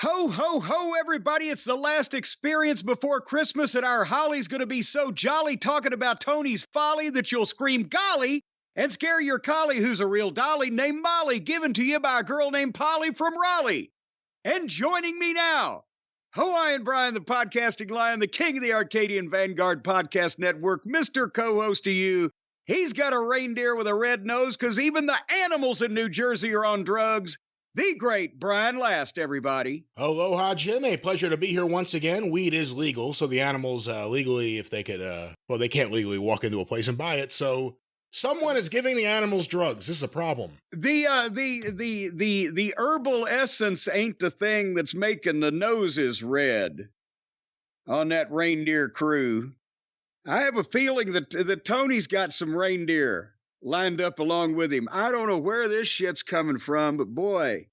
Ho, ho, ho, everybody. It's the last experience before Christmas, and our Holly's going to be so jolly talking about Tony's folly that you'll scream golly and scare your collie, who's a real dolly named Molly, given to you by a girl named Polly from Raleigh. And joining me now, Hawaiian Brian, the podcasting lion, the king of the Arcadian Vanguard Podcast Network, Mr. Co-host to you. He's got a reindeer with a red nose because even the animals in New Jersey are on drugs. The great Brian Last, everybody. Aloha, Jim. A pleasure to be here once again. Weed is legal, so the animals legally, if they could, they can't legally walk into a place and buy it. So someone is giving the animals drugs. This is a problem. The herbal essence ain't the thing that's making the noses red on that reindeer crew. I have a feeling that Tony's got some reindeer lined up along with him. I don't know where this shit's coming from, but boy,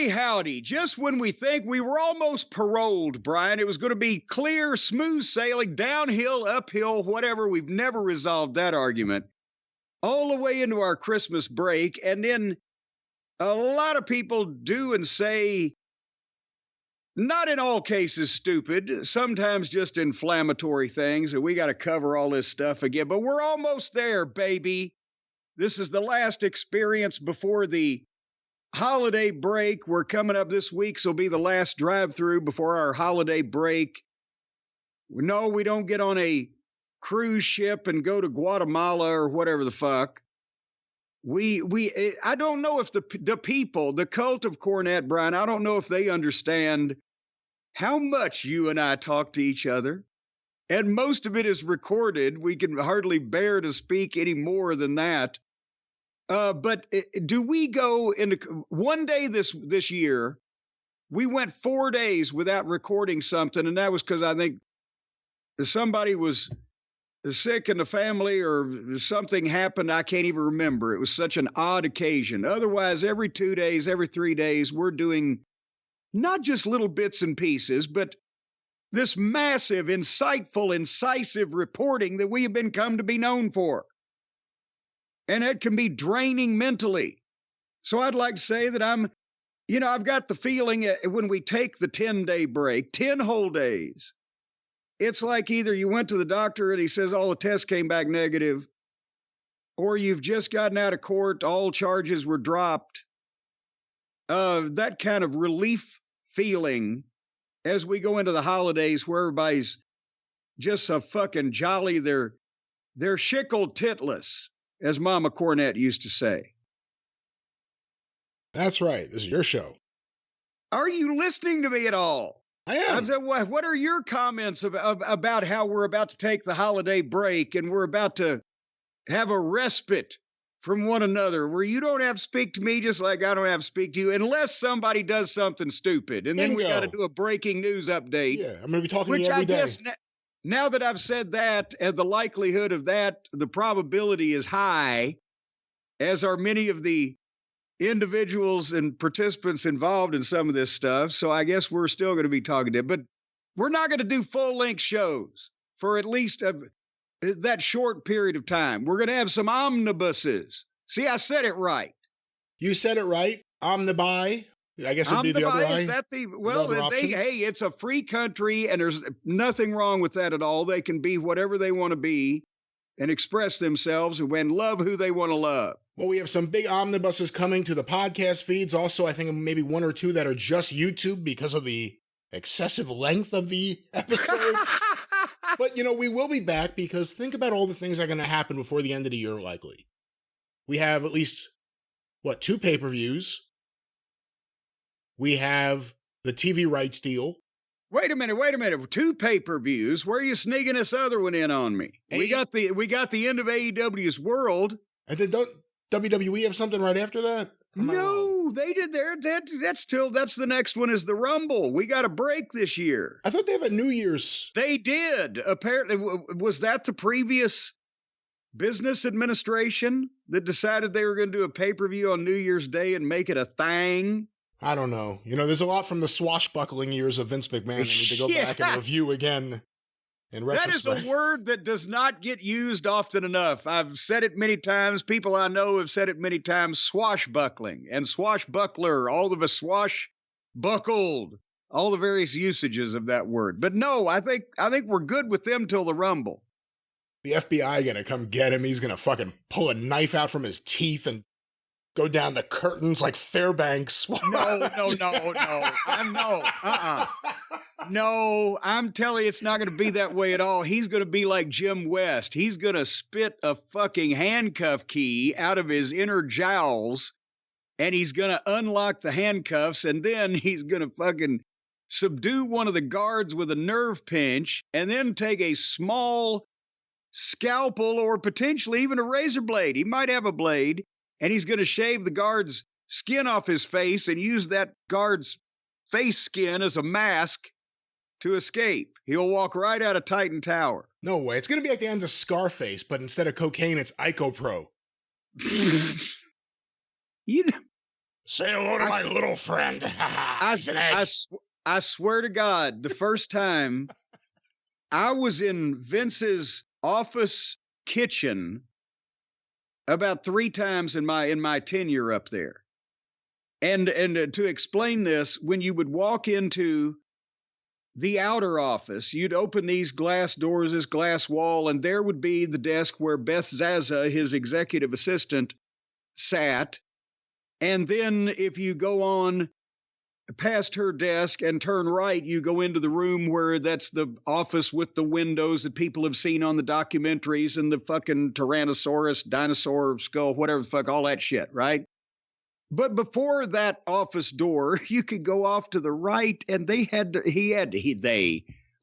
howdy, just when we think we were almost paroled, Brian, it was going to be clear, smooth sailing, downhill, uphill, whatever. We've never resolved that argument. All the way into our Christmas break, and then a lot of people do and say, not in all cases stupid, sometimes just inflammatory things, and we got to cover all this stuff again, but we're almost there, baby. This is the last experience before the holiday break. We're coming up this week, so it'll be the last drive-through before our holiday break. No, we don't get on a cruise ship and go to Guatemala or whatever the fuck. I don't know if the people, the cult of Cornette, Brian, I don't know if they understand how much you and I talk to each other. And most of it is recorded. We can hardly bear to speak any more than that. But do we go into one day this year? We went 4 days without recording something, and that was because I think somebody was sick in the family or something happened. I can't even remember. It was such an odd occasion. Otherwise, every 2 days, every 3 days, we're doing not just little bits and pieces, but this massive, insightful, incisive reporting that we have been come to be known for. And it can be draining mentally. So I'd like to say that I've got the feeling when we take the 10-day break, 10 whole days, it's like either you went to the doctor and he says all the tests came back negative, or you've just gotten out of court, all charges were dropped. That kind of relief feeling as we go into the holidays where everybody's just so fucking jolly. They're shickled titless, as Mama Cornette used to say. That's right. This is your show. Are you listening to me at all? I am. What are your comments about how we're about to take the holiday break and we're about to have a respite from one another where you don't have to speak to me just like I don't have to speak to you unless somebody does something stupid. And then we got to do a breaking news update. Yeah, I'm going to be talking to you every day. Which I guess now that I've said that, and the likelihood of that, the probability is high, as are many of the individuals and participants involved in some of this stuff. So I guess we're still going to be talking to them. But we're not going to do full-length shows for at least that short period of time. We're going to have some omnibuses. See, I said it right. You said it right. Omnibuy. I guess it'd be the other eye. Is that hey, it's a free country, and there's nothing wrong with that at all. They can be whatever they want to be and express themselves and love who they want to love. Well, we have some big omnibuses coming to the podcast feeds. Also, I think maybe one or two that are just YouTube because of the excessive length of the episodes. But, we will be back because think about all the things that are going to happen before the end of the year, likely. We have at least, 2 pay-per-views. We have the TV rights deal. Wait a minute. 2 pay-per-views. Where are you sneaking this other one in on me? We got the end of AEW's World. And then don't WWE have something right after that? No, they did that's the next one is the Rumble. We got a break this year. I thought they have a New Year's. They did. Apparently, was that the previous business administration that decided they were going to do a pay-per-view on New Year's Day and make it a thing? I don't know. There's a lot from the swashbuckling years of Vince McMahon. I need to go back and review again in retrospect. That is a word that does not get used often enough. I've said it many times. People I know have said it many times. Swashbuckling and swashbuckler. All of a swash buckled, all the various usages of that word. But no, I think we're good with them till the Rumble. The FBI gonna come get him. He's gonna fucking pull a knife out from his teeth and go down the curtains like Fairbanks. No. No, I'm telling you, it's not going to be that way at all. He's going to be like Jim West. He's going to spit a fucking handcuff key out of his inner jowls, and he's going to unlock the handcuffs, and then he's going to fucking subdue one of the guards with a nerve pinch, and then take a small scalpel or potentially even a razor blade. He might have a blade, and he's going to shave the guard's skin off his face and use that guard's face skin as a mask to escape. He'll walk right out of Titan Tower. No way. It's going to be like the end of Scarface, but instead of cocaine, it's IcoPro. You know, say hello to my little friend. I swear to God, the first time I was in Vince's office kitchen about 3 times in my tenure up there. And to explain this, when you would walk into the outer office, you'd open these glass doors, this glass wall, and there would be the desk where Beth Zaza, his executive assistant, sat. And then if you go on past her desk and turn right, you go into the room where that's the office with the windows that people have seen on the documentaries and the fucking Tyrannosaurus, dinosaur skull, whatever the fuck, all that shit, right? But before that office door, you could go off to the right, and they,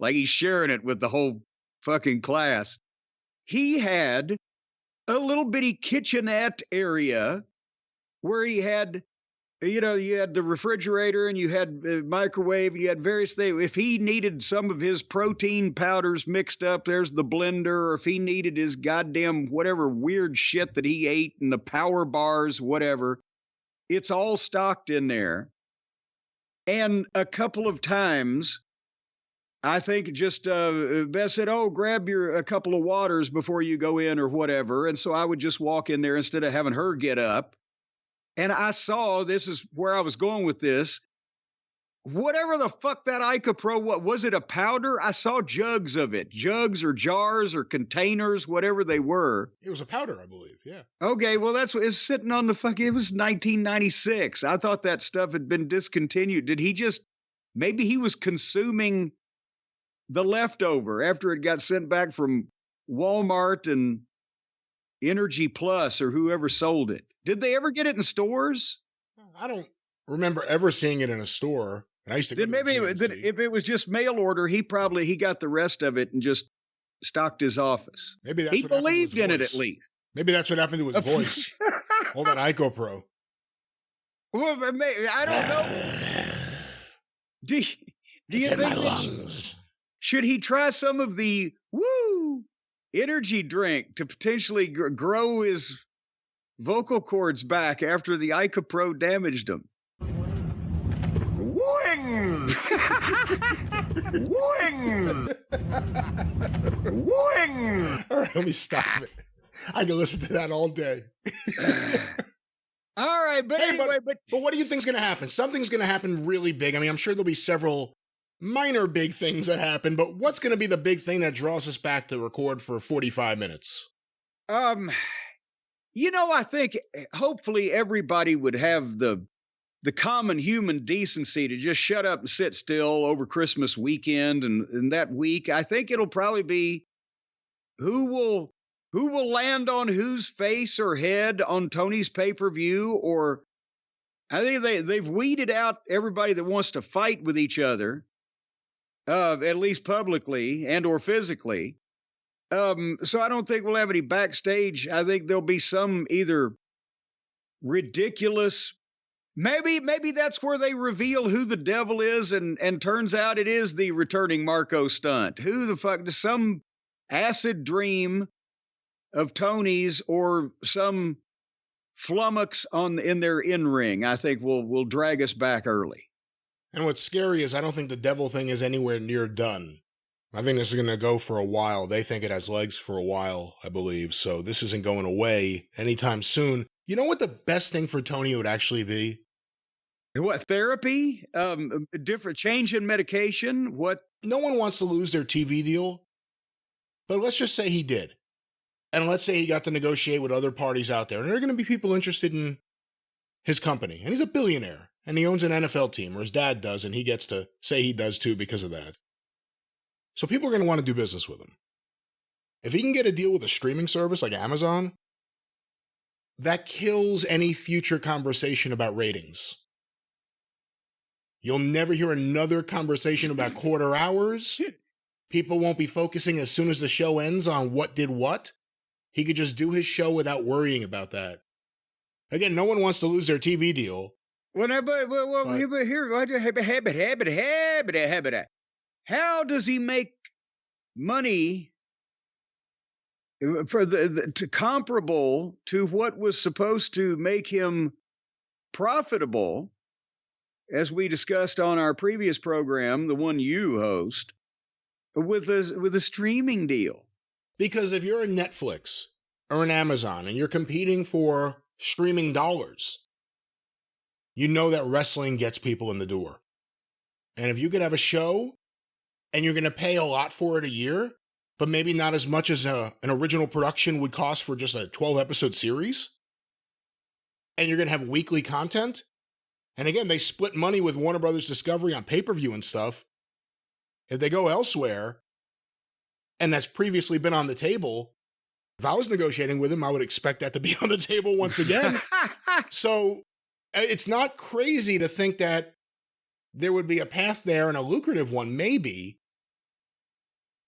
like he's sharing it with the whole fucking class. He had a little bitty kitchenette area where he had, you had the refrigerator and you had a microwave and you had various things. If he needed some of his protein powders mixed up, there's the blender. Or if he needed his goddamn whatever weird shit that he ate and the power bars, whatever, it's all stocked in there. And a couple of times, I think just Beth said, "Oh, grab a couple of waters before you go in or whatever." And so I would just walk in there instead of having her get up. And I saw, this is where I was going with this, whatever the fuck that IcoPro was it a powder? I saw jugs of it, jugs or jars or containers, whatever they were. It was a powder, I believe, yeah. Okay, well, that's what it was sitting on the fuck. It was 1996. I thought that stuff had been discontinued. Maybe he was consuming the leftover after it got sent back from Walmart and Energy Plus or whoever sold it. Did they ever get it in stores? I don't remember ever seeing it in a store. I used to then maybe if it was just mail order, he got the rest of it and just stocked his office. Maybe that's he believed in it at least. Maybe that's what happened to his voice. All that IcoPro. Well, I don't know. Do you think my lungs. Should he try some of the energy drink to potentially grow his vocal cords back after the IcoPro damaged him? Wing! Wing! Wing! All right, let me stop it. I can listen to that all day. All right, but anyway, but what do you think's going to happen? Something's going to happen really big. I mean, I'm sure there'll be several minor big things that happen, but what's going to be the big thing that draws us back to record for 45 minutes? I think hopefully everybody would have the common human decency to just shut up and sit still over Christmas weekend and that week. I think it'll probably be who will land on whose face or head on Tony's pay-per-view, or I think they've weeded out everybody that wants to fight with each other, at least publicly and or physically. So I don't think we'll have any backstage. I think there'll be some either ridiculous, maybe that's where they reveal who the devil is, and turns out it is the returning Marco Stunt. Who the fuck, some acid dream of Tony's or some flummox in their in-ring, I think will drag us back early. And what's scary is I don't think the devil thing is anywhere near done. I think this is going to go for a while. They think it has legs for a while, I believe. So this isn't going away anytime soon. You know what the best thing for Tony would actually be? What, therapy? Different change in medication? What? No one wants to lose their TV deal, but let's just say he did. And let's say he got to negotiate with other parties out there, and there are going to be people interested in his company. And he's a billionaire, and he owns an NFL team, or his dad does, and he gets to say he does too because of that. So people are going to want to do business with him. If he can get a deal with a streaming service like Amazon, that kills any future conversation about ratings. You'll never hear another conversation about quarter hours. People won't be focusing as soon as the show ends on what did what. He could just do his show without worrying about that. Again, no one wants to lose their TV deal. How does he make money for comparable to what was supposed to make him profitable, as we discussed on our previous program, the one you host, with a streaming deal? Because if you're a Netflix or an Amazon and you're competing for streaming dollars, you know that wrestling gets people in the door. And if you could have a show and you're going to pay a lot for it a year, but maybe not as much as an original production would cost for just a 12-episode series, and you're going to have weekly content, and again, they split money with Warner Brothers Discovery on pay-per-view and stuff. If they go elsewhere, and that's previously been on the table, if I was negotiating with him, I would expect that to be on the table once again. So it's not crazy to think that there would be a path there, and a lucrative one, maybe,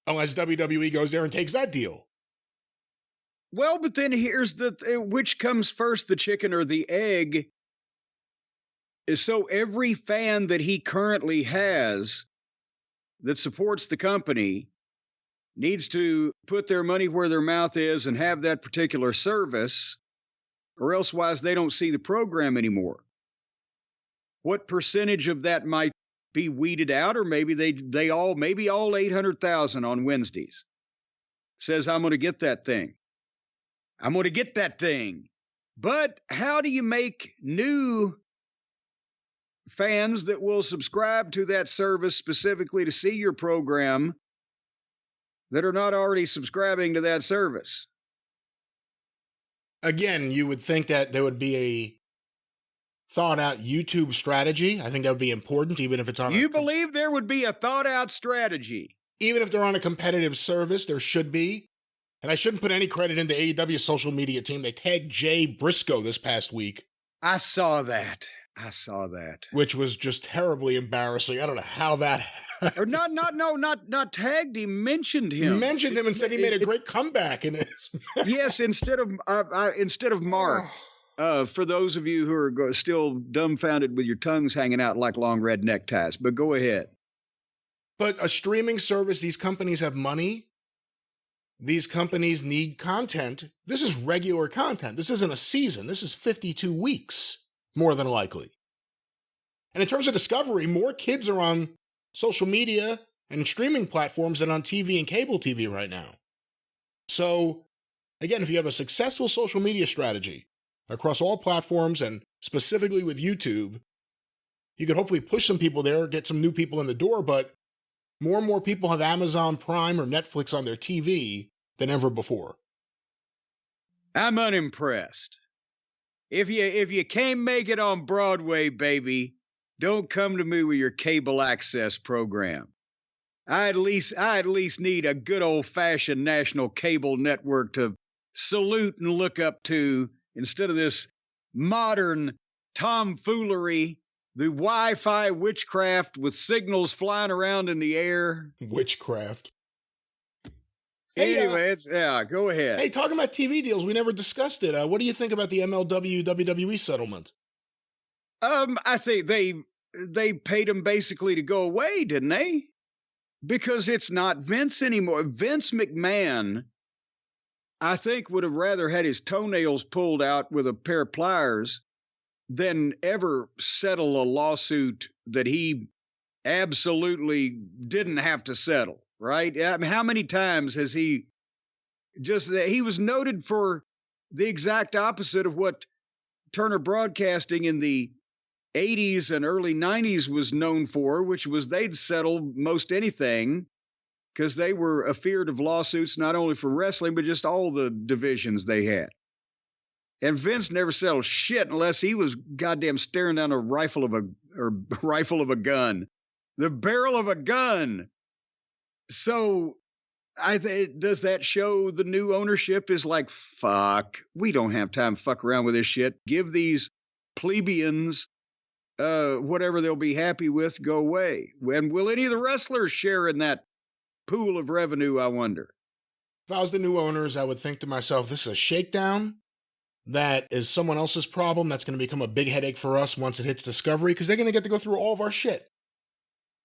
unless WWE goes there and takes that deal. Well, but then here's which comes first, the chicken or the egg? So every fan that he currently has that supports the company needs to put their money where their mouth is and have that particular service, or elsewise they don't see the program anymore. What percentage of that might be weeded out, or maybe all 800,000 on Wednesdays says, I'm going to get that thing. I'm going to get that thing. But how do you make new fans that will subscribe to that service specifically to see your program that are not already subscribing to that service? Again, you would think that there would be a thought-out YouTube strategy. I think that would be important, even if it's on... You believe there would be a thought-out strategy? Even if they're on a competitive service, there should be. And I shouldn't put any credit into AEW social media team. They tagged Jay Briscoe this past week. I saw that. Which was just terribly embarrassing. I don't know how that... Or not tagged him, mentioned him. Mentioned him and said he made a great comeback in his... Yes, instead of Mark. For those of you who are still dumbfounded with your tongues hanging out like long red neckties, but go ahead. But a streaming service, these companies have money. These companies need content. This is regular content. This isn't a season. This is 52 weeks, more than likely. And in terms of discovery, more kids are on social media and streaming platforms than on TV and cable TV right now. So, again, if you have a successful social media strategy across all platforms and specifically with YouTube, you could hopefully push some people there, get some new people in the door, but more and more people have Amazon Prime or Netflix on their TV than ever before. I'm unimpressed. If you can't make it on Broadway, baby, don't come to me with your cable access program. I at least need a good old-fashioned national cable network to salute and look up to, instead of this modern tomfoolery, the Wi-Fi witchcraft with signals flying around in the air. Witchcraft. Anyway, go ahead. Hey, talking about TV deals, we never discussed it. What do you think about the MLW WWE settlement? I think they paid him basically to go away, didn't they? Because it's not Vince anymore. Vince McMahon, I think, would have rather had his toenails pulled out with a pair of pliers than ever settle a lawsuit that he absolutely didn't have to settle, right? I mean, how many times has he was noted for the exact opposite of what Turner Broadcasting in the 80s and early 90s was known for, which was they'd settle most anything because they were afeared of lawsuits, not only for wrestling, but just all the divisions they had. And Vince never settled shit unless he was goddamn staring down a rifle of a gun, the barrel of a gun. So does that show the new ownership is like, fuck, we don't have time to fuck around with this shit. Give these plebeians whatever they'll be happy with, go away. And will any of the wrestlers share in that pool of revenue, I wonder? If I was the new owners, I would think to myself, this is a shakedown. That is someone else's problem. That's going to become a big headache for us once it hits Discovery, because they're going to get to go through all of our shit.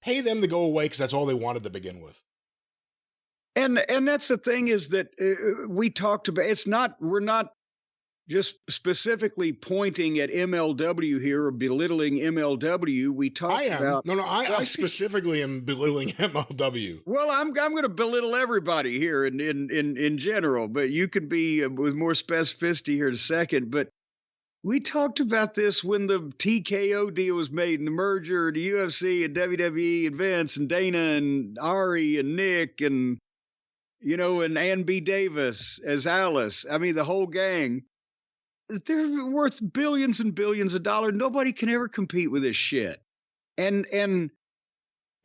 Pay them to go away because that's all they wanted to begin with. And that's the thing is that we talked about, we're not just specifically pointing at MLW here or belittling MLW. We talked about... I specifically am belittling MLW. Well, I'm going to belittle everybody here in general, but you can be with more specificity here in a second. But we talked about this when the TKO deal was made and the merger, the UFC and WWE and Vince and Dana and Ari and Nick and, and Ann B. Davis as Alice. I mean, the whole gang. They're worth billions and billions of dollars. Nobody can ever compete with this shit. And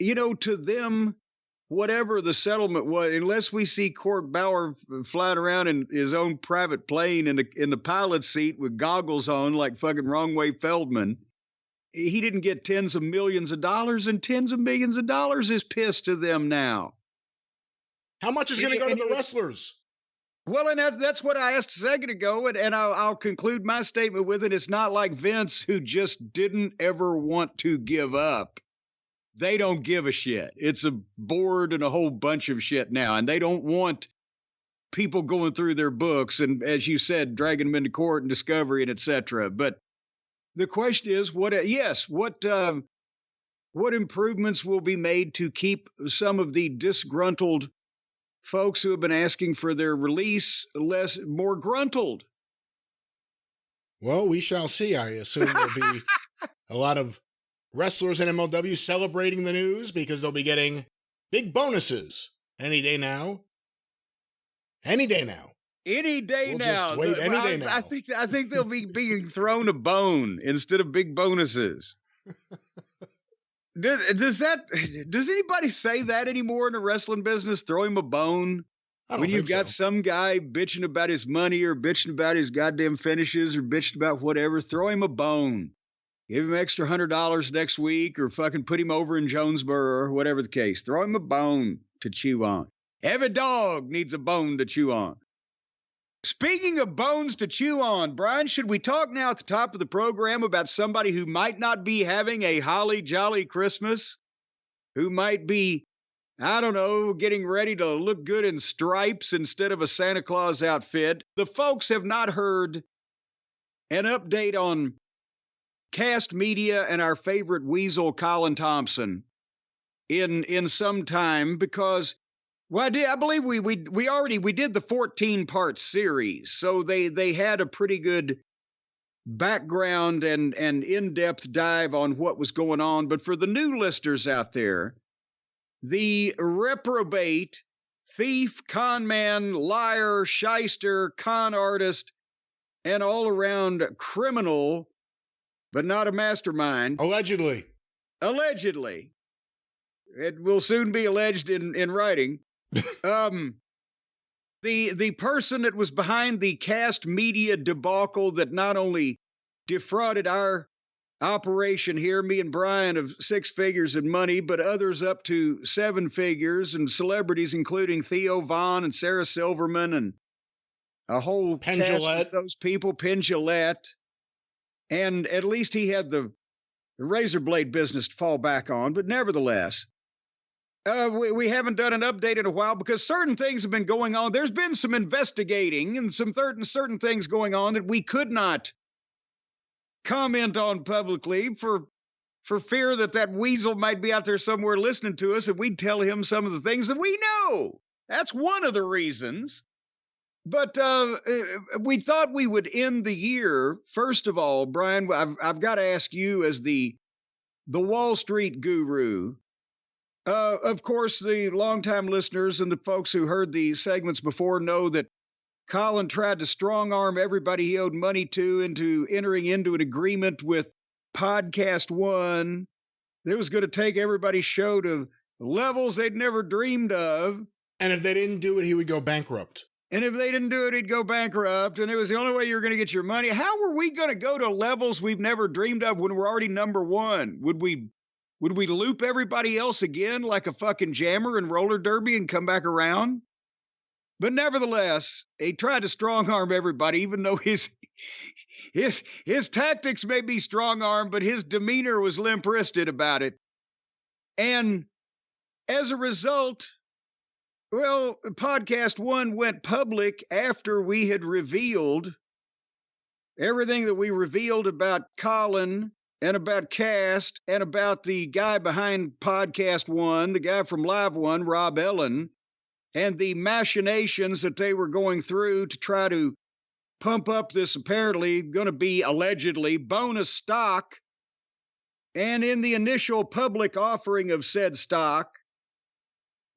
to them, whatever the settlement was, unless we see Court Bauer flying around in his own private plane in the pilot's seat with goggles on like fucking Wrong Way Feldman, he didn't get tens of millions of dollars, and tens of millions of dollars is pissed to them now. How much is going to go to the wrestlers? Well, and that's what I asked a second ago, and I'll conclude my statement with it. It's not like Vince, who just didn't ever want to give up. They don't give a shit. It's a board and a whole bunch of shit now, and they don't want people going through their books and, as you said, dragging them into court and Discovery and etc. But the question is, what improvements will be made to keep some of the disgruntled folks who have been asking for their release more gruntled? Well, we shall see. I assume there'll be a lot of wrestlers in MLW celebrating the news because they'll be getting big bonuses any day now. Any day now. Any day we'll now. Just wait any day now. I think they'll be being thrown a bone instead of big bonuses. Does anybody say that anymore in the wrestling business? Throw him a bone? When you've got some guy bitching about his money or bitching about his goddamn finishes or bitching about whatever, throw him a bone. Give him extra $100 next week or fucking put him over in Jonesboro or whatever the case. Throw him a bone to chew on. Every dog needs a bone to chew on. Speaking of bones to chew on, Brian, should we talk now at the top of the program about somebody who might not be having a holly jolly Christmas? Who might be, I don't know, getting ready to look good in stripes instead of a Santa Claus outfit? The folks have not heard an update on Kast Media and our favorite weasel, Colin Thomson, in some time because... Well, I believe we did the 14-part series, so they had a pretty good background and in-depth dive on what was going on. But for the new listeners out there, the reprobate, thief, con man, liar, shyster, con artist, and all-around criminal, but not a mastermind. Allegedly. It will soon be alleged in writing. The person that was behind the Kast Media debacle that not only defrauded our operation here, me and Brian, of 6 figures in money, but others up to 7 figures, and celebrities including Theo Von and Sarah Silverman and a whole cast of those people, Penn Jillette. And at least he had the razor blade business to fall back on, but nevertheless... We haven't done an update in a while because certain things have been going on. There's been some investigating and some certain things going on that we could not comment on publicly for fear that weasel might be out there somewhere listening to us and we'd tell him some of the things that we know. That's one of the reasons. But we thought we would end the year. First of all, Brian, I've got to ask you as the Wall Street guru. Of course, the longtime listeners and the folks who heard the segments before know that Colin tried to strong arm everybody he owed money to into entering into an agreement with PodcastOne that was going to take everybody's show to levels they'd never dreamed of. And if they didn't do it, he would go bankrupt. And if they didn't do it, he'd go bankrupt. And it was the only way you were going to get your money. How were we going to go to levels we've never dreamed of when we're already number one? Would we loop everybody else again like a fucking jammer in roller derby and come back around? But nevertheless, he tried to strong arm everybody, even though his tactics may be strong arm, but his demeanor was limp-wristed about it. And as a result, well, PodcastOne went public after we had revealed everything that we revealed about Colin and about Kast and about the guy behind PodcastOne, the guy from Live One, Rob Ellen, and the machinations that they were going through to try to pump up this apparently going to be allegedly bonus stock. And in the initial public offering of said stock,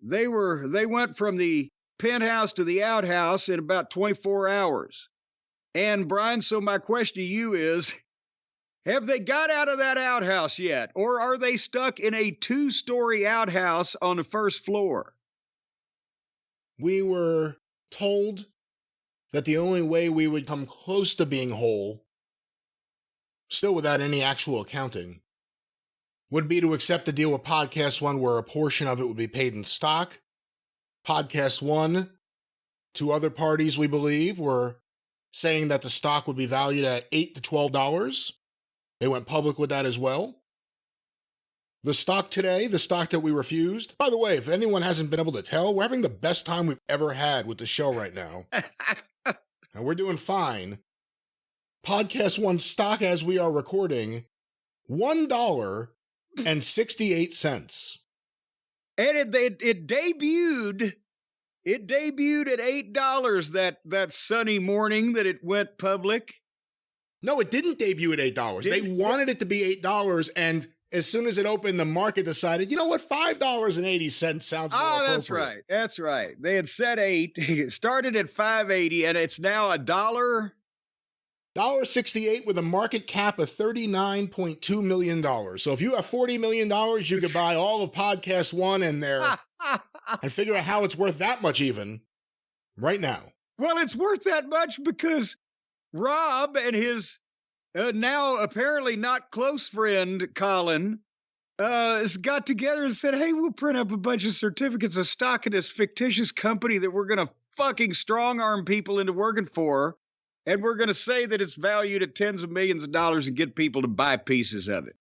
they went from the penthouse to the outhouse in about 24 hours. And Brian, so my question to you is, have they got out of that outhouse yet? Or are they stuck in a 2-story outhouse on the first floor? We were told that the only way we would come close to being whole, still without any actual accounting, would be to accept a deal with PodcastOne where a portion of it would be paid in stock. PodcastOne, to other parties we believe, were saying that the stock would be valued at $8 to $12. They went public with that as well. The stock today, the stock that we refused, by the way, if anyone hasn't been able to tell, we're having the best time we've ever had with the show right now. And we're doing fine. PodcastOne stock as we are recording, $1.68. And it debuted at $8 that sunny morning that it went public. No, it didn't debut at $8. They wanted it to be $8, and as soon as it opened, the market decided, you know what, $5.80 sounds more appropriate. That's right. That's right. They had set $8. It started at $5.80, and it's now $1.68 with a market cap of $39.2 million. So if you have $40 million, you could buy all of PodcastOne and and figure out how it's worth that much even right now. Well, it's worth that much because Rob and his now apparently not close friend, Colin, got together and said, hey, we'll print up a bunch of certificates of stock in this fictitious company that we're going to fucking strong arm people into working for. And we're going to say that it's valued at tens of millions of dollars and get people to buy pieces of it.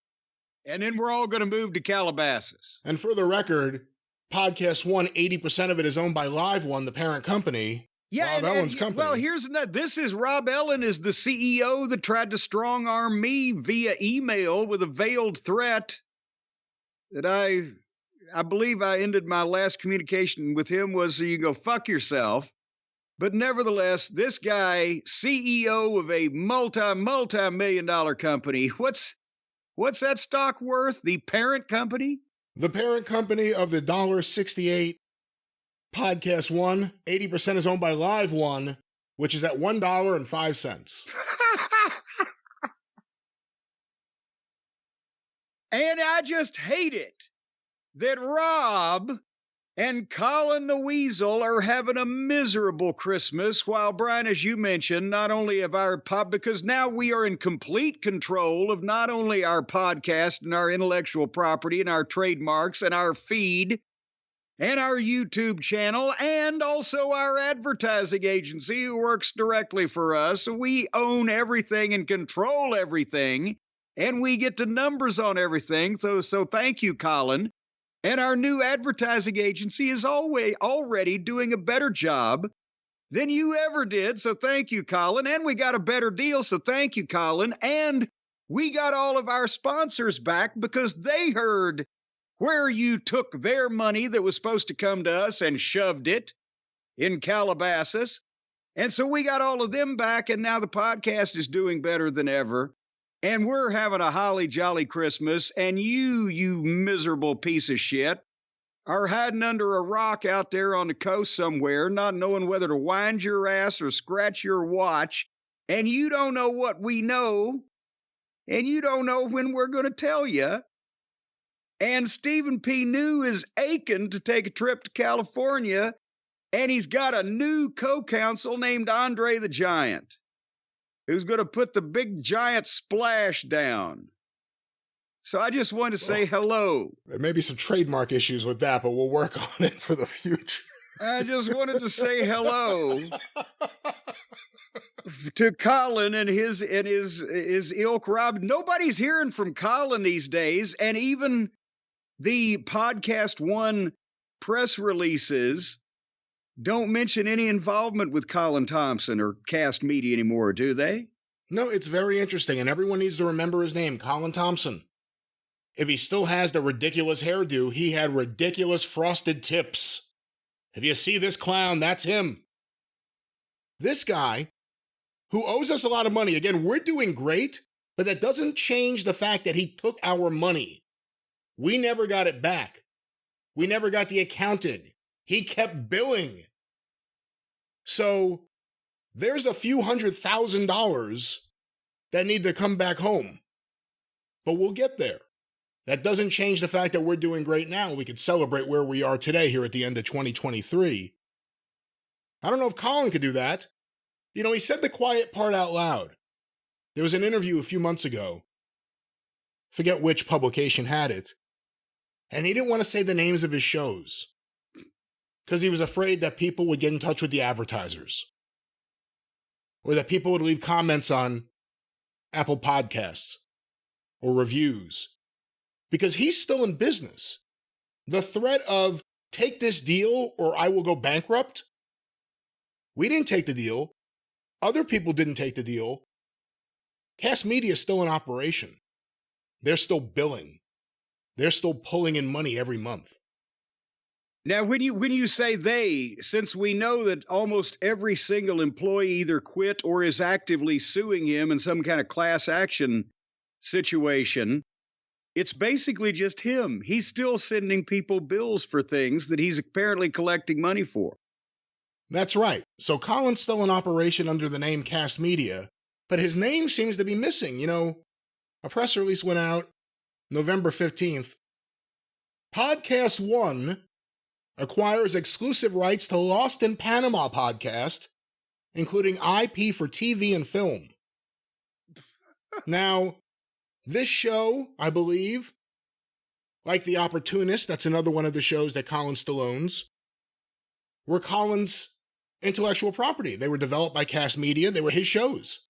And then we're all going to move to Calabasas. And for the record, PodcastOne, 80% of it is owned by Live One, the parent company. Yeah, Rob Ellen's company. Well, here's another. This is Rob Ellen is the CEO that tried to strong arm me via email with a veiled threat that I believe I ended my last communication with him was you go fuck yourself. But nevertheless, this guy, CEO of a multi-million-dollar company, what's that stock worth? The parent company? The parent company of the $1.68 PodcastOne, 80% is owned by Live One, which is at $1.05. And I just hate it that Rob and Colin the Weasel are having a miserable Christmas while, Brian, as you mentioned, not only of our because now we are in complete control of not only our podcast and our intellectual property and our trademarks and our feed and our YouTube channel and also our advertising agency who works directly for us. We own everything and control everything, and we get the numbers on everything. So thank you, Colin. And our new advertising agency is already doing a better job than you ever did. So thank you, Colin. And we got a better deal. So thank you, Colin. And we got all of our sponsors back because they heard where you took their money that was supposed to come to us and shoved it in Calabasas. And so we got all of them back, and now the podcast is doing better than ever. And we're having a holly jolly Christmas, and you miserable piece of shit, are hiding under a rock out there on the coast somewhere, not knowing whether to wind your ass or scratch your watch. And you don't know what we know, and you don't know when we're going to tell you. And Stephen P. New is aching to take a trip to California, and he's got a new co-counsel named Andre the Giant, who's going to put the big giant splash down. So I just want to say hello. There may be some trademark issues with that, but we'll work on it for the future. I just wanted to say hello to Colin and his ilk. Rob, nobody's hearing from Colin these days, and even the PodcastOne press releases don't mention any involvement with Colin Thomson or Kast Media anymore, do they? No, it's very interesting, and everyone needs to remember his name, Colin Thomson. If he still has the ridiculous hairdo, he had ridiculous frosted tips. If you see this clown, that's him. This guy, who owes us a lot of money, again, we're doing great, but that doesn't change the fact that he took our money. We never got it back. We never got the accounting. He kept billing. So there's a few $100,000 that need to come back home. But we'll get there. That doesn't change the fact that we're doing great now. We could celebrate where we are today here at the end of 2023. I don't know if Colin could do that. You know, he said the quiet part out loud. There was an interview a few months ago. Forget which publication had it. And he didn't want to say the names of his shows, because he was afraid that people would get in touch with the advertisers, or that people would leave comments on Apple Podcasts or reviews, because he's still in business. The threat of take this deal or I will go bankrupt. We didn't take the deal. Other people didn't take the deal. Kast Media is still in operation. They're still billing. They're still pulling in money every month. Now, when you say they, since we know that almost every single employee either quit or is actively suing him in some kind of class action situation, it's basically just him. He's still sending people bills for things that he's apparently collecting money for. That's right. So Colin's still in operation under the name Kast Media, but his name seems to be missing. You know, a press release went out November 15th. PodcastOne acquires exclusive rights to Lost in Panama podcast, including IP for TV and film. Now, this show, I believe, like The Opportunist, that's another one of the shows that Colin still owns, were Colin's intellectual property. They were developed by Kast Media. They were his shows.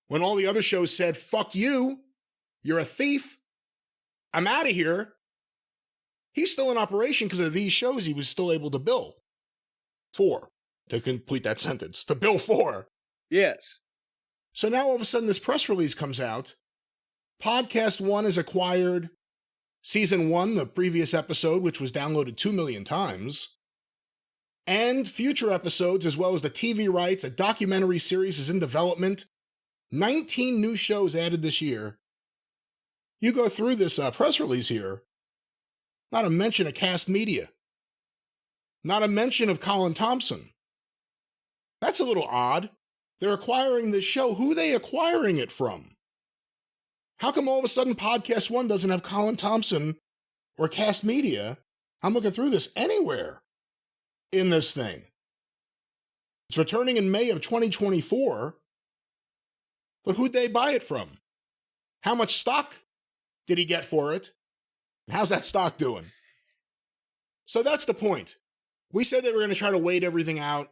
When all the other shows said, fuck you, you're a thief, I'm out of here, he's still in operation because of these shows he was still able to bill for, to complete that sentence, to bill for. Yes. So now all of a sudden this press release comes out. PodcastOne has acquired Season 1, the previous episode, which was downloaded 2 million times, and future episodes, as well as the TV rights. A documentary series is in development. 19 new shows added this year. You go through this press release here, not a mention of Kast Media. Not a mention of Colin Thomson. That's a little odd. They're acquiring this show. Who are they acquiring it from? How come all of a sudden PodcastOne doesn't have Colin Thomson or Kast Media? I'm looking through this anywhere in this thing. It's returning in May of 2024. But who'd they buy it from? How much stock did he get for it? How's that stock doing? So that's the point. We said they were going to try to wait everything out,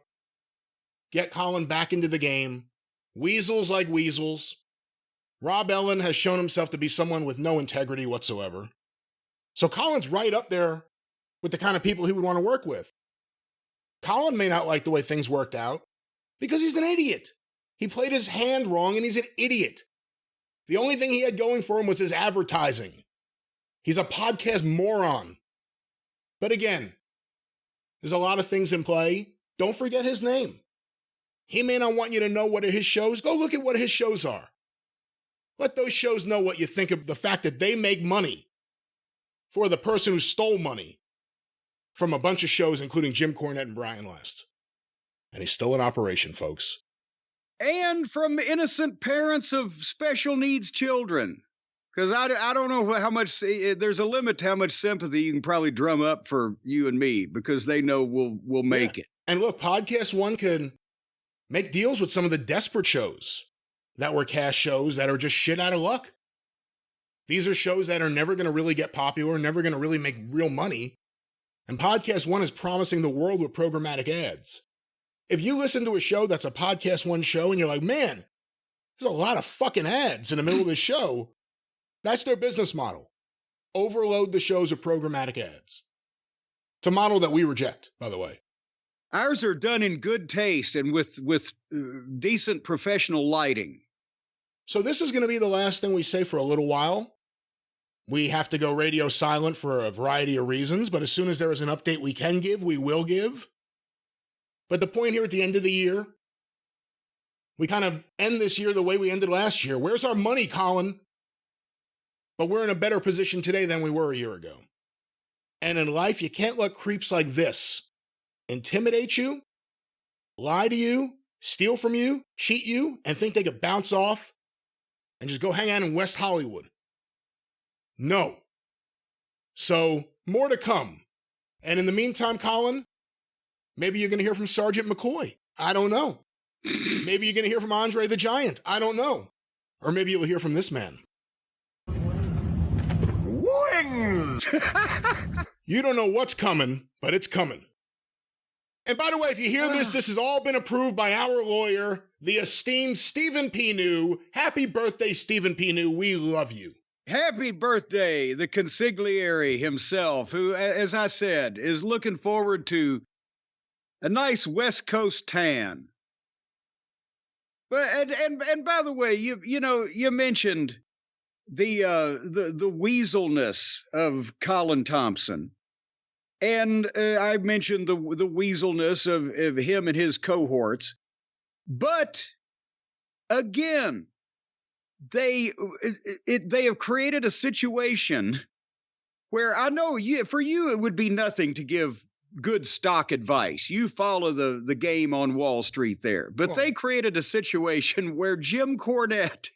get Colin back into the game. Weasels like weasels. Rob Ellen has shown himself to be someone with no integrity whatsoever. So Colin's right up there with the kind of people he would want to work with. Colin may not like the way things worked out because he's an idiot. He played his hand wrong and he's an idiot. The only thing he had going for him was his advertising. He's a podcast moron. But again, there's a lot of things in play. Don't forget his name. He may not want you to know what are his shows. Go look at what his shows are. Let those shows know what you think of the fact that they make money for the person who stole money from a bunch of shows, including Jim Cornette and Brian Last. And he's still in operation, folks. And from innocent parents of special needs children. Because I don't know how much, there's a limit to how much sympathy you can probably drum up for you and me, because they know we'll make it. And look, PodcastOne can make deals with some of the desperate shows that were Kast shows that are just shit out of luck. These are shows that are never going to really get popular, never going to really make real money. And PodcastOne is promising the world with programmatic ads. If you listen to a show that's a PodcastOne show and you're like, man, there's a lot of fucking ads in the middle of this show, that's their business model. Overload the shows with programmatic ads. It's a model that we reject, by the way. Ours are done in good taste and with decent professional lighting. So this is going to be the last thing we say for a little while. We have to go radio silent for a variety of reasons, but as soon as there is an update we can give, we will give. But the point here at the end of the year, we kind of end this year the way we ended last year. Where's our money, Colin? But we're in a better position today than we were a year ago. And in life, you can't let creeps like this intimidate you, lie to you, steal from you, cheat you, and think they could bounce off and just go hang out in West Hollywood. No. So, more to come. And in the meantime, Colin, maybe you're going to hear from Sergeant McCoy. I don't know. Maybe you're going to hear from Andre the Giant. I don't know. Or maybe you'll hear from this man. Wings! You don't know what's coming, but it's coming. And by the way, if you hear this has all been approved by our lawyer, the esteemed Stephen P. New. Happy birthday, Stephen P. New. We love you. Happy birthday, the consigliere himself, who, as I said, is looking forward to a nice West Coast tan. But and by the way, you mentioned the weaselness of Colin Thomson. And I mentioned the weaselness of him and his cohorts. But again, they have created a situation where I know for you it would be nothing to give good stock advice. You follow the game on Wall Street there. But they created a situation where Jim Cornette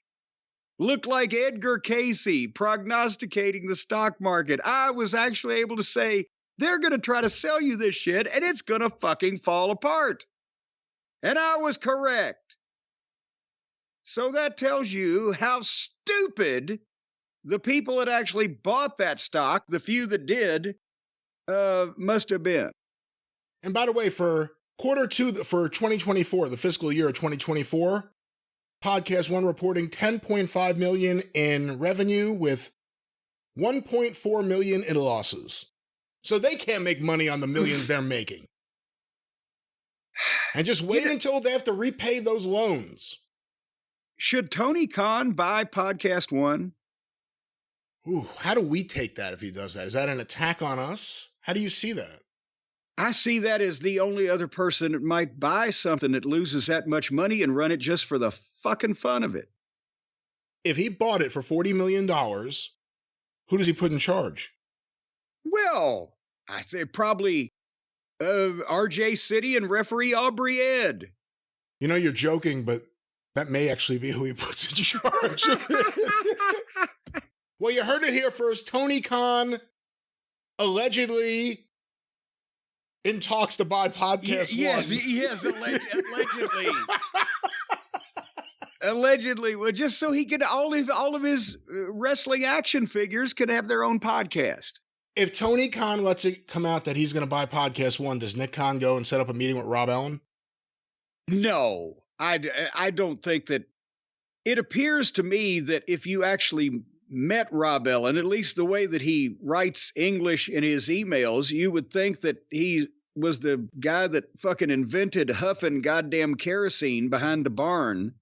looked like Edgar Casey prognosticating the stock market. I was actually able to say, they're going to try to sell you this shit, and it's going to fucking fall apart. And I was correct. So that tells you how stupid the people that actually bought that stock, the few that did, must have been. And by the way, for quarter two, for 2024, the fiscal year of 2024, PodcastOne reporting $10.5 million in revenue with $1.4 million in losses. So they can't make money on the millions they're making. And just wait until they have to repay those loans. Should Tony Khan buy PodcastOne? Ooh, how do we take that if he does that? Is that an attack on us? How do you see that? I see that as the only other person that might buy something that loses that much money and run it just for the fucking fun of it. If he bought it for $40 million, who does he put in charge? Well, I say probably RJ City and referee Aubrey Ed. You know, you're joking, but that may actually be who he puts in charge. Well, you heard it here first. Tony Khan allegedly in talks to buy PodcastOne. Yes, allegedly. Allegedly, well, just so he could all of his wrestling action figures could have their own podcast. If Tony Khan lets it come out that he's going to buy PodcastOne, does Nick Khan go and set up a meeting with Rob Allen? No, I don't think that. It appears to me that if you actually met Rob Allen, at least the way that he writes English in his emails, you would think that he was the guy that fucking invented huffing goddamn kerosene behind the barn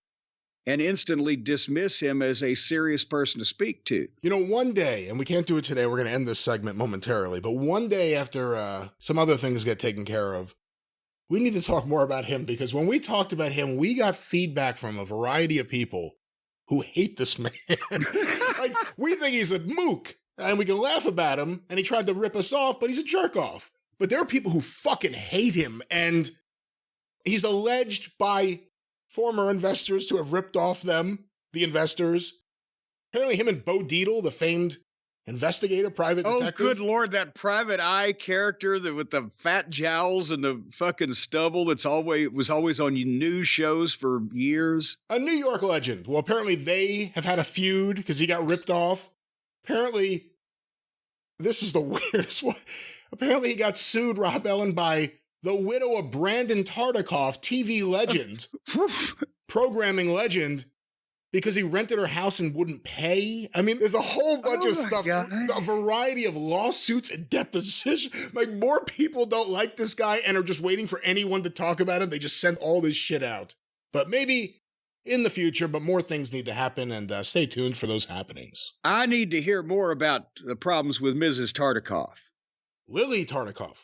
and instantly dismiss him as a serious person to speak to. You know, one day, and we can't do it today, we're going to end this segment momentarily, but one day after some other things get taken care of, We need to talk more about him because when we talked about him, we got feedback from a variety of people who hate this man. Like, we think he's a mook and we can laugh about him and he tried to rip us off, but he's a jerk off. But there are people who fucking hate him, and he's alleged by former investors to have ripped off them, the investors. Apparently him and Bo Dietl, the famed investigator, private detective. Oh, good Lord, that private eye character with the fat jowls and the fucking stubble was always on news shows for years. A New York legend. Well, apparently they have had a feud because he got ripped off. Apparently, this is the weirdest one. Apparently he got sued, Rob Ellen, by the widow of Brandon Tartikoff, TV legend, programming legend, because he rented her house and wouldn't pay. I mean, there's a whole bunch of stuff, a variety of lawsuits and depositions. Like, more people don't like this guy and are just waiting for anyone to talk about him. They just send all this shit out. But maybe in the future, but more things need to happen, and stay tuned for those happenings. I need to hear more about the problems with Mrs. Tartikoff. Lily Tartikoff.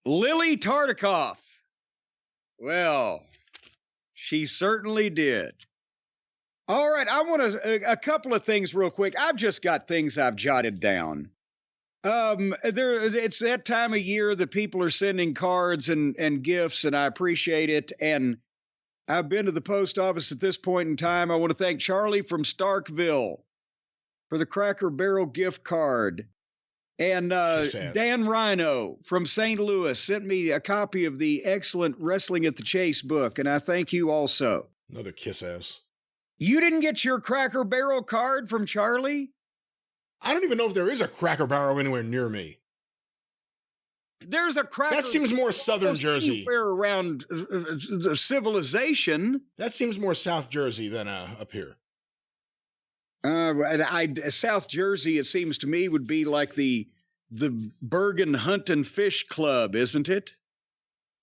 Lily Tartikoff. Well, she certainly did. All right, I want a couple of things real quick. I've just got things I've jotted down. It's that time of year that people are sending cards and gifts, and I appreciate it. And I've been to the post office at this point in time. I want to thank Charlie from Starkville for the Cracker Barrel gift card. And Dan Rhino from St. Louis sent me a copy of the excellent Wrestling at the Chase book, and I thank you also. Another kiss ass. You didn't get your Cracker Barrel card from Charlie? I don't even know if there is a Cracker Barrel anywhere near me. There's a Cracker. That seems more Southern Jersey. Anywhere around the civilization. That seems more South Jersey than up here. South Jersey, it seems to me, would be like the Bergen Hunt and Fish Club, isn't it?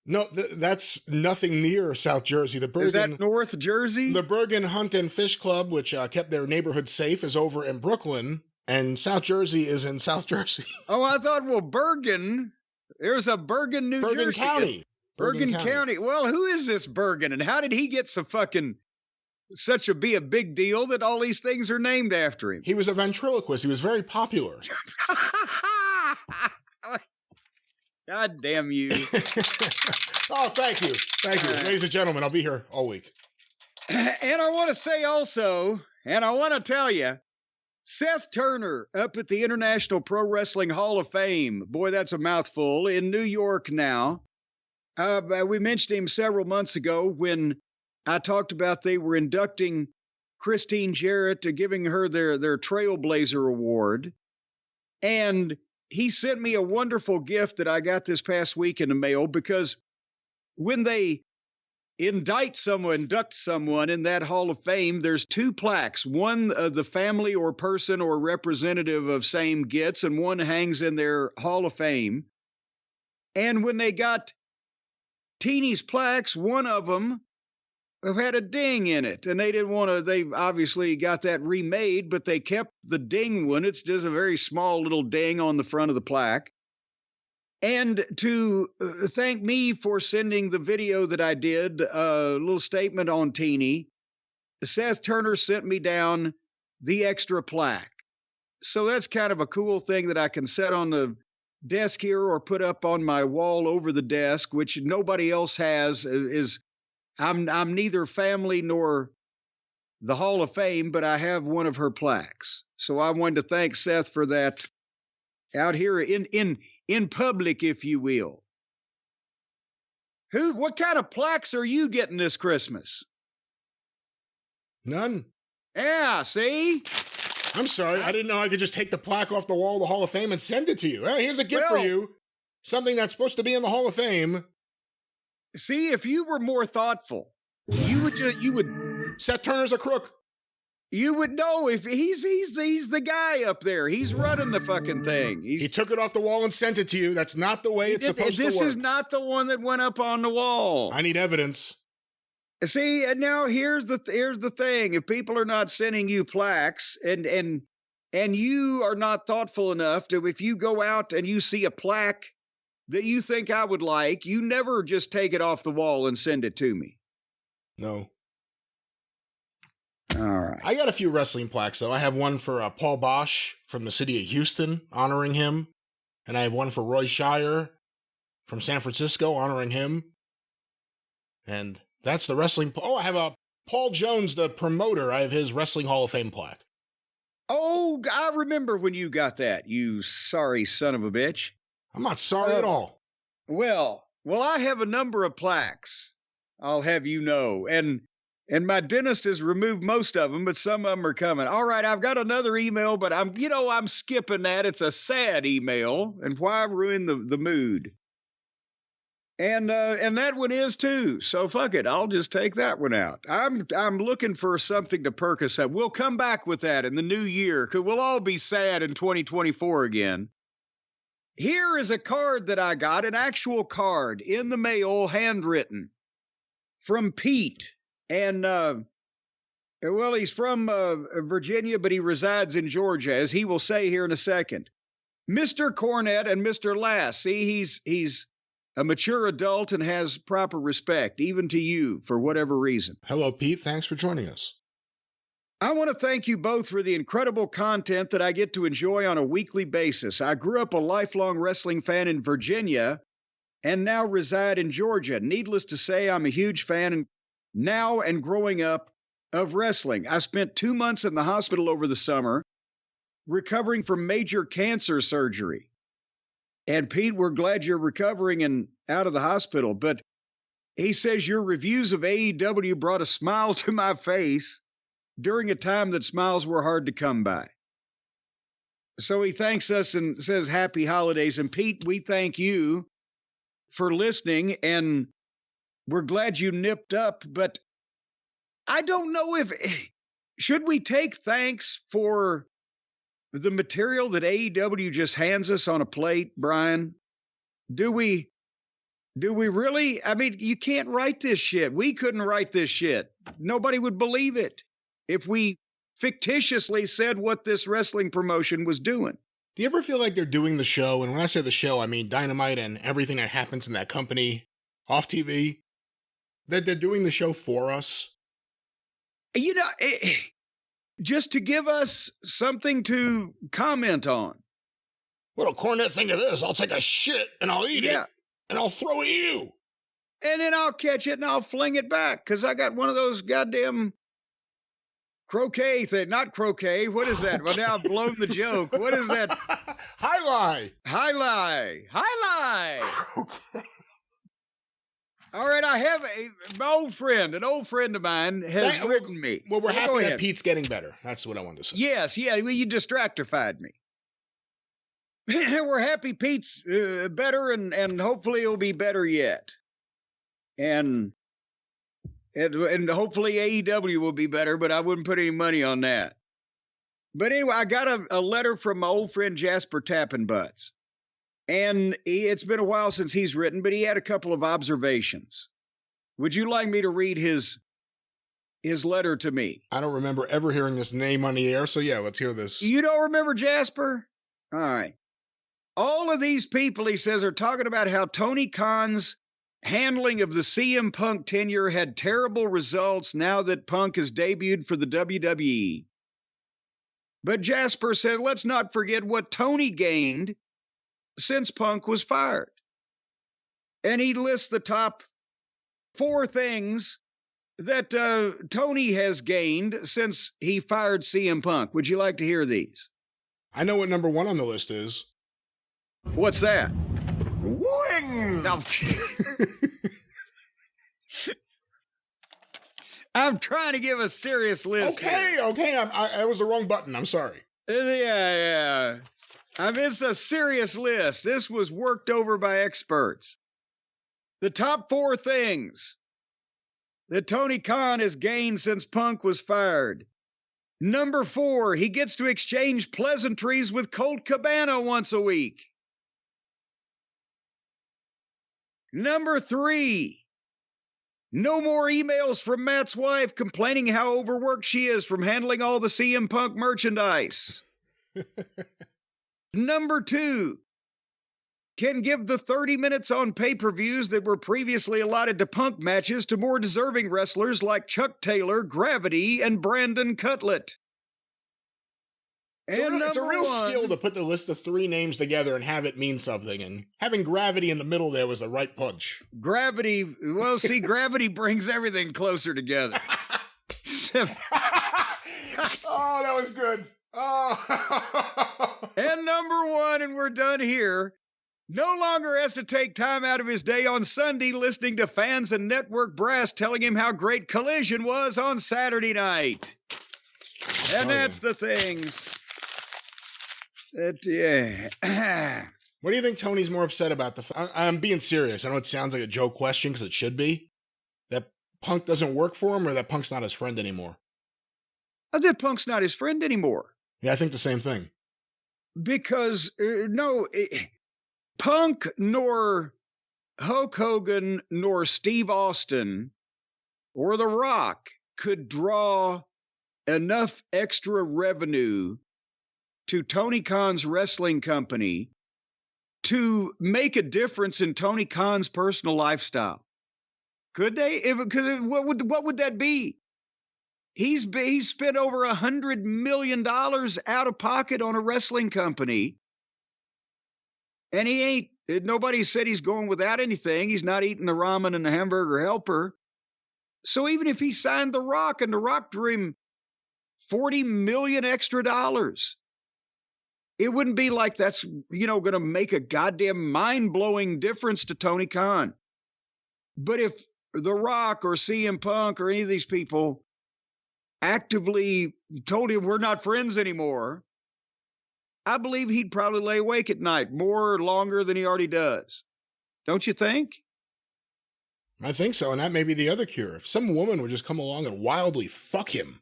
No, that's nothing near South Jersey. Is that North Jersey? The Bergen Hunt and Fish Club, which kept their neighborhood safe, is over in Brooklyn, and South Jersey is in South Jersey. Oh, I thought, well, Bergen, there's a Bergen, New Bergen Jersey. County. Bergen County. Well, who is this Bergen, and how did he get be a big deal that all these things are named after him? He was a ventriloquist. He was very popular. God damn you. Oh, thank you. Thank you. Ladies and gentlemen, I'll be here all week. And I want to say also, and I want to tell you, Seth Turner up at the International Pro Wrestling Hall of Fame. Boy, that's a mouthful. In New York now. We mentioned him several months ago when I talked about they were inducting Christine Jarrett, giving her their Trailblazer Award. And he sent me a wonderful gift that I got this past week in the mail, because when they induct someone in that Hall of Fame, there's two plaques. One the family or person or representative of same gets, and one hangs in their Hall of Fame. And when they got Teeny's plaques, one of them had a ding in it, and they obviously got that remade, but they kept the ding one. It's just a very small little ding on the front of the plaque. And to thank me for sending the video that I did, a little statement on Teeny, Seth Turner sent me down the extra plaque. So that's kind of a cool thing that I can set on the desk here or put up on my wall over the desk, which nobody else has. I'm neither family nor the Hall of Fame, but I have one of her plaques. So I wanted to thank Seth for that out here in public, if you will. What kind of plaques are you getting this Christmas? None. Yeah, see? I'm sorry. I didn't know I could just take the plaque off the wall of the Hall of Fame and send it to you. Hey, here's a gift for you. Something that's supposed to be in the Hall of Fame. See, if you were more thoughtful, you would. Seth Turner's a crook. You would know if he's the guy up there. He's running the fucking thing. He took it off the wall and sent it to you. That's not the way it's supposed to work. This is not the one that went up on the wall. I need evidence. See, and now here's the thing. If people are not sending you plaques and you are not thoughtful enough to, if you go out and you see a plaque that you think I would like, you never just take it off the wall and send it to me. No. All right. I got a few wrestling plaques, though. I have one for Paul Bosch from the city of Houston, honoring him. And I have one for Roy Shire from San Francisco, honoring him. And that's the wrestling. Oh, I have a Paul Jones, the promoter. I have his Wrestling Hall of Fame plaque. Oh, I remember when you got that, you sorry son of a bitch. I'm not sorry at all. Well, I have a number of plaques, I'll have you know. And my dentist has removed most of them, but some of them are coming. All right, I've got another email, but I'm skipping that. It's a sad email, and why ruin the mood? And that one is too. So fuck it, I'll just take that one out. I'm looking for something to perk us up. We'll come back with that in the new year, because we'll all be sad in 2024 again. Here is a card that I got, an actual card in the mail, handwritten, from Pete. And, well, he's from Virginia, but he resides in Georgia, as he will say here in a second. Mr. Cornette and Mr. Lass, see, he's a mature adult and has proper respect, even to you, for whatever reason. Hello, Pete. Thanks for joining us. I want to thank you both for the incredible content that I get to enjoy on a weekly basis. I grew up a lifelong wrestling fan in Virginia and now reside in Georgia. Needless to say, I'm a huge fan now and growing up of wrestling. I spent 2 months in the hospital over the summer recovering from major cancer surgery. And Pete, we're glad you're recovering and out of the hospital. But he says your reviews of AEW brought a smile to my face during a time that smiles were hard to come by. So he thanks us and says happy holidays. And Pete, we thank you for listening, and we're glad you nipped up. But I don't know should we take thanks for the material that AEW just hands us on a plate, Brian? Do we really? I mean, you can't write this shit. We couldn't write this shit. Nobody would believe it if we fictitiously said what this wrestling promotion was doing. Do you ever feel like they're doing the show? And when I say the show, I mean Dynamite and everything that happens in that company off TV. That they're doing the show for us? You know, just to give us something to comment on. What'll Cornette think of this? I'll take a shit and I'll eat it and I'll throw it at you. And then I'll catch it and I'll fling it back because I got one of those goddamn croquet thing. Not croquet. What is that? Well, now I've blown the joke. What is that? Highlight. Okay. All right, I have an old friend of mine has written me. Well, we're happy that Pete's getting better. That's what I wanted to say. Yes, well, you distractified me. We're happy Pete's better, and hopefully he'll be better yet. And hopefully AEW will be better, but I wouldn't put any money on that. But anyway, I got a letter from my old friend Jasper Tappin Butts. And it's been a while since he's written, but he had a couple of observations. Would you like me to read his letter to me? I don't remember ever hearing this name on the air, so yeah, let's hear this. You don't remember Jasper? All right. All of these people, he says, are talking about how Tony Khan's handling of the CM Punk tenure had terrible results now that Punk has debuted for the WWE. But Jasper said, let's not forget what Tony gained since Punk was fired. And he lists the top 4 things that Tony has gained since he fired CM Punk. Would you like to hear these? I know what number 1 on the list is. What's that? Wing! No. I'm trying to give a serious list. Okay. I was the wrong button. I'm sorry. Yeah. I mean, it's a serious list. This was worked over by experts. The top 4 things that Tony Khan has gained since Punk was fired. Number 4, he gets to exchange pleasantries with Colt Cabana once a week. Number 3, no more emails from Matt's wife complaining how overworked she is from handling all the CM Punk merchandise. Number 2, can give the 30 minutes on pay-per-views that were previously allotted to Punk matches to more deserving wrestlers like Chuck Taylor, Gravity, and Brandon Cutlet. It's a real skill to put the list of 3 names together and have it mean something, and having Gravity in the middle there was the right punch. Gravity, well, see, Gravity brings everything closer together. Oh, that was good. Oh. And number 1, and we're done here, no longer has to take time out of his day on Sunday listening to fans and network brass telling him how great Collision was on Saturday night. And that's the things that, yeah. What do you think Tony's more upset about? I'm being serious. I know it sounds like a joke question because it should be. That Punk doesn't work for him, or that Punk's not his friend anymore? That Punk's not his friend anymore. Yeah, I think the same thing. Because, Punk nor Hulk Hogan nor Steve Austin or The Rock could draw enough extra revenue to Tony Khan's wrestling company to make a difference in Tony Khan's personal lifestyle. Could they? Because what would that be? He's spent over $100 million out of pocket on a wrestling company, and he ain't. Nobody said he's going without anything. He's not eating the ramen and the hamburger helper. So even if he signed The Rock and The Rock drew him $40 million extra dollars, it wouldn't be like that's, going to make a goddamn mind-blowing difference to Tony Khan. But if The Rock or CM Punk or any of these people actively told him we're not friends anymore, I believe he'd probably lay awake at night longer than he already does. Don't you think? I think so, and that may be the other cure. If some woman would just come along and wildly fuck him,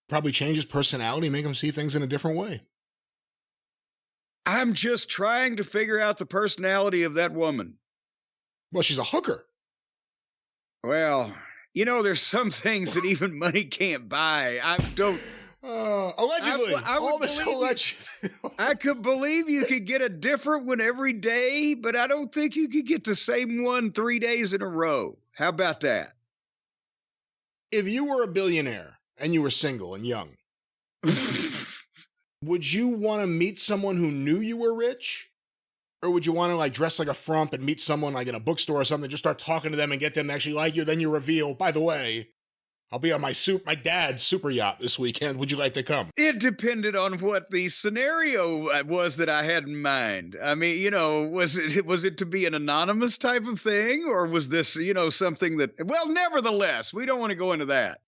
probably change his personality, make him see things in a different way. I'm just trying to figure out the personality of that woman. Well, she's a hooker. Well, there's some things that even money can't buy. I don't... Allegedly. All this alleged. I could believe you could get a different one every day, but I don't think you could get the same one 3 days in a row. How about that? If you were a billionaire and you were single and young, would you want to meet someone who knew you were rich? Or would you want to dress like a frump and meet someone in a bookstore or something, just start talking to them and get them to actually like you? Then you reveal, by the way, I'll be on my dad's super yacht this weekend. Would you like to come? It depended on what the scenario was that I had in mind. I mean, was it to be an anonymous type of thing, or was this, something that, well, nevertheless, we don't want to go into that.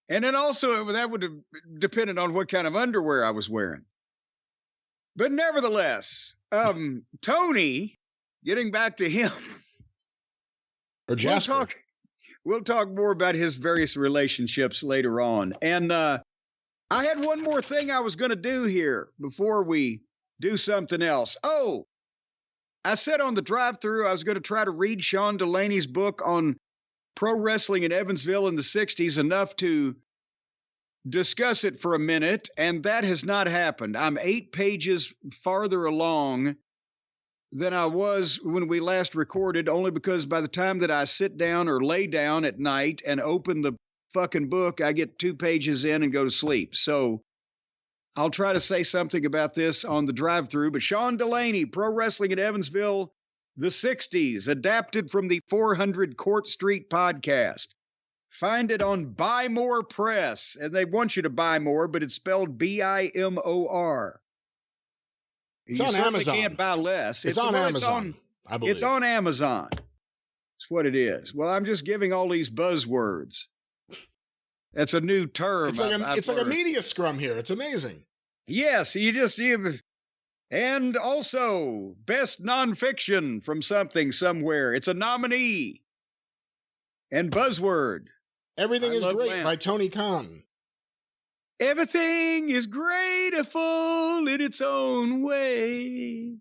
And then also that would have depended on what kind of underwear I was wearing. But nevertheless, Tony, getting back to him. Or Jasper. We'll talk more about his various relationships later on. And I had one more thing I was going to do here before we do something else. Oh, I said on the drive-thru I was going to try to read Sean Delaney's book on pro wrestling in Evansville in the 60s enough to discuss it for a minute, and that has not happened. I'm 8 pages farther along than I was when we last recorded, only because by the time that I sit down or lay down at night and open the fucking book, I get 2 pages in and go to sleep. So I'll try to say something about this on the drive-thru. But Sean Delaney, Pro Wrestling in Evansville, the 60s, adapted from the 400 Court Street podcast. Find it on Buy More Press, and they want you to buy more, but it's spelled BIMOR. It's on Amazon. You can't buy less. It's on Amazon, I believe. It's on Amazon. That's what it is. Well, I'm just giving all these buzzwords. That's a new term. It's like a media scrum here. It's amazing. Yes, and also best nonfiction from something somewhere. It's a nominee. And buzzword. Everything is Great by Tony Khan. Everything is grateful in its own way.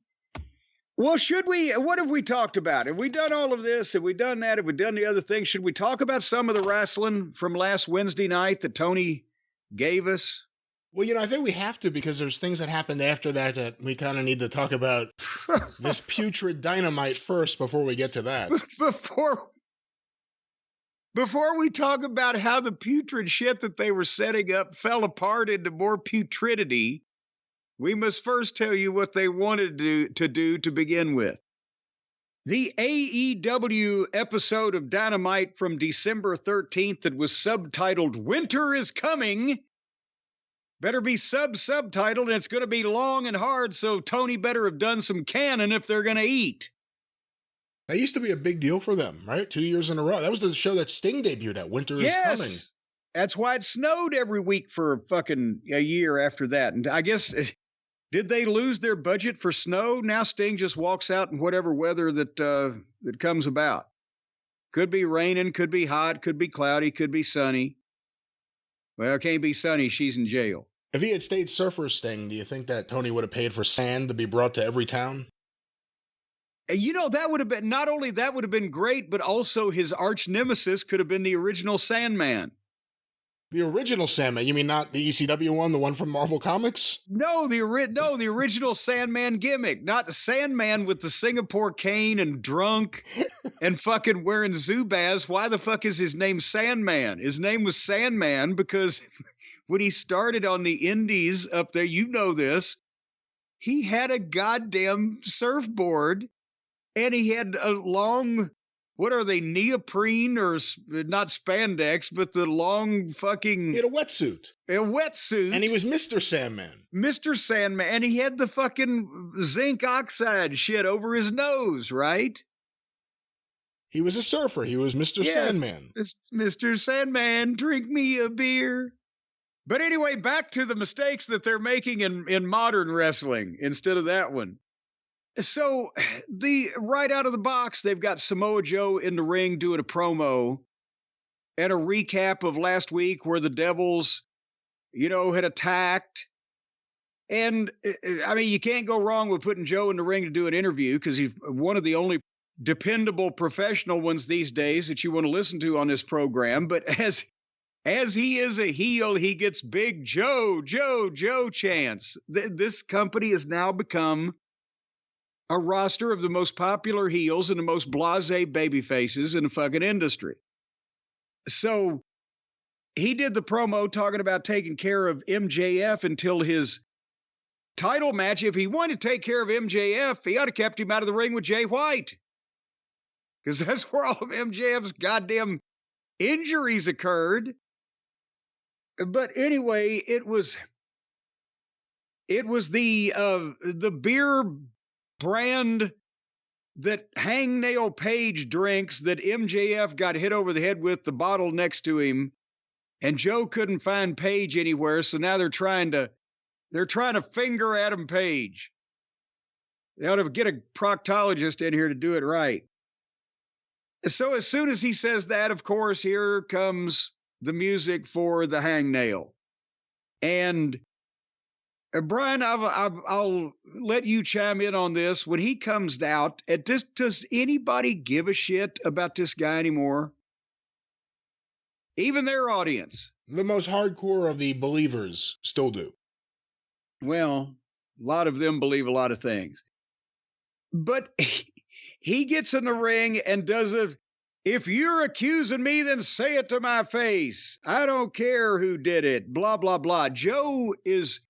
Well, what have we talked about? Have we done all of this? Have we done that? Have we done the other things? Should we talk about some of the wrestling from last Wednesday night that Tony gave us? Well, I think we have to, because there's things that happened after that we kind of need to talk about this putrid Dynamite first before we get to that. Before we talk about how the putrid shit that they were setting up fell apart into more putridity, we must first tell you what they wanted to do to begin with. The AEW episode of Dynamite from December 13th that was subtitled "Winter is Coming" better be subtitled, and it's going to be long and hard, so Tony better have done some canning if they're going to eat. That used to be a big deal for them, right? 2 years in a row. That was the show that Sting debuted at. Winter is Coming. That's why it snowed every week for fucking a year after that. And I guess, did they lose their budget for snow? Now Sting just walks out in whatever weather that comes about. Could be raining, could be hot, could be cloudy, could be sunny. Well, it can't be sunny. She's in jail. If he had stayed Surfer Sting, do you think that Tony would have paid for sand to be brought to every town? That would have been, not only that would have been great, but also his arch nemesis could have been the original Sandman. The original Sandman? You mean not the ECW one, the one from Marvel Comics? No, the original Sandman gimmick. Not the Sandman with the Singapore cane and drunk and fucking wearing Zubaz. Why the fuck is his name Sandman? His name was Sandman because when he started on the indies up there, this, he had a goddamn surfboard and he had a long... What are they, neoprene or not spandex, but the long fucking... He had a wetsuit. A wetsuit. And he was Mr. Sandman. Mr. Sandman. And he had the fucking zinc oxide shit over his nose, right? He was a surfer. He was Mr. Sandman. Mr. Sandman, drink me a beer. But anyway, back to the mistakes that they're making in modern wrestling instead of that one. So, right out of the box, they've got Samoa Joe in the ring doing a promo and a recap of last week where the Devils, had attacked. And, you can't go wrong with putting Joe in the ring to do an interview because he's one of the only dependable professional ones these days that you want to listen to on this program. But as he is a heel, he gets big Joe chants. This company has now become a roster of the most popular heels and the most blasé baby faces in the fucking industry. So he did the promo talking about taking care of MJF until his title match. If he wanted to take care of MJF, he ought to kept him out of the ring with Jay White. Because that's where all of MJF's goddamn injuries occurred. But anyway, it was the beer brand that Hangnail Page drinks that MJF got hit over the head with, the bottle next to him, and Joe couldn't find Page anywhere, so now they're trying to finger Adam Page. They ought to get a proctologist in here to do it right. So as soon as he says that, of course, here comes the music for the hangnail. And Brian, I'll let you chime in on this. When he comes out, does anybody give a shit about this guy anymore? Even their audience. The most hardcore of the believers still do. Well, a lot of them believe a lot of things. But he gets in the ring and does if you're accusing me, then say it to my face. I don't care who did it. Blah, blah, blah. Joe is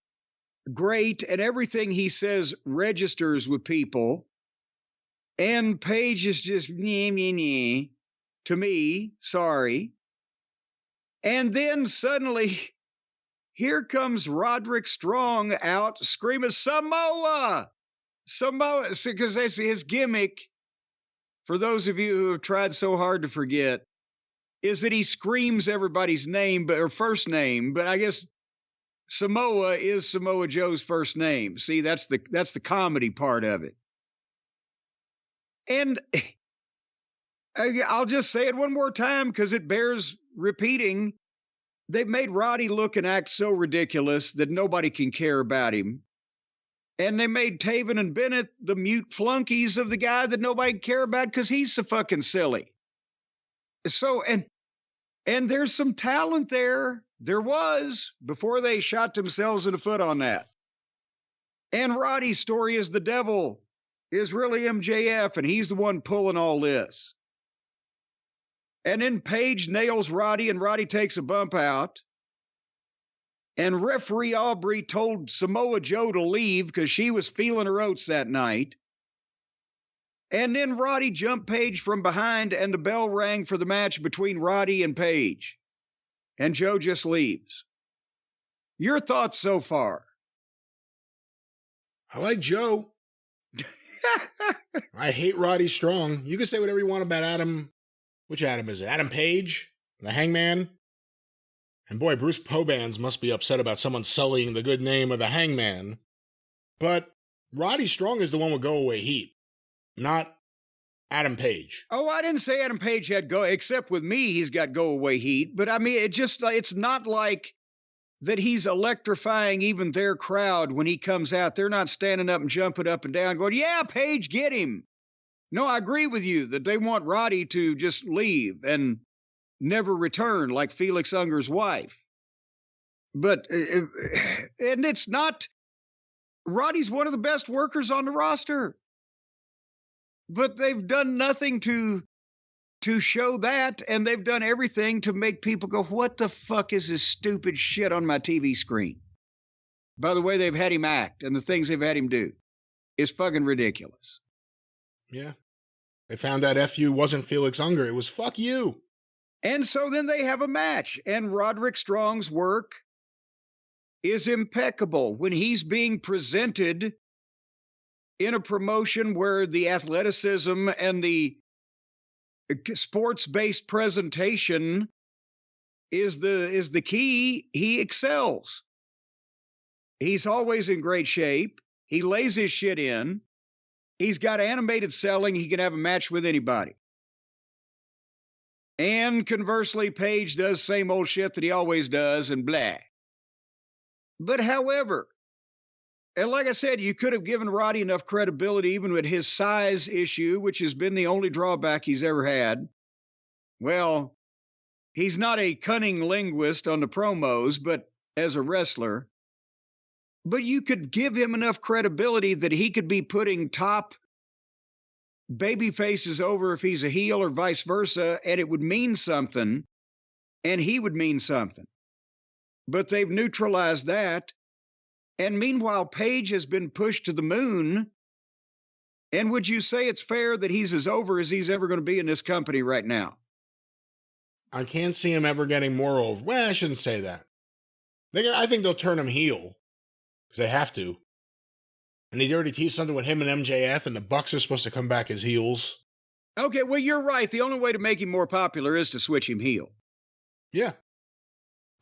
great, and everything he says registers with people. And Paige is just to me, sorry. And then suddenly, here comes Roderick Strong out screaming, Samoa! Samoa, because that's his gimmick. For those of you who have tried so hard to forget, is that he screams everybody's name, or first name, but I guess Samoa is Samoa Joe's first name. See, that's the comedy part of it. And I'll just say it one more time because it bears repeating. They've made Roddy look and act so ridiculous that nobody can care about him. And they made Taven and Bennett the mute flunkies of the guy that nobody can care about because he's so fucking silly. So, and And there's some talent there. There was before they shot themselves in the foot on that. And Roddy's story is the devil is really MJF, and he's the one pulling all this. And then Paige nails Roddy, and Roddy takes a bump out. And referee Aubrey told Samoa Joe to leave because she was feeling her oats that night. And then Roddy jumped Paige from behind, and the bell rang for the match between Roddy and Paige. And Joe just leaves. Your thoughts so far? I like Joe. I hate Roddy Strong. You can say whatever you want about Adam. Which Adam is it? Adam Page? The Hangman? And boy, Bruce Pobans must be upset about someone sullying the good name of the Hangman. But Roddy Strong is the one with go-away heat, not Adam Page. Oh, I didn't say Adam Page had except with me, he's got go-away heat. But I mean, it's not like that he's electrifying even their crowd when he comes out. They're not standing up and jumping up and down going, yeah, Page, get him. No, I agree with you that they want Roddy to just leave and never return like Felix Unger's wife. But, and it's not, Roddy's one of the best workers on the roster. But they've done nothing to show that, and they've done everything to make people go, what the fuck is this stupid shit on my TV screen? By the way, they've had him act, and the things they've had him do is fucking ridiculous. Yeah. They found out FU wasn't Felix Unger. It was fuck you. And so then they have a match, and Roderick Strong's work is impeccable when he's being presented in a promotion where the athleticism and the sports-based presentation is the key. He excels. He's always in great shape. He lays his shit in. He's got animated selling. He can have a match with anybody. And conversely, Page does same old shit that he always does and blah. But however, and like I said, you could have given Roddy enough credibility even with his size issue, which has been the only drawback he's ever had. Well, he's not a cunning linguist on the promos, but as a wrestler. But you could give him enough credibility that he could be putting top baby faces over if he's a heel or vice versa, and it would mean something, and he would mean something. But they've neutralized that. And meanwhile, Page has been pushed to the moon. And would you say it's fair that he's as over as he's ever going to be in this company right now? I can't see him ever getting more over. Well, I shouldn't say that. I think they'll turn him heel. Because they have to. And he'd already teased something with him and MJF, and the Bucks are supposed to come back as heels. Okay, well, you're right. The only way to make him more popular is to switch him heel. Yeah.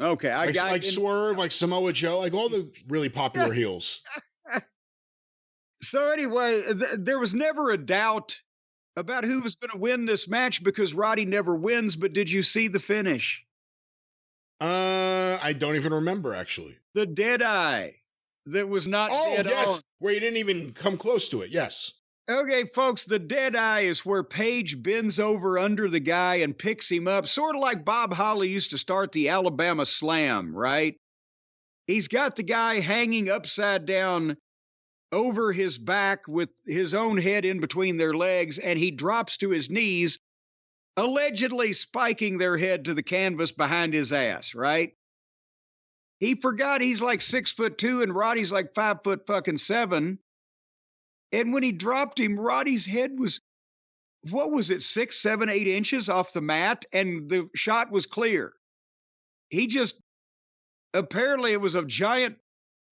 Okay. Like Swerve, like Samoa Joe, like all the really popular heels. So anyway, there was never a doubt about who was going to win this match because Roddy never wins, but did you see the finish? I don't even remember, actually. The dead eye that was not dead on. Where you didn't even come close to it, yes. Okay, folks, the dead eye is where Page bends over under the guy and picks him up, sort of like Bob Holly used to start the Alabama Slam, right? He's got the guy hanging upside down over his back with his own head in between their legs, and he drops to his knees, allegedly spiking their head to the canvas behind his ass, right? He forgot he's like 6'2" and Roddy's like 5'7". And when he dropped him, Roddy's head was, what was it, 6, 7, 8 inches off the mat, and the shot was clear. He just, apparently it was a giant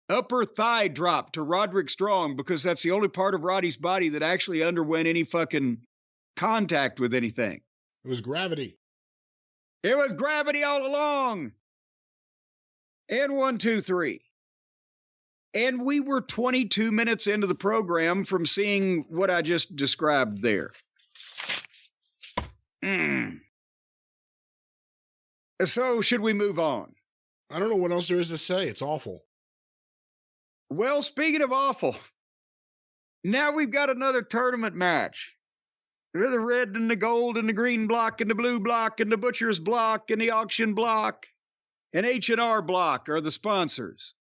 upper thigh drop to Roderick Strong because that's the only part of Roddy's body that actually underwent any fucking contact with anything. It was gravity. It was gravity all along. And 1, 2, 3. And we were 22 minutes into the program from seeing what I just described there. So, should we move on? I don't know what else there is to say. It's awful. Well, speaking of awful, now we've got another tournament match. The red and the gold and the green block and the blue block and the butcher's block and the auction block and H&R block are the sponsors.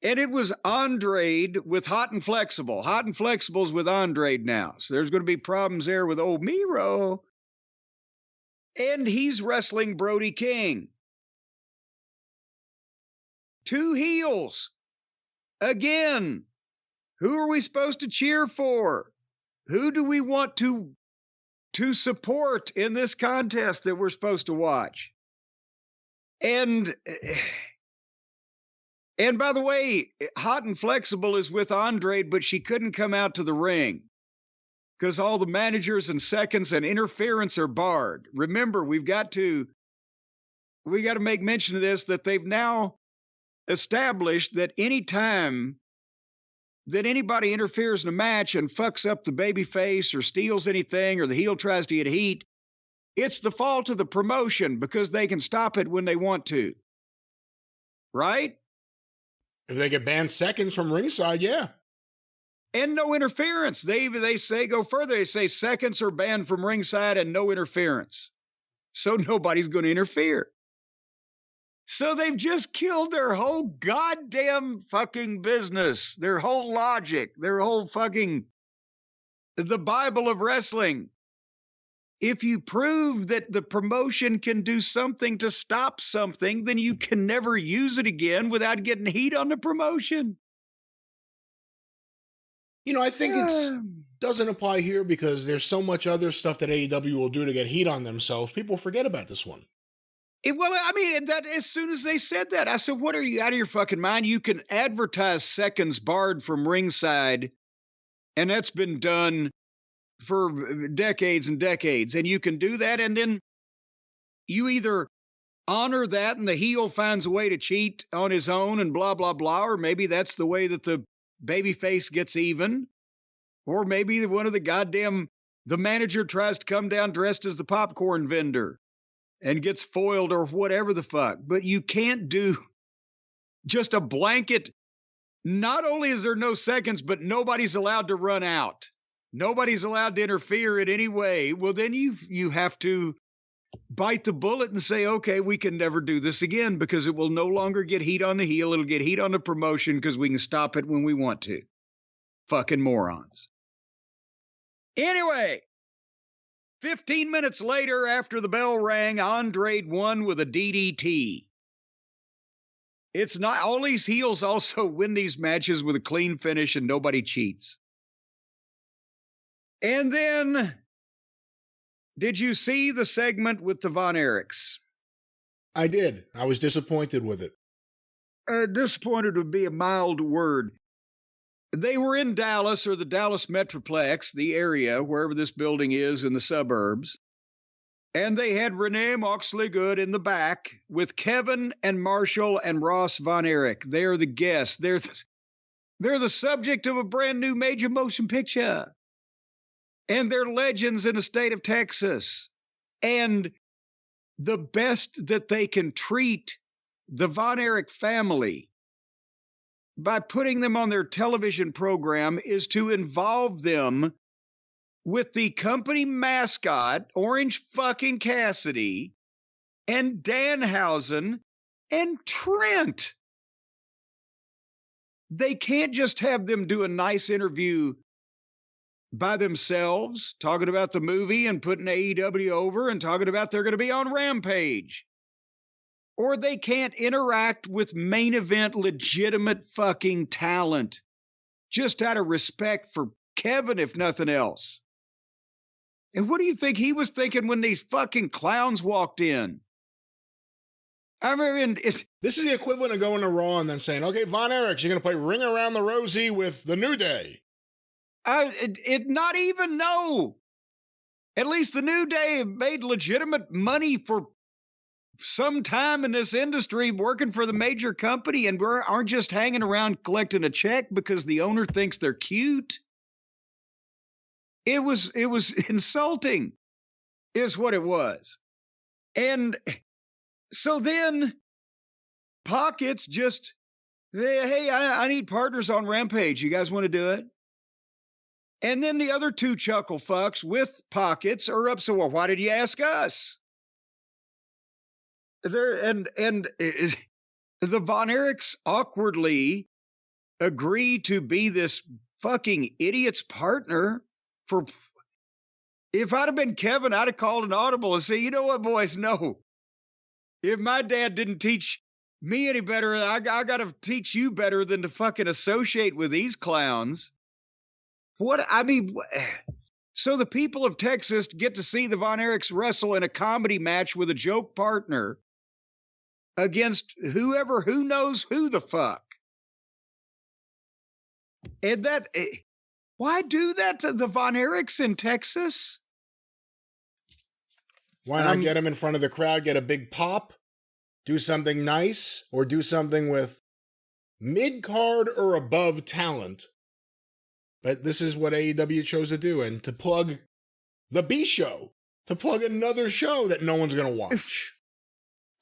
And it was Andrade with Hot and Flexible. Hot and Flexible's with Andrade now. So there's going to be problems there with old Miro. And he's wrestling Brody King. Two heels. Again. Who are we supposed to cheer for? Who do we want to support in this contest that we're supposed to watch? And by the way, Hot and Flexible is with Andrade, but she couldn't come out to the ring because all the managers and seconds and interference are barred. Remember, we got to make mention of this, that they've now established that any time that anybody interferes in a match and fucks up the baby face or steals anything or the heel tries to get heat, it's the fault of the promotion because they can stop it when they want to. Right? If they get banned seconds from ringside, yeah. And no interference. They say, go further, they say seconds are banned from ringside and no interference. So nobody's going to interfere. So they've just killed their whole goddamn fucking business, their whole logic, their whole fucking, the Bible of wrestling. If you prove that the promotion can do something to stop something, then you can never use it again without getting heat on the promotion. You know, I think it doesn't apply here because there's so much other stuff that AEW will do to get heat on themselves. People forget about this one. Well, I mean, that as soon as they said that, I said, what, are you out of your fucking mind? You can advertise seconds barred from ringside, and that's been done for decades and decades. And you can do that, and then you either honor that and the heel finds a way to cheat on his own and blah, blah, blah, or maybe that's the way that the babyface gets even, or maybe one of the manager tries to come down dressed as the popcorn vendor and gets foiled or whatever the fuck. But you can't do just a blanket. Not only is there no seconds, but nobody's allowed to run out. Nobody's allowed to interfere in any way. Well, then you have to bite the bullet and say, okay, we can never do this again because it will no longer get heat on the heel. It'll get heat on the promotion because we can stop it when we want to. Fucking morons. Anyway, 15 minutes later, after the bell rang, Andrade won with a DDT. It's not, all these heels also win these matches with a clean finish and nobody cheats. And then, did you see the segment with the Von Erichs? I did. I was disappointed with it. Disappointed would be a mild word. They were in Dallas, or the Dallas Metroplex, the area, wherever this building is in the suburbs. And they had Renee Moxley Good in the back with Kevin and Marshall and Ross Von Erich. They are the guests. They're the subject of a brand new major motion picture. And they're legends in the state of Texas. And the best that they can treat the Von Erich family by putting them on their television program is to involve them with the company mascot, Orange fucking Cassidy, and Danhausen, and Trent. They can't just have them do a nice interview by themselves, talking about the movie and putting AEW over and talking about they're going to be on Rampage. Or they can't interact with main event legitimate fucking talent. Just out of respect for Kevin, if nothing else. And what do you think he was thinking when these fucking clowns walked in? I mean, this is the equivalent of going to Raw and then saying, okay, Von Erichs, you're going to play Ring Around the Rosie with the New Day. Not even, no. At least the New Day made legitimate money for some time in this industry working for the major company and aren't just hanging around collecting a check because the owner thinks they're cute. It was insulting is what it was. And so then Pockets just say, hey, I need partners on Rampage. You guys want to do it? And then the other two chuckle fucks with pockets are up. So, well, why did you ask us? The Von Erichs awkwardly agree to be this fucking idiot's partner for. If I'd have been Kevin, I'd have called an audible and say, you know what, boys, no. If my dad didn't teach me any better, I got to teach you better than to fucking associate with these clowns. So the people of Texas get to see the Von Erichs wrestle in a comedy match with a joke partner against who knows who the fuck. And why do that to the Von Erichs in Texas? Why not get them in front of the crowd, get a big pop, do something nice, or do something with mid-card or above talent? But this is what AEW chose to do, and to plug the B show, to plug another show that no one's going to watch.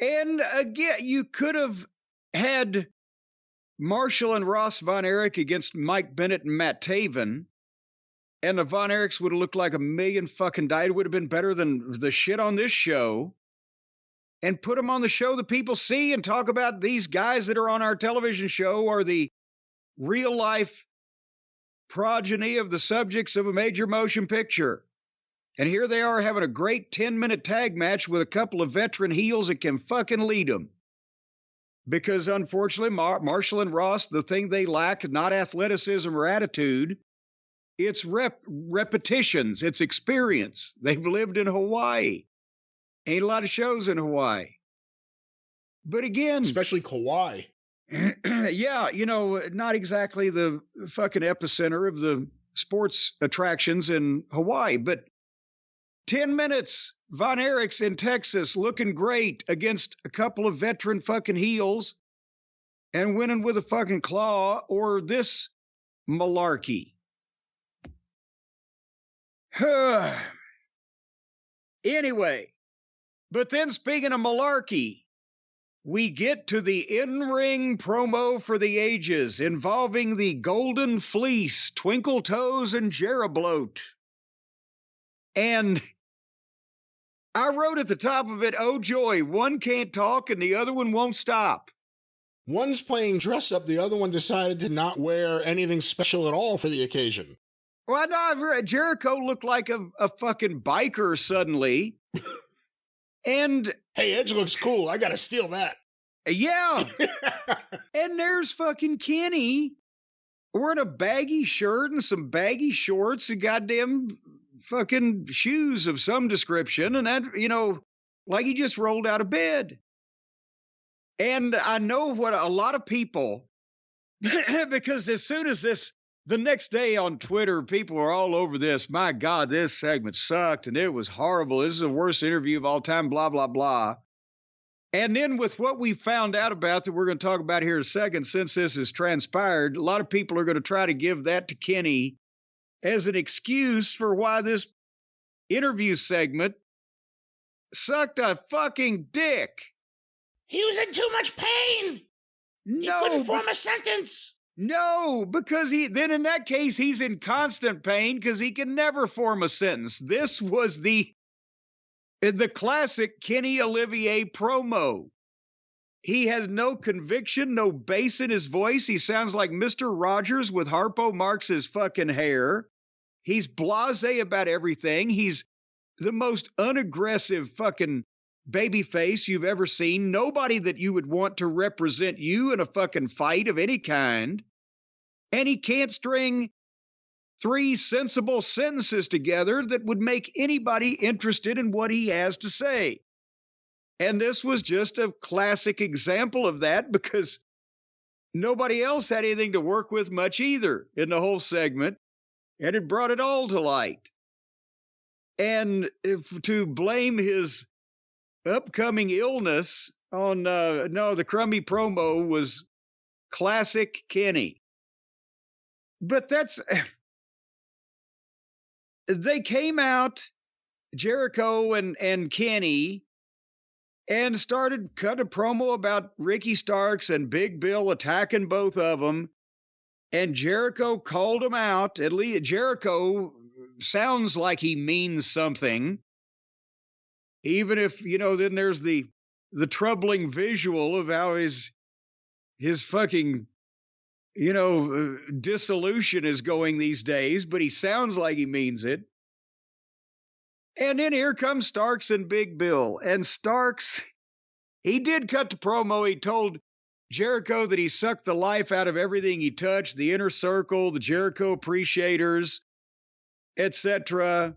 And again, you could have had Marshall and Ross Von Erich against Mike Bennett and Matt Taven, and the Von Erichs would have looked like a million fucking died. It would have been better than the shit on this show. And put them on the show that people see and talk about these guys that are on our television show are the real life progeny of the subjects of a major motion picture. And here they are having a great 10-minute tag match with a couple of veteran heels that can fucking lead them. Because unfortunately, Marshall and Ross, the thing they lack is not athleticism or attitude. It's repetitions. It's experience. They've lived in Hawaii. Ain't a lot of shows in Hawaii. But again... especially Kauai. Yeah, not exactly the fucking epicenter of the sports attractions in Hawaii, but 10 minutes, Von Erichs in Texas looking great against a couple of veteran fucking heels and winning with a fucking claw, or this malarkey. Anyway, but then speaking of malarkey, we get to the in-ring promo for the ages involving the Golden Fleece, Twinkle Toes, and Jerabloat. And I wrote at the top of it, oh joy, one can't talk and the other one won't stop. One's playing dress up, the other one decided to not wear anything special at all for the occasion. Well, no, Jericho looked like a fucking biker suddenly. And hey, Edge looks cool. I gotta steal that. Yeah. And there's fucking Kenny wearing a baggy shirt and some baggy shorts and goddamn fucking shoes of some description. And that, like he just rolled out of bed. And I know what a lot of people, because as soon as the next day on Twitter, people were all over this. My God, this segment sucked and it was horrible. This is the worst interview of all time, blah, blah, blah. And then with what we found out about that we're going to talk about here in a second, since this has transpired, a lot of people are going to try to give that to Kenny as an excuse for why this interview segment sucked a fucking dick. He was in too much pain. No, he couldn't form a sentence. No, because then in that case, he's in constant pain because he can never form a sentence. This was the classic Kenny Olivier promo. He has no conviction, no bass in his voice. He sounds like Mr. Rogers with Harpo Marx's fucking hair. He's blasé about everything. He's the most unaggressive fucking baby face you've ever seen. Nobody that you would want to represent you in a fucking fight of any kind. And he can't string 3 sensible sentences together that would make anybody interested in what he has to say. And this was just a classic example of that because nobody else had anything to work with much either in the whole segment. And it brought it all to light. And to blame his upcoming illness on, the crummy promo was classic Kenny. But they came out, Jericho and Kenny, and started cut a promo about Ricky Starks and Big Bill attacking both of them. And Jericho called him out. At least Jericho sounds like he means something. Even if, then there's the troubling visual of how his fucking, dissolution is going these days, but he sounds like he means it. And then here comes Starks and Big Bill. And Starks, he did cut the promo. He told Jericho that he sucked the life out of everything he touched, the Inner Circle, the Jericho Appreciators, etc.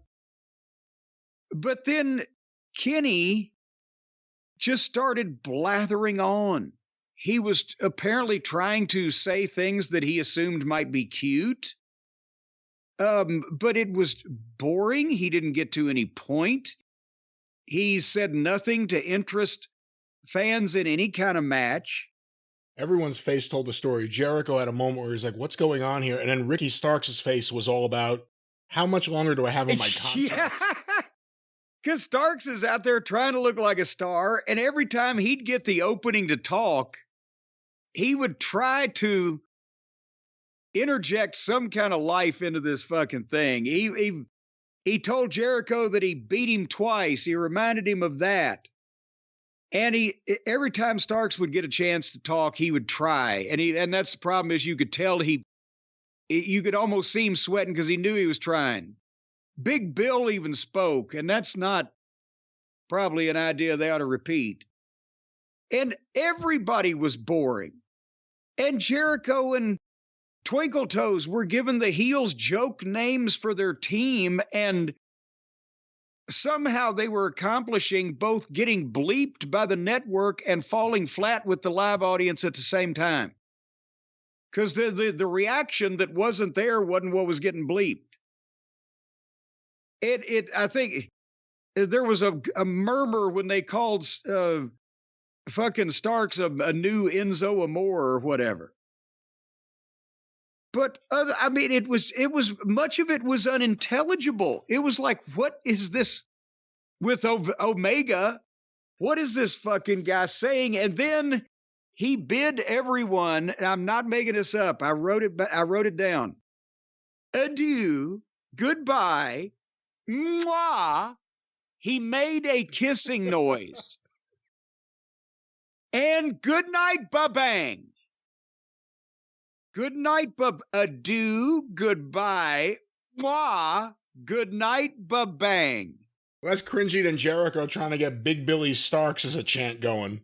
But then Kenny just started blathering on. He was apparently trying to say things that he assumed might be cute. But it was boring. He didn't get to any point. He said nothing to interest fans in any kind of match. Everyone's face told the story. Jericho had a moment where he's like, what's going on here? And then Ricky Starks' face was all about, how much longer do I have on my contract? Yeah. Because Starks is out there trying to look like a star, and every time he'd get the opening to talk, he would try to interject some kind of life into this fucking thing. He told Jericho that he beat him twice. He reminded him of that. And every time Starks would get a chance to talk, he would try. And that's the problem, is you could tell you could almost see him sweating because he knew he was trying. Big Bill even spoke, and that's not probably an idea they ought to repeat. And everybody was boring. And Jericho and Twinkle Toes were given the heels joke names for their team, and somehow they were accomplishing both getting bleeped by the network and falling flat with the live audience at the same time. Because the reaction that wasn't there wasn't what was getting bleeped. I think there was a murmur when they called fucking Starks a new Enzo Amore or whatever. But it was much of it was unintelligible. It was like, what is this with Omega? What is this fucking guy saying? And then he bid everyone, and I'm not making this up, I wrote it down. Adieu, goodbye, mwah. He made a kissing noise. And good night, ba-bang. Good night, adieu, goodbye, mwah, good night, ba-bang. Less cringy than Jericho trying to get Big Billy Starks as a chant going.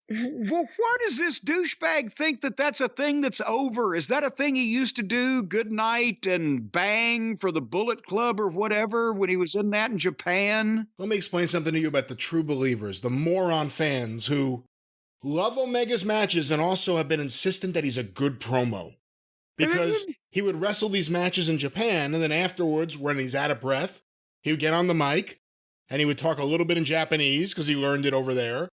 Well, why does this douchebag think that that's a thing that's over? Is that a thing he used to do, good night and bang for the Bullet Club or whatever, when he was in that in Japan? Let me explain something to you about the true believers, the moron fans who love Omega's matches and also have been insistent that he's a good promo. Because he would wrestle these matches in Japan, and then afterwards, when he's out of breath, he would get on the mic, and he would talk a little bit in Japanese, because he learned it over there.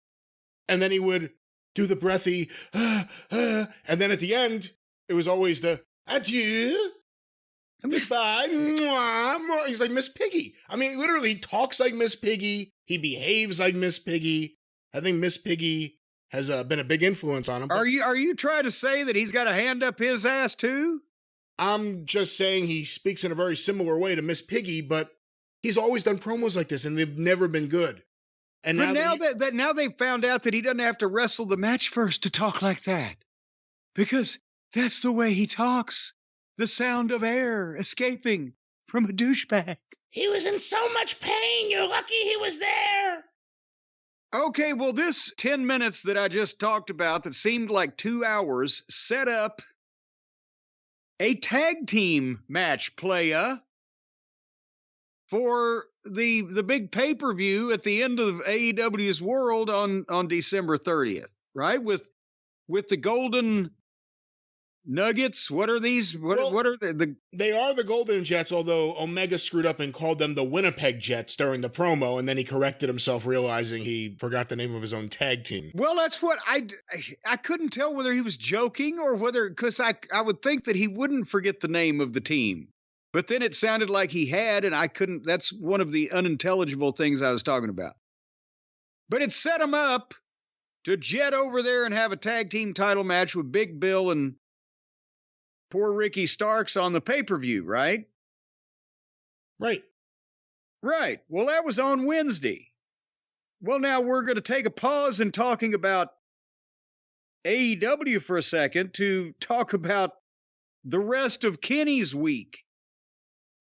And then he would do the breathy, and then at the end, it was always the adieu, goodbye, mwah, mwah. He's like Miss Piggy. I mean, literally, he talks like Miss Piggy. He behaves like Miss Piggy. I think Miss Piggy has been a big influence on him. Are you trying to say that he's got a hand up his ass too? I'm just saying he speaks in a very similar way to Miss Piggy, but he's always done promos like this, and they've never been good. And but now they found out that he doesn't have to wrestle the match first to talk like that, because that's the way he talks. The sound of air escaping from a douchebag. He was in so much pain. You're lucky he was there. Okay, well, this 10 minutes that I just talked about that seemed like 2 hours set up a tag team match playa for the big pay-per-view at the end of AEW's World on December 30th, right? With the Golden Nuggets. What are these? What are they? They are the Golden Jets, although Omega screwed up and called them the Winnipeg Jets during the promo, and then he corrected himself, realizing he forgot the name of his own tag team. Well, that's what I couldn't tell whether he was joking or whether, because I would think that he wouldn't forget the name of the team. But then it sounded like he had, and I couldn't. That's one of the unintelligible things I was talking about. But it set him up to jet over there and have a tag team title match with Big Bill and poor Ricky Starks on the pay-per-view, right? Right. Right. Well, that was on Wednesday. Well, now we're going to take a pause in talking about AEW for a second to talk about the rest of Kenny's week.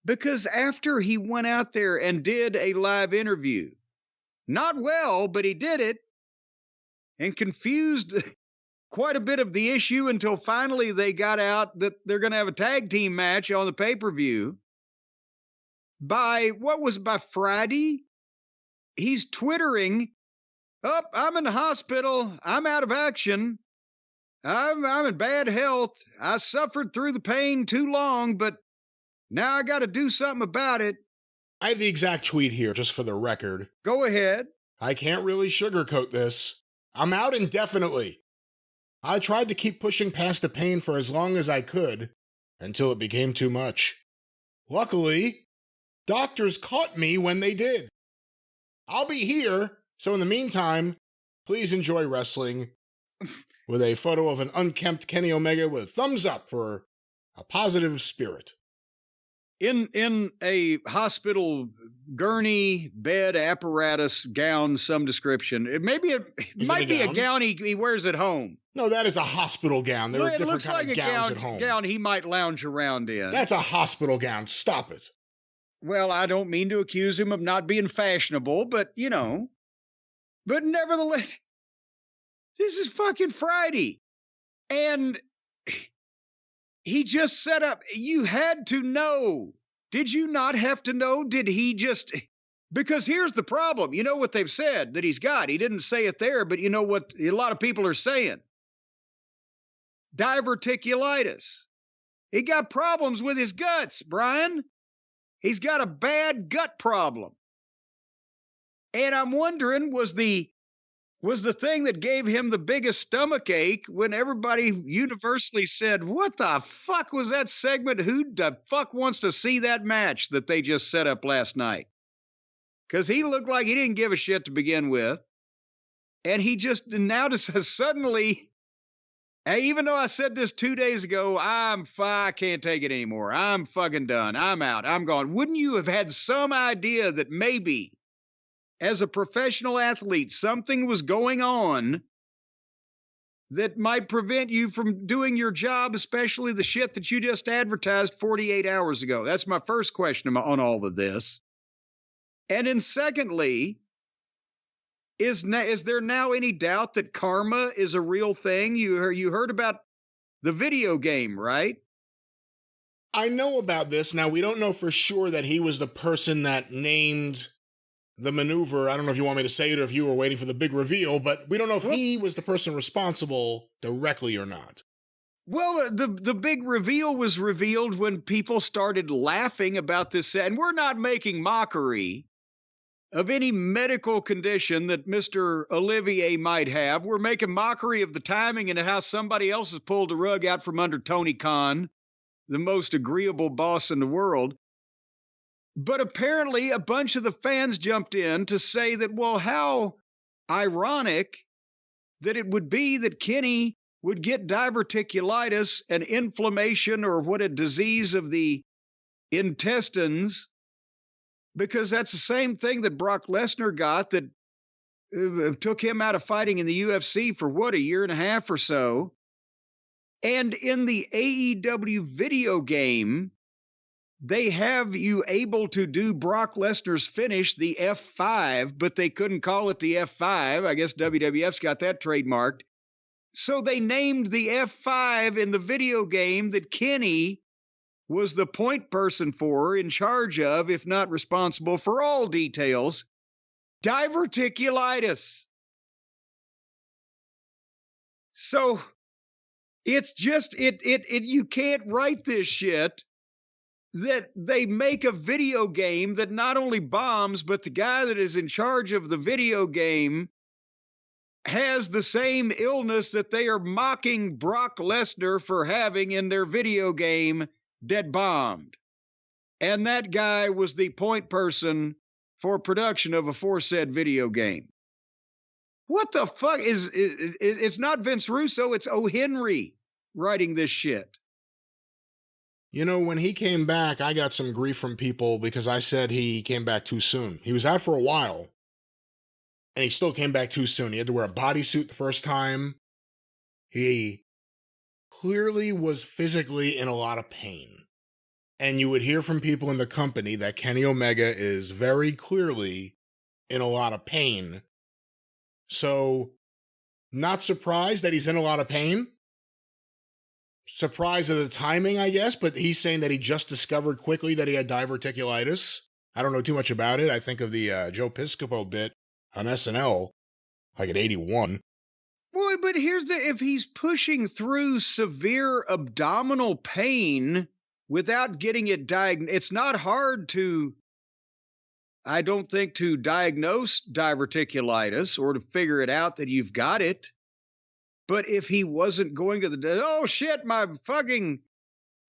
Because after he went out there and did a live interview, not well, but he did it, and confused quite a bit of the issue until finally they got out that they're going to have a tag team match on the pay-per-view. By Friday, he's twittering, "Oh, I'm in the hospital. I'm out of action. I'm in bad health. I suffered through the pain too long, but now I got to do something about it." I have the exact tweet here, just for the record. Go ahead. "I can't really sugarcoat this. I'm out indefinitely. I tried to keep pushing past the pain for as long as I could, until it became too much. Luckily, doctors caught me when they did. I'll be here, so in the meantime, please enjoy wrestling," with a photo of an unkempt Kenny Omega with a thumbs up for a positive spirit. In a hospital gurney, bed, apparatus, gown, some description. It might be a gown he wears at home. No, that is a hospital gown. There are different looks kind like of gowns at home. Gown he might lounge around in. That's a hospital gown. Stop it. Well, I don't mean to accuse him of not being fashionable, but, But nevertheless, this is fucking Friday. And he just set up. You had to know. Did you not have to know? Did he just... Because here's the problem. You know what they've said that he's got. He didn't say it there, but you know what a lot of people are saying. Diverticulitis. He got problems with his guts, Brian. He's got a bad gut problem. And I'm wondering, was the thing that gave him the biggest stomach ache when everybody universally said, "What the fuck was that segment? Who the fuck wants to see that match that they just set up last night?" Because he looked like he didn't give a shit to begin with. And he just now just suddenly, even though I said this 2 days ago, I can't take it anymore. I'm fucking done. I'm out. I'm gone. Wouldn't you have had some idea that maybe as a professional athlete, something was going on that might prevent you from doing your job, especially the shit that you just advertised 48 hours ago? That's my first question on all of this. And then secondly, is there now any doubt that karma is a real thing? You heard about the video game, right? I know about this. Now, we don't know for sure that he was the person that named the maneuver. I don't know if you want me to say it or if you were waiting for the big reveal, but we don't know if he was the person responsible directly or not. Well, the big reveal was revealed when people started laughing about this. And we're not making mockery of any medical condition that Mr. Olivier might have. We're making mockery of the timing and how somebody else has pulled the rug out from under Tony Khan, the most agreeable boss in the world. But apparently a bunch of the fans jumped in to say that, well, how ironic that it would be that Kenny would get diverticulitis, an inflammation or what, a disease of the intestines, because that's the same thing that Brock Lesnar got that took him out of fighting in the UFC for what, a year and a half or so. And in the AEW video game, they have you able to do Brock Lesnar's finish, the F5, but they couldn't call it the F5. I guess WWF's got that trademarked. So they named the F5 in the video game that Kenny was the point person for, in charge of, if not responsible for all details, diverticulitis. So it's just, you can't write this shit that they make a video game that not only bombs, but the guy that is in charge of the video game has the same illness that they are mocking Brock Lesnar for having in their video game that bombed. And that guy was the point person for production of aforesaid video game. What the fuck it's not Vince Russo, it's O. Henry writing this shit. You know, when he came back, I got some grief from people because I said he came back too soon. He was out for a while, and he still came back too soon. He had to wear a bodysuit the first time. He clearly was physically in a lot of pain. And you would hear from people in the company that Kenny Omega is very clearly in a lot of pain. So, not surprised that he's in a lot of pain. Surprised at the timing, I guess, but he's saying that he just discovered quickly that he had diverticulitis. I don't know too much about it. I think of the Joe Piscopo bit on SNL, like at 81. Boy, but if he's pushing through severe abdominal pain without getting it diagnosed, it's not hard to, I don't think, to diagnose diverticulitis or to figure it out that you've got it. But if he wasn't going to oh shit, my fucking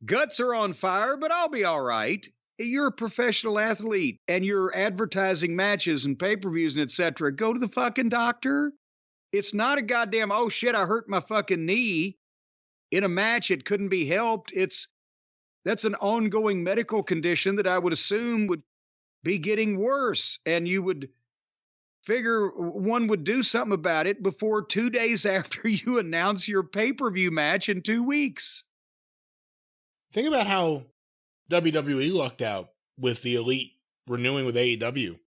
guts are on fire, but I'll be all right. You're a professional athlete and you're advertising matches and pay-per-views and etc. Go to the fucking doctor. It's not a goddamn, oh shit, I hurt my fucking knee in a match. It couldn't be helped. That's an ongoing medical condition that I would assume would be getting worse. And you would figure one would do something about it before 2 days after you announce your pay-per-view match in 2 weeks. Think about how WWE lucked out with the Elite renewing with AEW.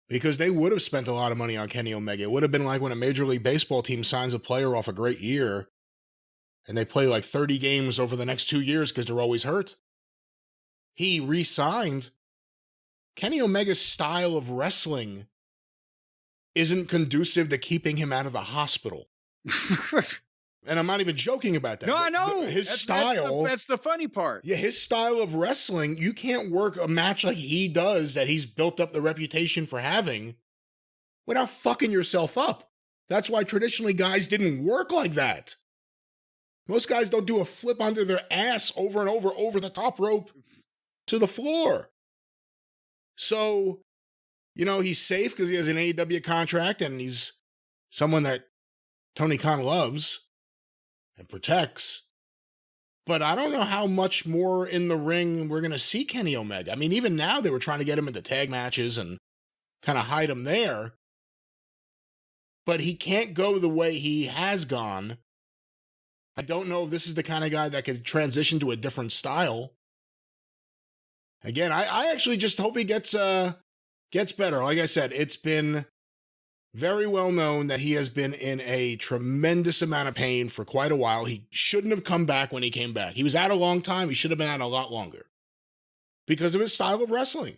Because they would have spent a lot of money on Kenny Omega. It would have been like when a Major League Baseball team signs a player off a great year and they play like 30 games over the next 2 years because they're always hurt. He re-signed. Kenny Omega's style of wrestling isn't conducive to keeping him out of the hospital. And I'm not even joking about that. No, I know. His style. That's the funny part. Yeah, his style of wrestling, you can't work a match like he does that he's built up the reputation for having without fucking yourself up. That's why traditionally guys didn't work like that. Most guys don't do a flip under their ass over and over the top rope to the floor. So, you know, he's safe because he has an AEW contract and he's someone that Tony Khan loves and protects. But I don't know how much more in the ring we're going to see Kenny Omega. I mean, even now they were trying to get him into tag matches and kind of hide him there. But he can't go the way he has gone. I don't know if this is the kind of guy that could transition to a different style. Again, I actually just hope he gets better. Like I said, it's been very well known that he has been in a tremendous amount of pain for quite a while. He shouldn't have come back when he came back. He was out a long time. He should have been out a lot longer because of his style of wrestling.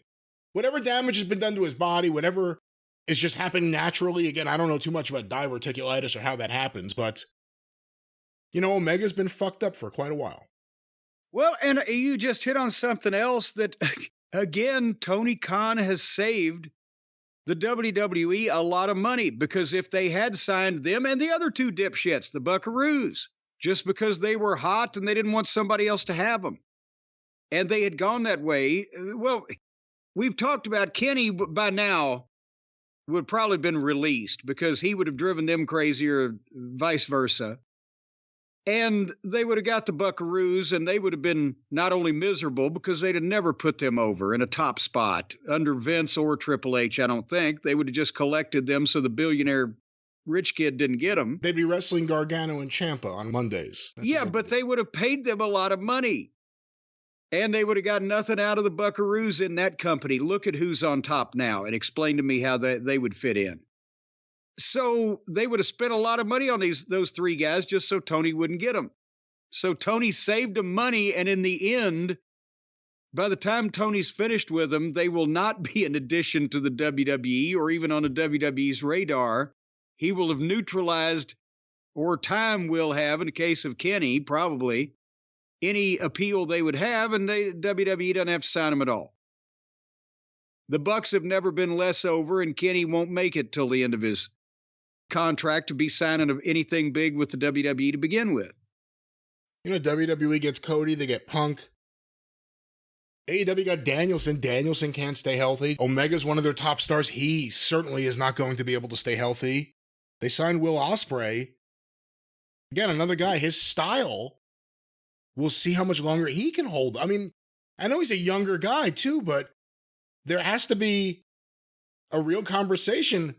Whatever damage has been done to his body, whatever is just happening naturally. Again, I don't know too much about diverticulitis or how that happens, but, you know, Omega's been fucked up for quite a while. Well, and you just hit on something else that, again, Tony Khan has saved the WWE a lot of money, because if they had signed them and the other two dipshits, the Buckaroos, just because they were hot and they didn't want somebody else to have them, and they had gone that way, well, we've talked about Kenny by now would have probably been released because he would have driven them crazy or vice versa. And they would have got the Buckaroos, and they would have been not only miserable because they'd have never put them over in a top spot under Vince or Triple H, I don't think. They would have just collected them so the billionaire rich kid didn't get them. They'd be wrestling Gargano and Ciampa on Mondays. Yeah, but they would have paid them a lot of money. And they would have got nothing out of the Buckaroos in that company. Look at who's on top now, and explain to me how they would fit in. So they would have spent a lot of money on those three guys just so Tony wouldn't get them. So Tony saved them money, and in the end, by the time Tony's finished with them, they will not be an addition to the WWE or even on the WWE's radar. He will have neutralized, or time will have, in the case of Kenny, probably, any appeal they would have, and WWE doesn't have to sign them at all. The Bucks have never been less over, and Kenny won't make it till the end of his contract to be signing of anything big with the WWE to begin with. You know, WWE gets Cody, they get Punk. AEW got Danielson. Danielson can't stay healthy. Omega's one of their top stars. He certainly is not going to be able to stay healthy. They signed Will Ospreay. Again, another guy, his style we'll see how much longer he can hold. I mean, I know he's a younger guy too, but there has to be a real conversation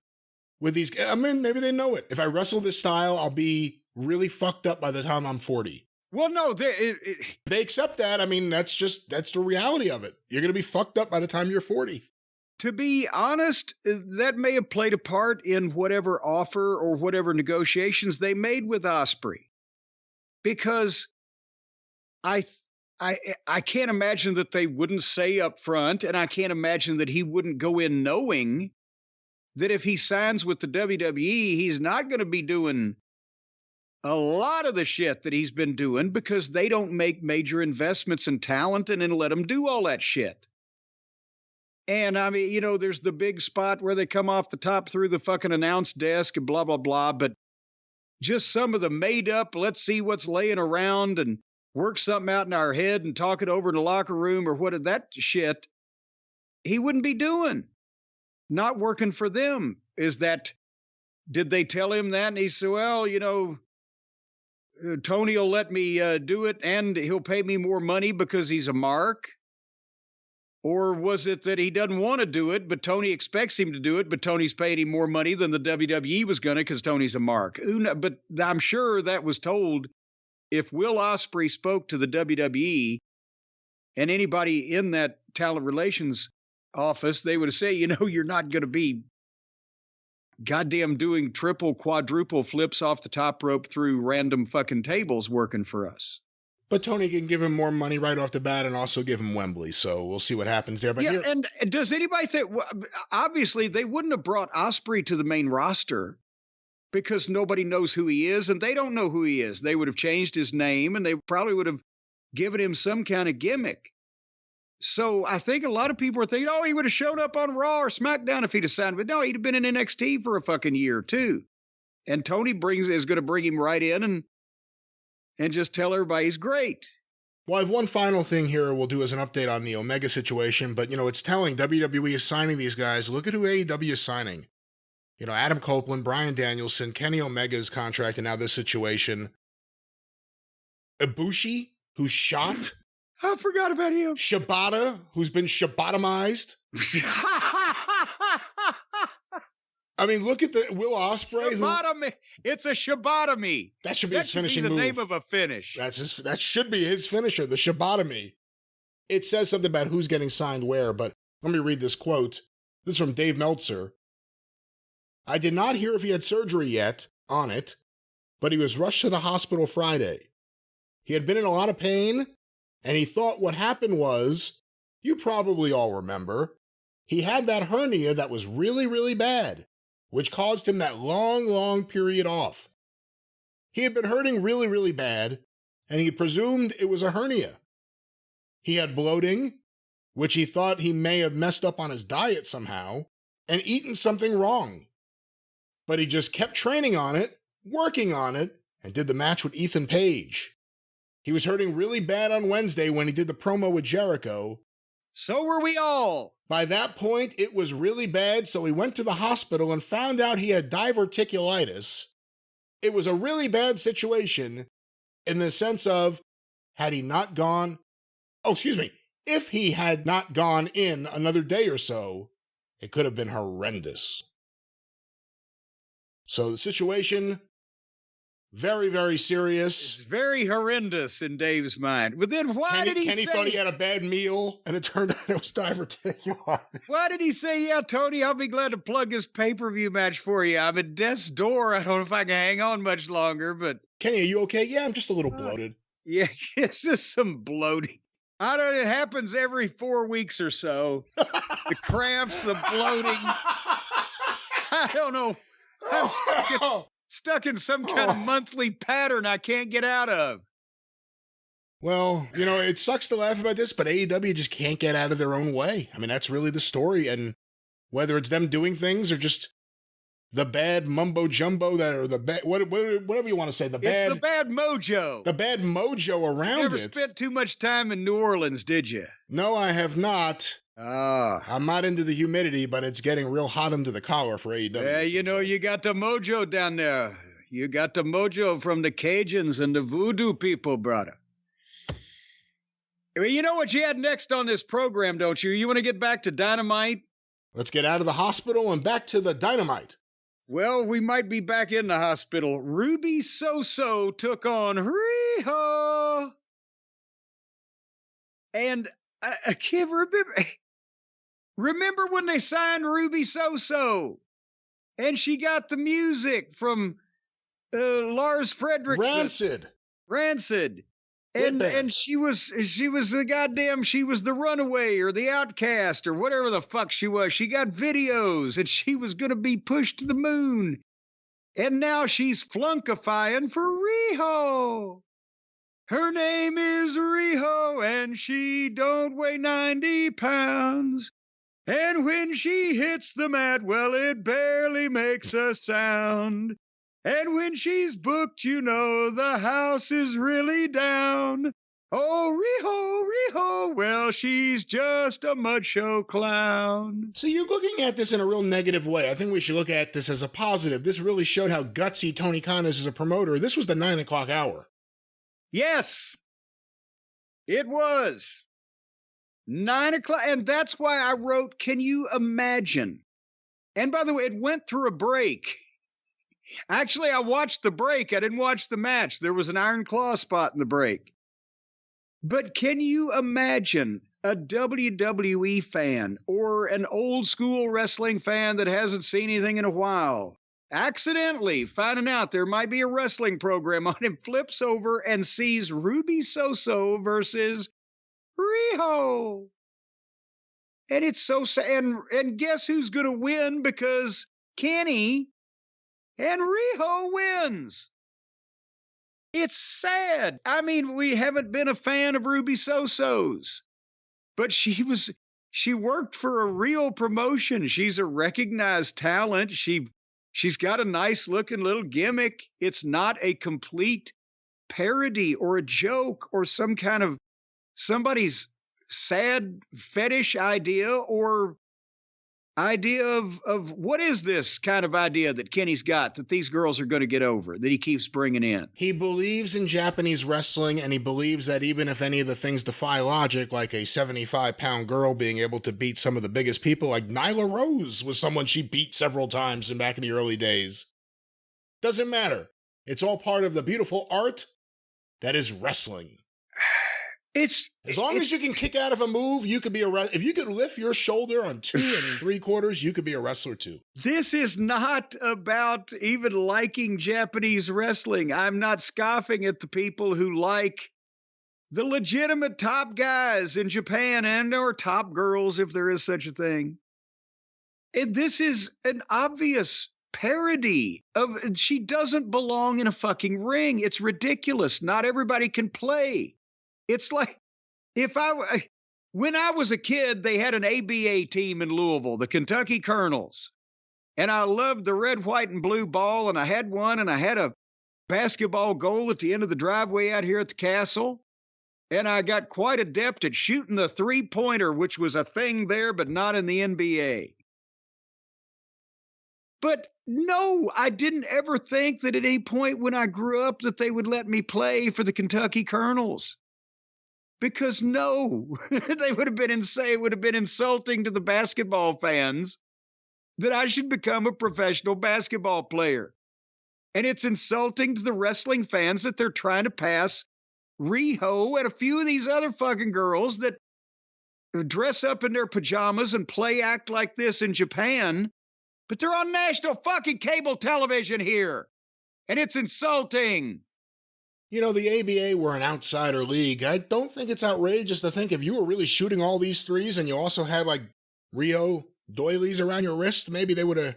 with these. I mean, maybe they know it. If I wrestle this style, I'll be really fucked up by the time I'm 40. Well, no, They accept that. I mean, that's the reality of it. You're going to be fucked up by the time you're 40. to be honest, that may have played a part in whatever offer or whatever negotiations they made with Osprey, because I can't imagine that they wouldn't say up front, and I can't imagine that he wouldn't go in knowing that if he signs with the WWE, he's not going to be doing a lot of the shit that he's been doing, because they don't make major investments in talent and then let him do all that shit. And I mean, there's the big spot where they come off the top through the fucking announce desk and blah, blah, blah. But just some of the made up, let's see what's laying around and work something out in our head and talk it over in the locker room or what, that shit, he wouldn't be doing. Not working for them. Did they tell him that? And he said, well, Tony will let me do it and he'll pay me more money because he's a mark? Or was it that he doesn't want to do it, but Tony expects him to do it, but Tony's paying him more money than the WWE was going to because Tony's a mark? But I'm sure that was told. If Will Ospreay spoke to the WWE and anybody in that talent relations office, they would say, you're not going to be goddamn doing triple, quadruple flips off the top rope through random fucking tables working for us. But Tony can give him more money right off the bat and also give him Wembley. So we'll see what happens there. But yeah, and does anybody think, obviously they wouldn't have brought Ospreay to the main roster because nobody knows who he is and they don't know who he is. They would have changed his name and they probably would have given him some kind of gimmick. So I think a lot of people are thinking, he would have shown up on Raw or SmackDown if he'd have signed. But no, he'd have been in NXT for a fucking year too. And Tony is going to bring him right in and just tell everybody he's great. Well, I have one final thing here we'll do as an update on the Omega situation, but, it's telling WWE is signing these guys. Look at who AEW is signing. Adam Copeland, Bryan Danielson, Kenny Omega's contract, and now this situation. Ibushi, who's shot. I forgot about him. Shibata, who's been Shibatamized. I mean, look at the Will Ospreay. It's a Shibatomy. That should be his finishing move. The name of a finish. That should be his finisher, the Shibatomy. It says something about who's getting signed where, but let me read this quote. This is from Dave Meltzer. I did not hear if he had surgery yet on it, but he was rushed to the hospital Friday. He had been in a lot of pain, and he thought what happened was, you probably all remember, he had that hernia that was really, really bad, which caused him that long, long period off. He had been hurting really, really bad, and he presumed it was a hernia. He had bloating, which he thought he may have messed up on his diet somehow, and eaten something wrong. But he just kept training on it, working on it, and did the match with Ethan Page. He was hurting really bad on Wednesday when he did the promo with Jericho. So were we all. By that point, it was really bad, so he went to the hospital and found out he had diverticulitis. It was a really bad situation in the sense of, if he had not gone in another day or so, it could have been horrendous. So the situation, very, very serious. It's very horrendous in Dave's mind. But then Kenny thought he had a bad meal, and it turned out it was diverticulitis. Why did he say, yeah, Tony, I'll be glad to plug this pay-per-view match for you. I'm at death's door. I don't know if I can hang on much longer, but... Kenny, are you okay? Yeah, I'm just a little bloated. Yeah, it's just some bloating. It happens every 4 weeks or so. The cramps, the bloating. I don't know. I'm stuck in some kind of monthly pattern I can't get out of. Well, it sucks to laugh about this, but AEW just can't get out of their own way. I mean, that's really the story. And whether it's them doing things or just the bad mumbo jumbo or the bad, whatever you want to say, it's the bad mojo. The bad mojo around it. You never spent too much time in New Orleans, did you? No, I have not. I'm not into the humidity, but it's getting real hot under the collar for AEW. Yeah, you got the mojo down there. You got the mojo from the Cajuns and the voodoo people, brother. Well, you know what you had next on this program, don't you? You want to get back to Dynamite? Let's get out of the hospital and back to the Dynamite. Well, we might be back in the hospital. Ruby Soso took on Riho. And I can't remember when they signed Ruby Soso. And she got the music from Lars Frederiksen. Rancid. And she was the runaway or the outcast or whatever the fuck she was. She got videos and she was going to be pushed to the moon. And now she's flunkifying for Riho. Her name is Riho and she don't weigh 90 pounds. And when she hits the mat, well, it barely makes a sound. And when she's booked, you know, the house is really down. Oh, Riho, well, she's just a mud show clown. So you're looking at this in a real negative way. I think we should look at this as a positive. This really showed how gutsy Tony Khan is as a promoter. This was the 9 o'clock hour. Yes, it was. 9 o'clock, and that's why I wrote, can you imagine? And by the way, it went through a break. Actually, I watched the break. I didn't watch the match. There was an Iron Claw spot in the break. But can you imagine a WWE fan or an old school wrestling fan that hasn't seen anything in a while, accidentally finding out there might be a wrestling program on him, flips over and sees Ruby Soso versus Riho. And it's so sad. And guess who's going to win? Because Kenny and Riho wins. It's sad. I mean, we haven't been a fan of Ruby Soso's, but she worked for a real promotion. She's a recognized talent. She's got a nice looking little gimmick. It's not a complete parody or a joke or some kind of somebody's sad fetish idea or idea of what is this kind of idea that Kenny's got that these girls are going to get over, that he keeps bringing in. He believes in Japanese wrestling, and he believes that even if any of the things defy logic, like a 75-pound girl being able to beat some of the biggest people, like Nyla Rose was someone she beat several times back in the early days. Doesn't matter. It's all part of the beautiful art that is wrestling. As long as you can kick out of a move, you could be if you could lift your shoulder on 2 3/4, you could be a wrestler too. This is not about even liking Japanese wrestling. I'm not scoffing at the people who like the legitimate top guys in Japan and or top girls, if there is such a thing. And this is an obvious parody of she doesn't belong in a fucking ring. It's ridiculous. Not everybody can play. It's like when I was a kid, they had an ABA team in Louisville, the Kentucky Colonels. And I loved the red, white, and blue ball. And I had one, and I had a basketball goal at the end of the driveway out here at the castle. And I got quite adept at shooting the three-pointer, which was a thing there, but not in the NBA. But no, I didn't ever think that at any point when I grew up that they would let me play for the Kentucky Colonels. Because no, they would have been insane. It would have been insulting to the basketball fans that I should become a professional basketball player. And it's insulting to the wrestling fans that they're trying to pass Riho and a few of these other fucking girls that dress up in their pajamas and act like this in Japan, but they're on national fucking cable television here. And it's insulting. You know, the ABA were an outsider league. I don't think it's outrageous to think if you were really shooting all these threes and you also had like Rio doilies around your wrist, maybe they would have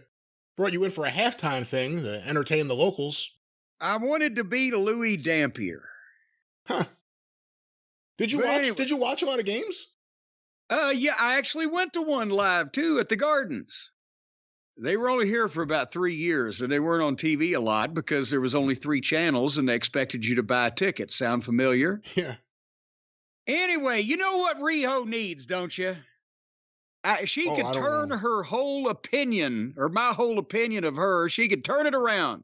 brought you in for a halftime thing to entertain the locals. I wanted to beat Louis Dampier. Huh. Did you watch a lot of games? Yeah, I actually went to one live too at the Gardens. They were only here for about 3 years, and they weren't on TV a lot because there was only 3 channels, and they expected you to buy a ticket. Sound familiar? Yeah. Anyway, you know what Riho needs, don't you? She could turn her whole opinion, or my whole opinion of her, she could turn it around.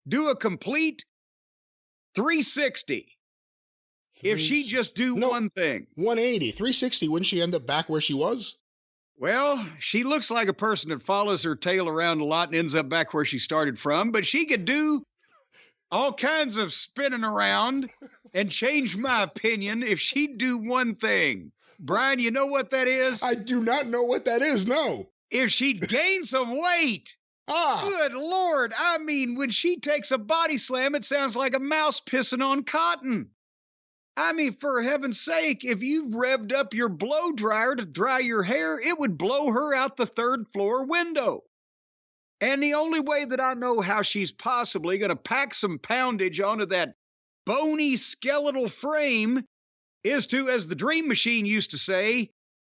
Do a complete 360. if she just do one thing. 180, 360, wouldn't she end up back where she was? Well, she looks like a person that follows her tail around a lot and ends up back where she started from, but she could do all kinds of spinning around and change my opinion if she'd do one thing. Brian, you know what that is? I do not know what that is, no. If she'd gain some weight. Good Lord. I mean, when she takes a body slam, it sounds like a mouse pissing on cotton. I mean, for heaven's sake, if you revved up your blow dryer to dry your hair, it would blow her out the third floor window. And the only way that I know how she's possibly going to pack some poundage onto that bony skeletal frame is to, as the Dream Machine used to say,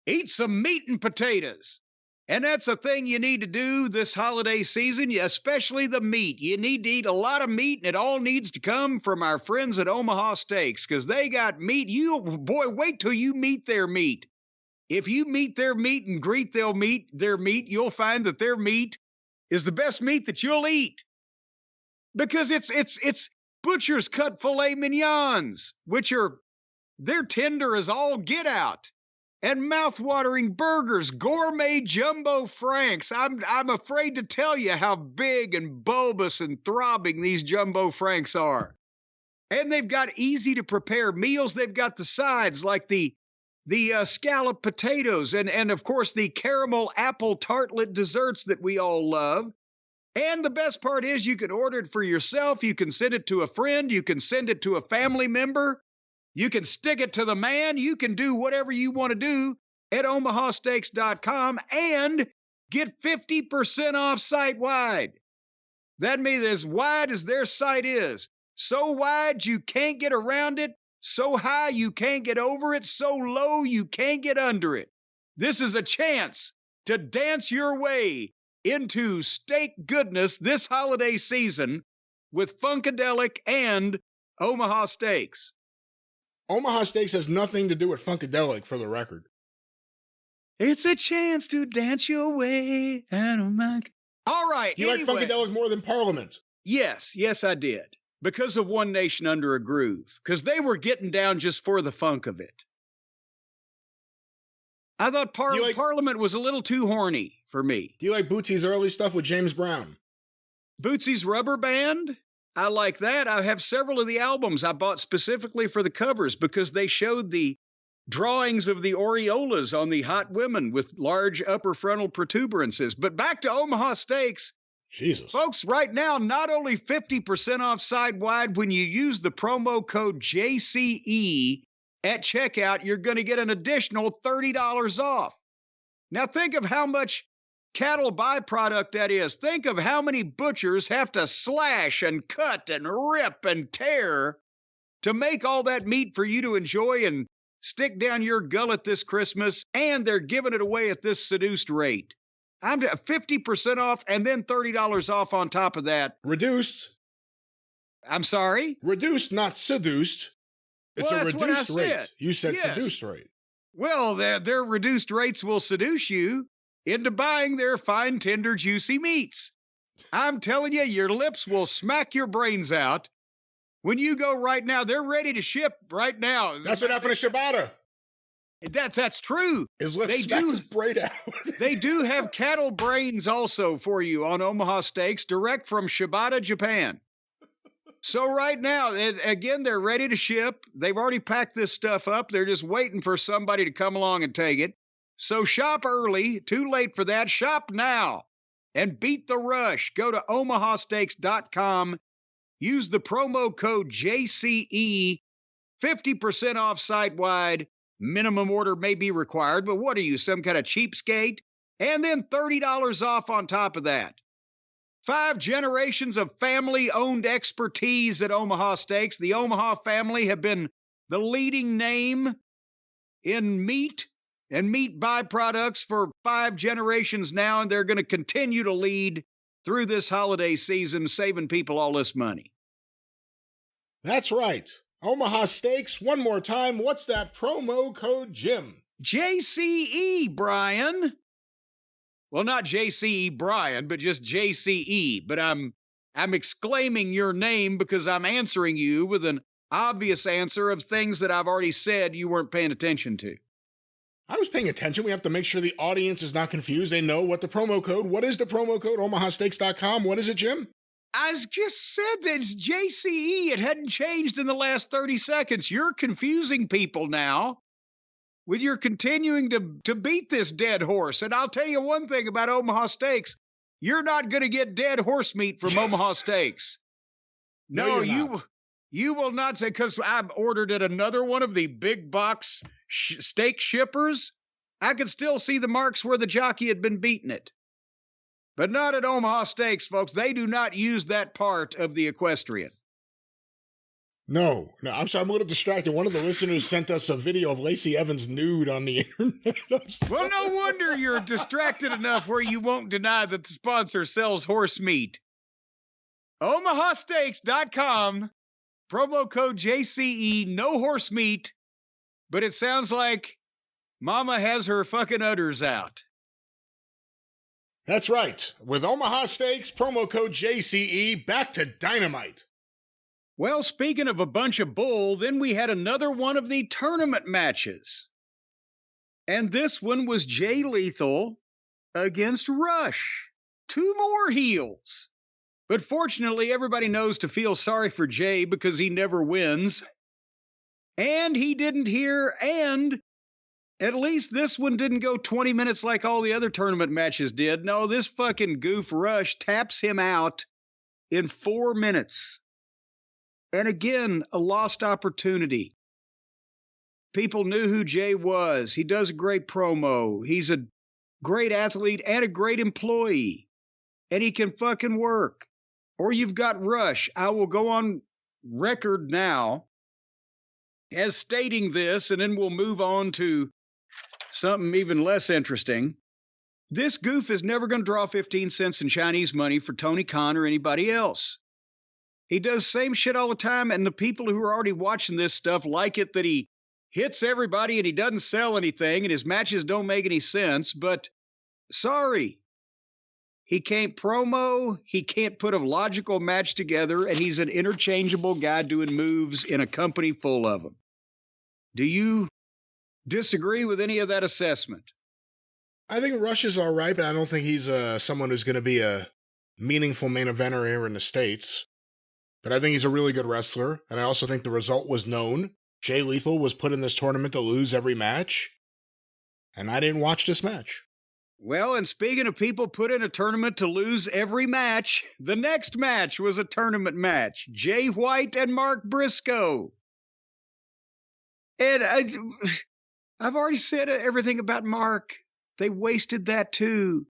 eat some meat and potatoes. And that's a thing you need to do this holiday season, especially the meat. You need to eat a lot of meat, and it all needs to come from our friends at Omaha Steaks, because they got meat. Boy, wait till you meet their meat. If you meet their meat and greet their meat, you'll find that their meat is the best meat that you'll eat. Because it's butcher's cut filet mignons, they're tender as all get out. And mouth-watering burgers, gourmet jumbo franks. I'm afraid to tell you how big and bulbous and throbbing these jumbo franks are. And they've got easy-to-prepare meals. They've got the sides like the scalloped potatoes and, of course, the caramel apple tartlet desserts that we all love. And the best part is you can order it for yourself. You can send it to a friend. You can send it to a family member. You can stick it to the man. You can do whatever you want to do at omahasteaks.com and get 50% off site-wide. That means as wide as their site is. So wide you can't get around it. So high you can't get over it. So low you can't get under it. This is a chance to dance your way into steak goodness this holiday season with Funkadelic and Omaha Steaks. Omaha Steaks has nothing to do with Funkadelic, for the record. It's a chance to dance your way out of my... All right, You like Funkadelic more than Parliament? Yes, I did. Because of One Nation Under a Groove. Because they were getting down just for the funk of it. I thought Parliament was a little too horny for me. Do you like Bootsy's early stuff with James Brown? Bootsy's Rubber Band? I like that. I have several of the albums I bought specifically for the covers because they showed the drawings of the areolas on the hot women with large upper frontal protuberances. But back to Omaha Steaks. Jesus. Folks, right now, not only 50% off side-wide when you use the promo code JCE at checkout, you're going to get an additional $30 off. Now think of how much cattle byproduct that is. Think of how many butchers have to slash and cut and rip and tear to make all that meat for you to enjoy and stick down your gullet this Christmas, and they're giving it away at this seduced rate. I'm 50% off and then $30 off on top of that. Reduced. I'm sorry? Reduced, not seduced. It's a reduced rate. You said yes. Seduced rate. Well, their reduced rates will seduce you into buying their fine, tender, juicy meats. I'm telling you, your lips will smack your brains out. When you go right now, they're ready to ship right now. That's what happened to Shibata. That's true. His lips smacked his brain out. They do have cattle brains also for you on Omaha Steaks, direct from Shibata, Japan. So right now, again, they're ready to ship. They've already packed this stuff up. They're just waiting for somebody to come along and take it. So shop early. Too late for that. Shop now and beat the rush. Go to omahasteaks.com. Use the promo code JCE. 50% off site-wide. Minimum order may be required, but what are you, some kind of cheapskate? And then $30 off on top of that. 5 generations of family-owned expertise at Omaha Steaks. The Omaha family have been the leading name in meat and meat byproducts for 5 generations now, and they're going to continue to lead through this holiday season, saving people all this money. That's right. Omaha Steaks, one more time. What's that promo code, Jim? JCE, Brian. Well, not JCE Brian, but just JCE. But I'm exclaiming your name because I'm answering you with an obvious answer of things that I've already said you weren't paying attention to. I was paying attention. We have to make sure the audience is not confused. They know what is the promo code? OmahaSteaks.com. What is it, Jim? I just said that it's JCE. It hadn't changed in the last 30 seconds. You're confusing people now with your continuing to beat this dead horse. And I'll tell you one thing about Omaha Steaks. You're not going to get dead horse meat from Omaha Steaks. No, you will not say, because I've ordered at another one of the big box steak shippers. I could still see the marks where the jockey had been beating it. But not at Omaha Steaks, folks. They do not use that part of the equestrian. No, I'm sorry, I'm a little distracted. One of the listeners sent us a video of Lacey Evans nude on the internet. Well, no wonder you're distracted enough where you won't deny that the sponsor sells horse meat. OmahaSteaks.com, promo code JCE, no horse meat, but it sounds like Mama has her fucking udders out. That's right. With Omaha Steaks, promo code JCE, back to Dynamite. Well, speaking of a bunch of bull, then we had another one of the tournament matches. And this one was Jay Lethal against Rush. 2 more heels. But fortunately, everybody knows to feel sorry for Jay because he never wins. And he didn't hear, and at least this one didn't go 20 minutes like all the other tournament matches did. No, this fucking goof Rush taps him out in 4 minutes. And again, a lost opportunity. People knew who Jay was. He does a great promo. He's a great athlete and a great employee. And he can fucking work. Or you've got Rush. I will go on record now as stating this, and then we'll move on to something even less interesting. This goof is never going to draw 15 cents in Chinese money for Tony Khan or anybody else. He does same shit all the time, and the people who are already watching this stuff like it that he hits everybody and he doesn't sell anything and his matches don't make any sense, but sorry. He can't promo, he can't put a logical match together, and he's an interchangeable guy doing moves in a company full of them. Do you disagree with any of that assessment? I think Rush is all right, but I don't think he's someone who's going to be a meaningful main eventer here in the States. But I think he's a really good wrestler, and I also think the result was known. Jay Lethal was put in this tournament to lose every match, and I didn't watch this match. Well, and speaking of people put in a tournament to lose every match, the next match was a tournament match. Jay White and Mark Briscoe. And I've already said everything about Mark. They wasted that too.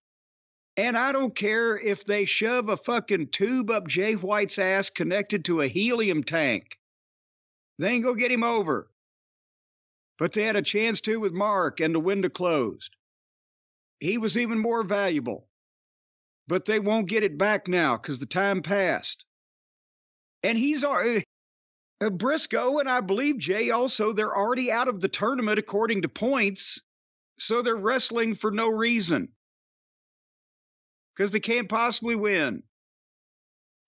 And I don't care if they shove a fucking tube up Jay White's ass connected to a helium tank. They ain't gonna get him over. But they had a chance to with Mark, and the window closed. He was even more valuable. But they won't get it back now because the time passed. And he's Briscoe, and I believe Jay also, they're already out of the tournament according to points. So they're wrestling for no reason. Because they can't possibly win.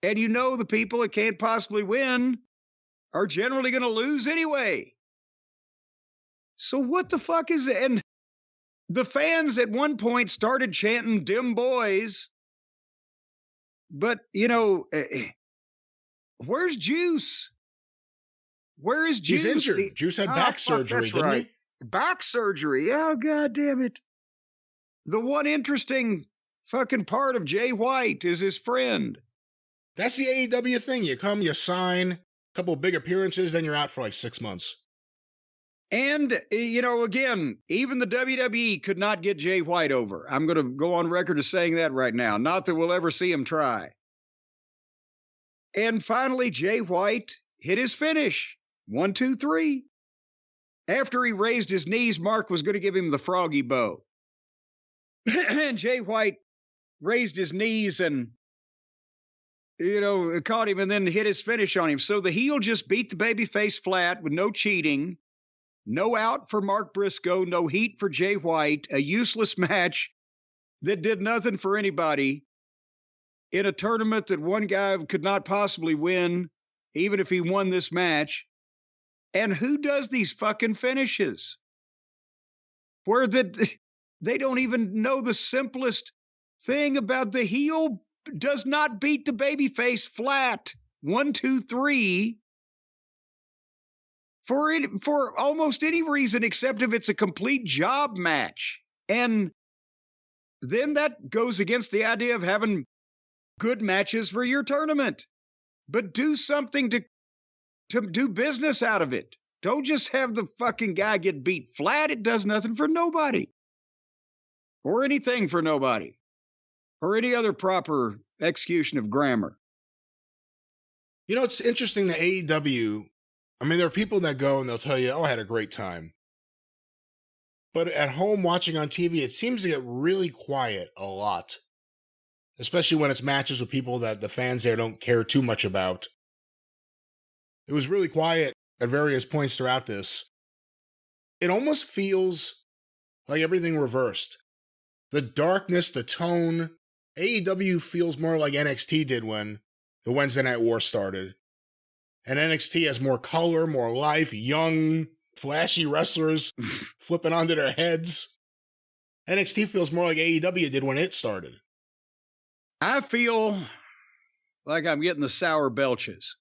And you know the people that can't possibly win are generally going to lose anyway. So what the fuck is it? And the fans at one point started chanting "Dim Boys." But, you know, where's Juice? Where is Juice? He's injured. Juice had back surgery, didn't he? Back surgery. Oh, God damn it. The one interesting fucking part of Jay White is his friend. That's the AEW thing. You come, you sign, a couple of big appearances, then you're out for like 6 months. And, you know, again, even the WWE could not get Jay White over. I'm going to go on record as saying that right now. Not that we'll ever see him try. And finally, Jay White hit his finish. 1, 2, 3. After he raised his knees, Mark was going to give him the froggy bow. And Jay White raised his knees and, you know, caught him and then hit his finish on him. So the heel just beat the babyface flat with no cheating. No out for Mark Briscoe, no heat for Jay White, a useless match that did nothing for anybody in a tournament that one guy could not possibly win, even if he won this match. And who does these fucking finishes? Where they don't even know the simplest thing about the heel does not beat the babyface flat. 1, 2, 3. For almost any reason except if it's a complete job match. And then that goes against the idea of having good matches for your tournament. But do something to do business out of it. Don't just have the fucking guy get beat flat. It does nothing for nobody. Or anything for nobody. Or any other proper execution of grammar. You know, it's interesting that AEW, I mean, there are people that go and they'll tell you, oh, I had a great time. But at home watching on TV, it seems to get really quiet a lot. Especially when it's matches with people that the fans there don't care too much about. It was really quiet at various points throughout this. It almost feels like everything reversed. The darkness, the tone, AEW feels more like NXT did when the Wednesday Night War started. And NXT has more color, more life, young, flashy wrestlers flipping onto their heads. NXT feels more like AEW did when it started. I feel like I'm getting the sour belches.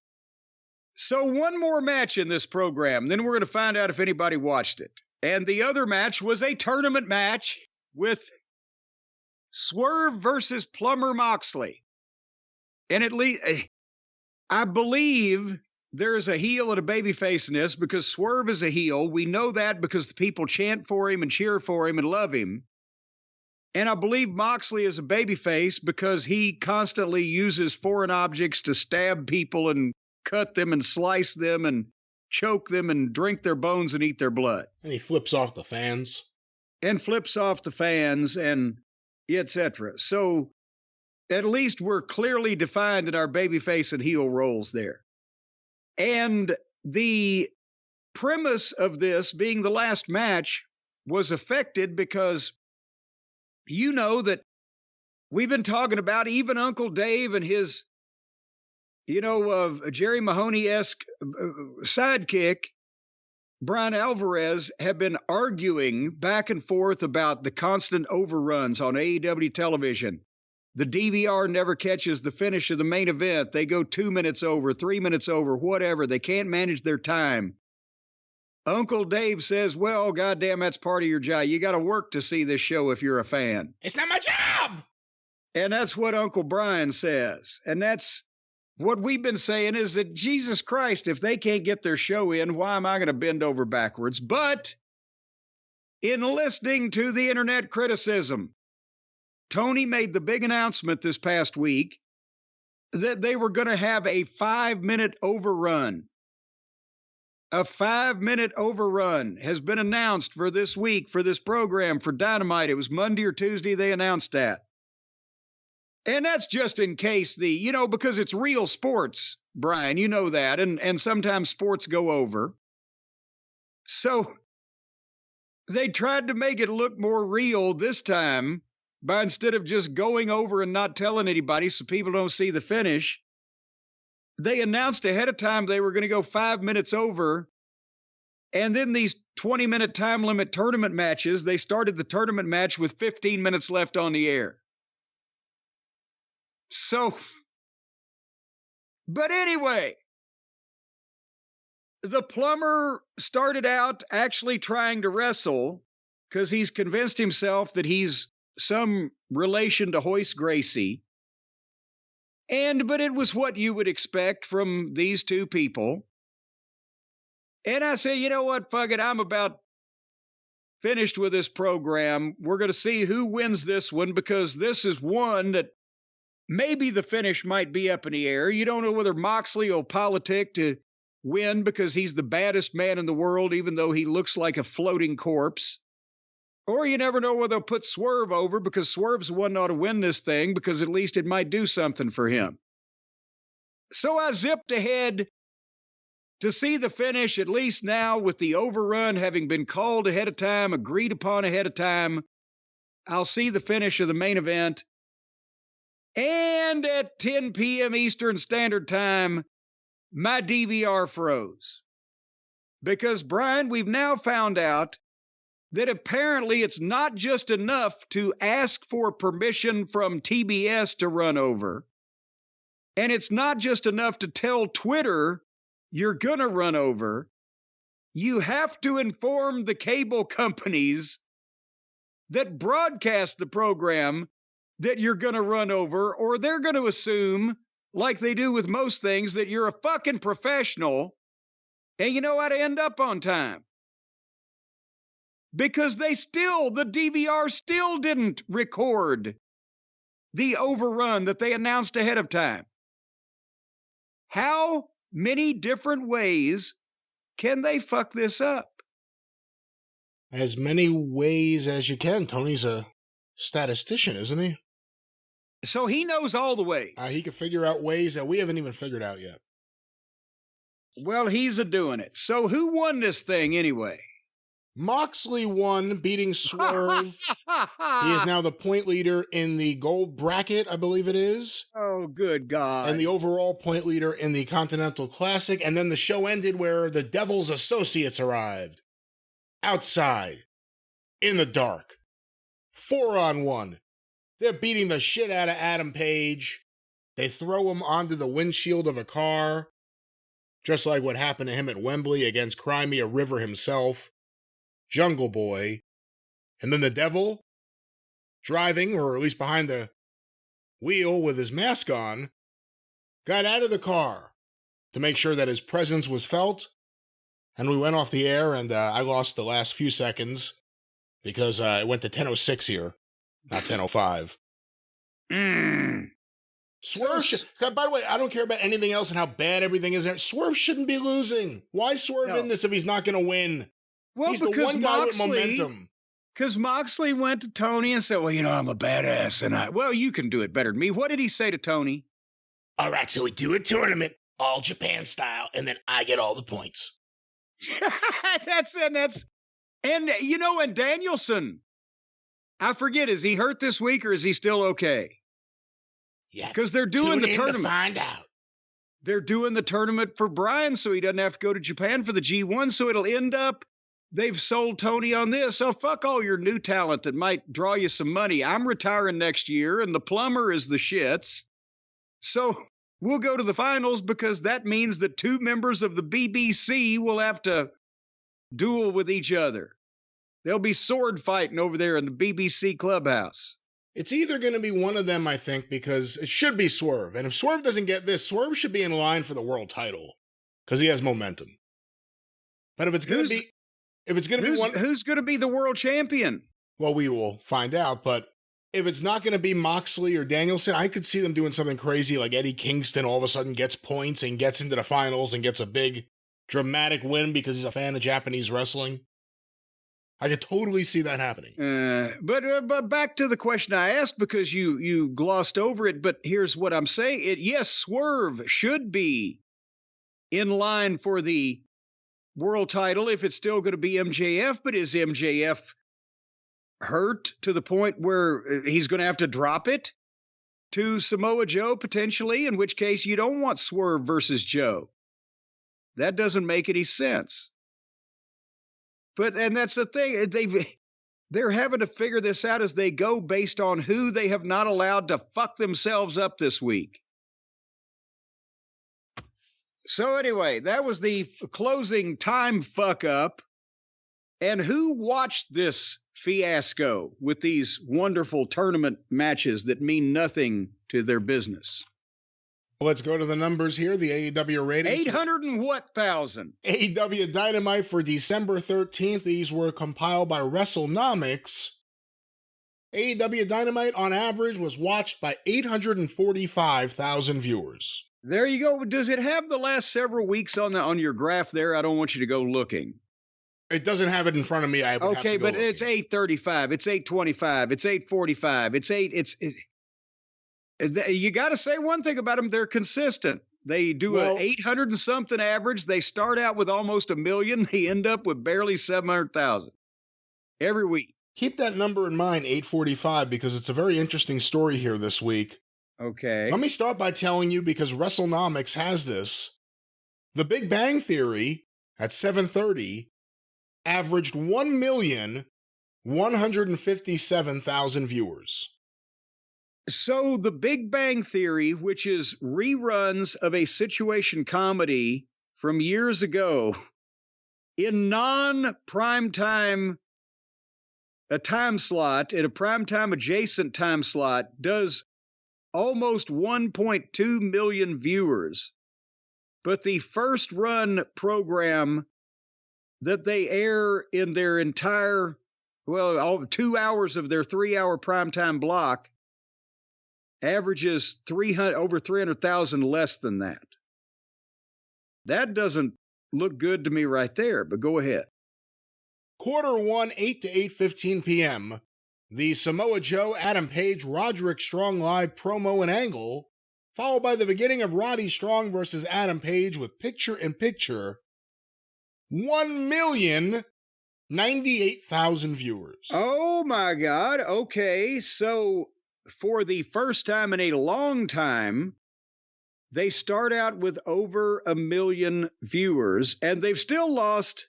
So one more match in this program, then we're going to find out if anybody watched it. And the other match was a tournament match with Swerve versus Plumber Moxley. And at least, I believe there's a heel and a babyface in this because Swerve is a heel. We know that because the people chant for him and cheer for him and love him. And I believe Moxley is a babyface because he constantly uses foreign objects to stab people and cut them and slice them and choke them and drink their bones and eat their blood. And he flips off the fans. And etc. So at least we're clearly defined in our babyface and heel roles there. And the premise of this being the last match was affected because you know that we've been talking about even Uncle Dave and his Jerry Mahoney-esque sidekick, Brian Alvarez, have been arguing back and forth about the constant overruns on AEW television. The DVR never catches the finish of the main event. They go 2 minutes over, 3 minutes over, whatever. They can't manage their time. Uncle Dave says, well, goddamn, that's part of your job. You got to work to see this show if you're a fan. It's not my job! And that's what Uncle Brian says. And that's what we've been saying is that, Jesus Christ, if they can't get their show in, why am I going to bend over backwards? But in listening to the internet criticism, Tony made the big announcement this past week that they were going to have a 5-minute overrun. A 5-minute overrun has been announced for this week, for this program, for Dynamite. It was Monday or Tuesday they announced that. And that's just in case because it's real sports, Brian, you know that, and sometimes sports go over. So they tried to make it look more real this time by instead of just going over and not telling anybody so people don't see the finish, they announced ahead of time they were going to go 5 minutes over. And then these 20-minute time limit tournament matches, they started the tournament match with 15 minutes left on the air. So, but anyway, the plumber started out actually trying to wrestle because he's convinced himself that he's some relation to Hoist Gracie. But it was what you would expect from these two people. And I said, you know what, fuck it, I'm about finished with this program. We're going to see who wins this one because this is one that maybe the finish might be up in the air. You don't know whether Moxley will politic to win because he's the baddest man in the world, even though he looks like a floating corpse. Or you never know whether they'll put Swerve over because Swerve's the one that ought to win this thing because at least it might do something for him. So I zipped ahead to see the finish, at least now with the overrun having been called ahead of time, agreed upon ahead of time. I'll see the finish of the main event. And at 10 p.m. Eastern Standard Time, my DVR froze. Because, Brian, we've now found out that apparently it's not just enough to ask for permission from TBS to run over. And it's not just enough to tell Twitter you're going to run over. You have to inform the cable companies that broadcast the program that you're going to run over, or they're going to assume, like they do with most things, that you're a fucking professional and you know how to end up on time. Because the DVR still didn't record the overrun that they announced ahead of time. How many different ways can they fuck this up? As many ways as you can. Tony's a statistician, isn't he? So he knows all the ways. He can figure out ways that we haven't even figured out yet. Well, he's a-doing it. So who won this thing anyway? Moxley won, beating Swerve. He is now the point leader in the gold bracket, I believe it is. Oh, good God. And the overall point leader in the Continental Classic. And then the show ended where the Devil's Associates arrived. Outside. In the dark. 4-on-1. They're beating the shit out of Adam Page. They throw him onto the windshield of a car. Just like what happened to him at Wembley against Crimea River himself. Jungle Boy. And then the Devil, driving, or at least behind the wheel with his mask on, got out of the car to make sure that his presence was felt. And we went off the air, and I lost the last few seconds because it went to 10:06 here, not 10:05. Swerve, by the way, I don't care about anything else and how bad everything is there. Swerve shouldn't be losing. Why Swerve in this if he's not going to win? Well, he's the one guy with momentum. Because Moxley went to Tony and said, well, you know, I'm a badass. And well, you can do it better than me. What did he say to Tony? All right, so we do a tournament, all Japan style, and then I get all the points. And you know, and Danielson, I forget, is he hurt this week or is he still okay? Yeah. Because they're doing the tournament. To find out. They're doing the tournament for Brian so he doesn't have to go to Japan for the G1. So it'll end up, they've sold Tony on this. So fuck all your new talent that might draw you some money. I'm retiring next year and the plumber is the shits. So we'll go to the finals because that means that two members of the BBC will have to duel with each other. They'll be sword fighting over there in the BBC clubhouse. It's either going to be one of them, I think, because it should be Swerve. And if Swerve doesn't get this, Swerve should be in line for the world title because he has momentum. But if it's going to be, who's going to be the world champion? Well, we will find out. But if it's not going to be Moxley or Danielson, I could see them doing something crazy like Eddie Kingston all of a sudden gets points and gets into the finals and gets a big dramatic win because he's a fan of Japanese wrestling. I could totally see that happening. But back to the question I asked because you glossed over it. But here's what I'm saying. Yes, Swerve should be in line for the world title if it's still going to be MJF. But is MJF hurt to the point where he's going to have to drop it to Samoa Joe potentially? In which case you don't want Swerve versus Joe. That doesn't make any sense. And that's the thing. They're having to figure this out as they go based on who they have not allowed to fuck themselves up this week. So anyway, that was the closing time fuck up. And who watched this fiasco with these wonderful tournament matches that mean nothing to their business? Let's go to the numbers here. The AEW ratings. 800 and what thousand? AEW Dynamite for December 13th. These were compiled by WrestleNomics. AEW Dynamite on average was watched by 845,000 viewers. There you go. Does it have the last several weeks on your graph there? I don't want you to go looking. It doesn't have it in front of me. Okay, but it's 835. It's 825. It's 845. You got to say one thing about them. They're consistent. They do an 800 and something average. They start out with almost 1 million. They end up with barely 700,000 every week. Keep that number in mind, 845, because it's a very interesting story here this week. Okay. Let me start by telling you, because WrestleNomics has this. The Big Bang Theory at 7:30 averaged 1,157,000 viewers. So The Big Bang Theory, which is reruns of a situation comedy from years ago in non-primetime, a time slot, in a primetime adjacent time slot, does almost 1.2 million viewers. But the first run program that they air in their entire, all 2 hours of their 3-hour primetime block averages over 300,000 less than that. That doesn't look good to me right there, but go ahead. Quarter 1, 8 to 8:15 p.m., the Samoa Joe, Adam Page, Roderick Strong live promo and angle, followed by the beginning of Roddy Strong versus Adam Page with picture-in-picture, 1,098,000 viewers. Oh my God. Okay, so for the first time in a long time, they start out with over 1 million viewers, and they've still lost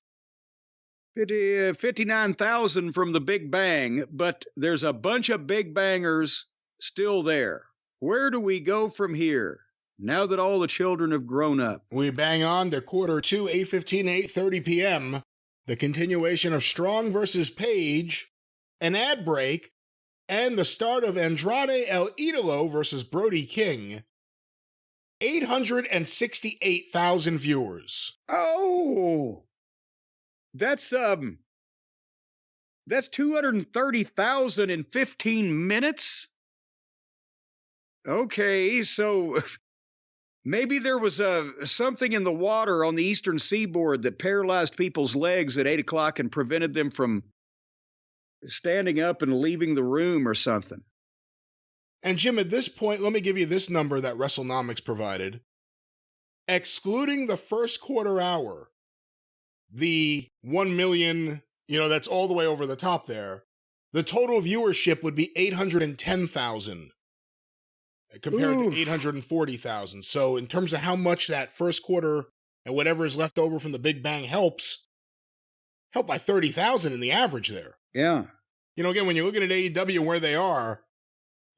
59,000 from the Big Bang, but there's a bunch of Big Bangers still there. Where do we go from here, now that all the children have grown up? We bang on to quarter 2, 8:15 to 8:30 p.m., the continuation of Strong versus Page, an ad break, and the start of Andrade El Idolo versus Brody King. 868,000 viewers. Oh, that's 230,000 in 15 minutes. Okay, so maybe there was something in the water on the eastern seaboard that paralyzed people's legs at 8 o'clock and prevented them from standing up and leaving the room or something. And Jim, at this point, let me give you this number that WrestleNomics provided. Excluding the first quarter hour, the 1 million, that's all the way over the top there, the total viewership would be 810,000 compared to 840,000. So in terms of how much that first quarter and whatever is left over from the Big Bang help by 30,000 in the average there. Yeah. Again, when you're looking at AEW and where they are,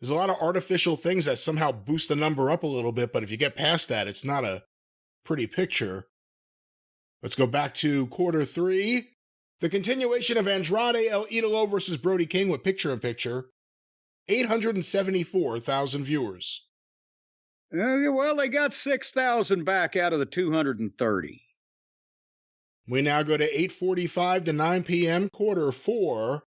there's a lot of artificial things that somehow boost the number up a little bit, but if you get past that, it's not a pretty picture. Let's go back to quarter 3. The continuation of Andrade El Idolo versus Brody King with picture-in-picture. 874,000 viewers. Well, they got 6,000 back out of the 230. We now go to 8:45 to 9 p.m., quarter 4.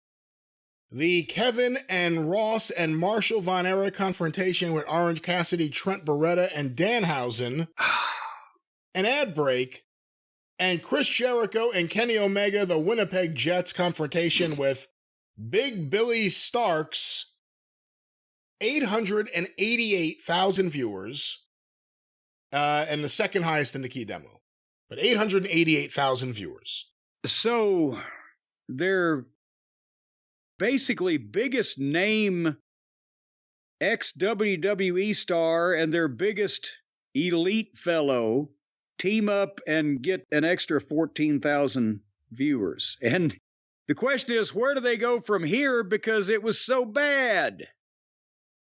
The Kevin and Ross and Marshall Von Erich confrontation with Orange Cassidy, Trent Beretta, and Danhausen. An ad break. And Chris Jericho and Kenny Omega, the Winnipeg Jets confrontation with Big Billy Starks. 888,000 viewers. And the second highest in the key demo. But 888,000 viewers. So their basically biggest name ex-WWE star and their biggest elite fellow team up and get an extra 14,000 viewers. And the question is, where do they go from here? Because it was so bad.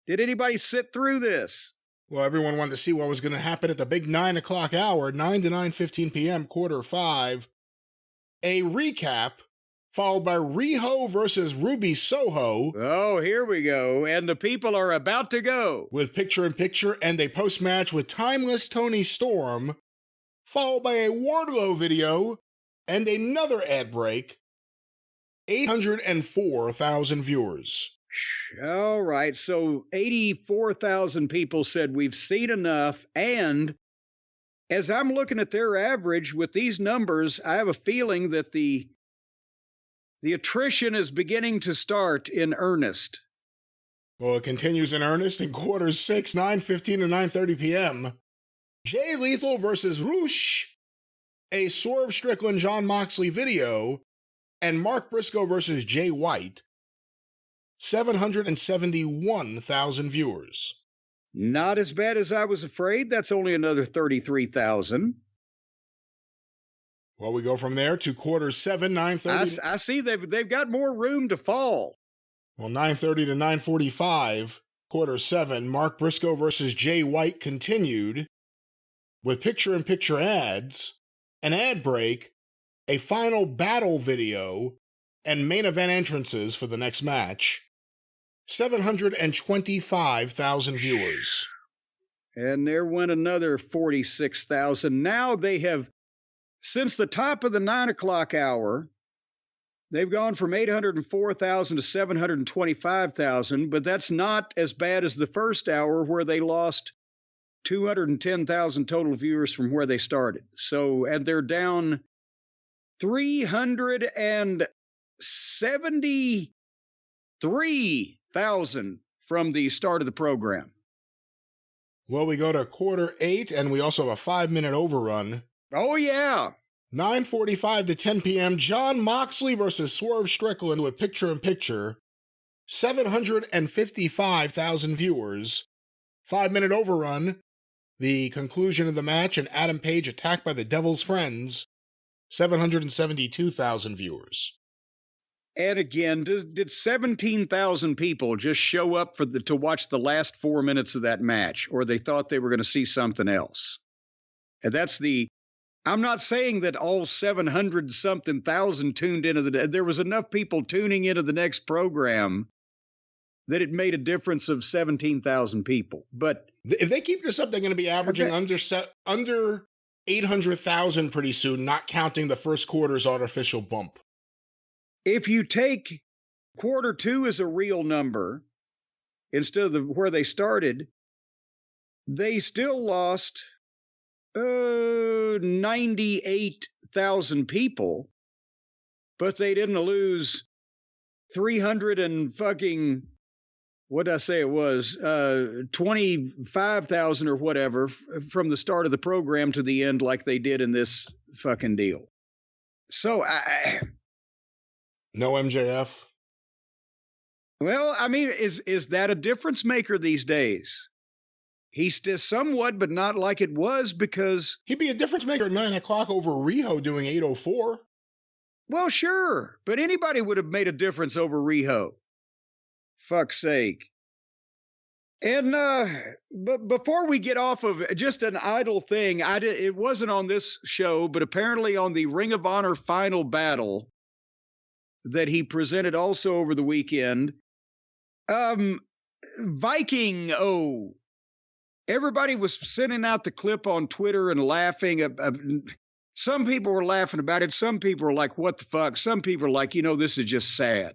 Did anybody sit through this? Well, everyone wanted to see what was going to happen at the big 9 o'clock hour, 9 to 9:15 p.m., quarter 5. A recap, followed by Riho versus Ruby Soho. Oh, here we go. And the people are about to go. With picture-in-picture and a post-match with Timeless Tony Storm, followed by a Wardlow video and another ad break. 804,000 viewers. All right, so 84,000 people said we've seen enough, and as I'm looking at their average with these numbers, I have a feeling that the attrition is beginning to start in earnest. Well, it continues in earnest in quarters 6, 9:15 to 9:30 p.m. Jay Lethal versus Rush, a Swerve Strickland Jon Moxley video, and Mark Briscoe versus Jay White. 771,000 viewers. Not as bad as I was afraid. That's only another 33,000. Well, we go from there to quarter 7, 9:30. I see they've got more room to fall. Well, 9:30 to 9:45, quarter 7, Mark Briscoe versus Jay White continued with picture-in-picture ads, an ad break, a final battle video, and main event entrances for the next match. 725,000 viewers. And there went another 46,000. Now they have, since the top of the 9 o'clock hour, they've gone from 804,000 to 725,000, but that's not as bad as the first hour where they lost 210,000 total viewers from where they started. So, and they're down 373,000 from the start of the program. Well, we go to quarter 8, and we also have a 5-minute overrun. Oh, yeah. 9:45 to 10 p.m., Jon Moxley versus Swerve Strickland with picture-in-picture. 755,000 viewers. 5-minute overrun. The conclusion of the match, and Adam Page attacked by the Devil's Friends. 772,000 viewers. And again, did 17,000 people just show up to watch the last 4 minutes of that match, or they thought they were going to see something else? And I'm not saying that all 700-something thousand tuned into there was enough people tuning into the next program that it made a difference of 17,000 people. But if they keep this up, they're going to be averaging under 800,000 pretty soon, not counting the first quarter's artificial bump. If you take quarter 2 as a real number, instead of where they started, they still lost 98,000 people, but they didn't lose 300 and fucking, what did I say it was, 25,000 or whatever from the start of the program to the end like they did in this fucking deal. So no MJF? Well, I mean, is that a difference maker these days? He's still somewhat, but not like it was, because he'd be a difference maker at 9 o'clock over Riho doing 8:04. Well, sure, but anybody would have made a difference over Riho. Fuck's sake. And but before we get off of just an idle thing, it wasn't on this show, but apparently on the Ring of Honor Final Battle that he presented also over the weekend, Viking-O. Everybody was sending out the clip on Twitter and laughing. Some people were laughing about it. Some people were like, what the fuck? Some people are like, this is just sad.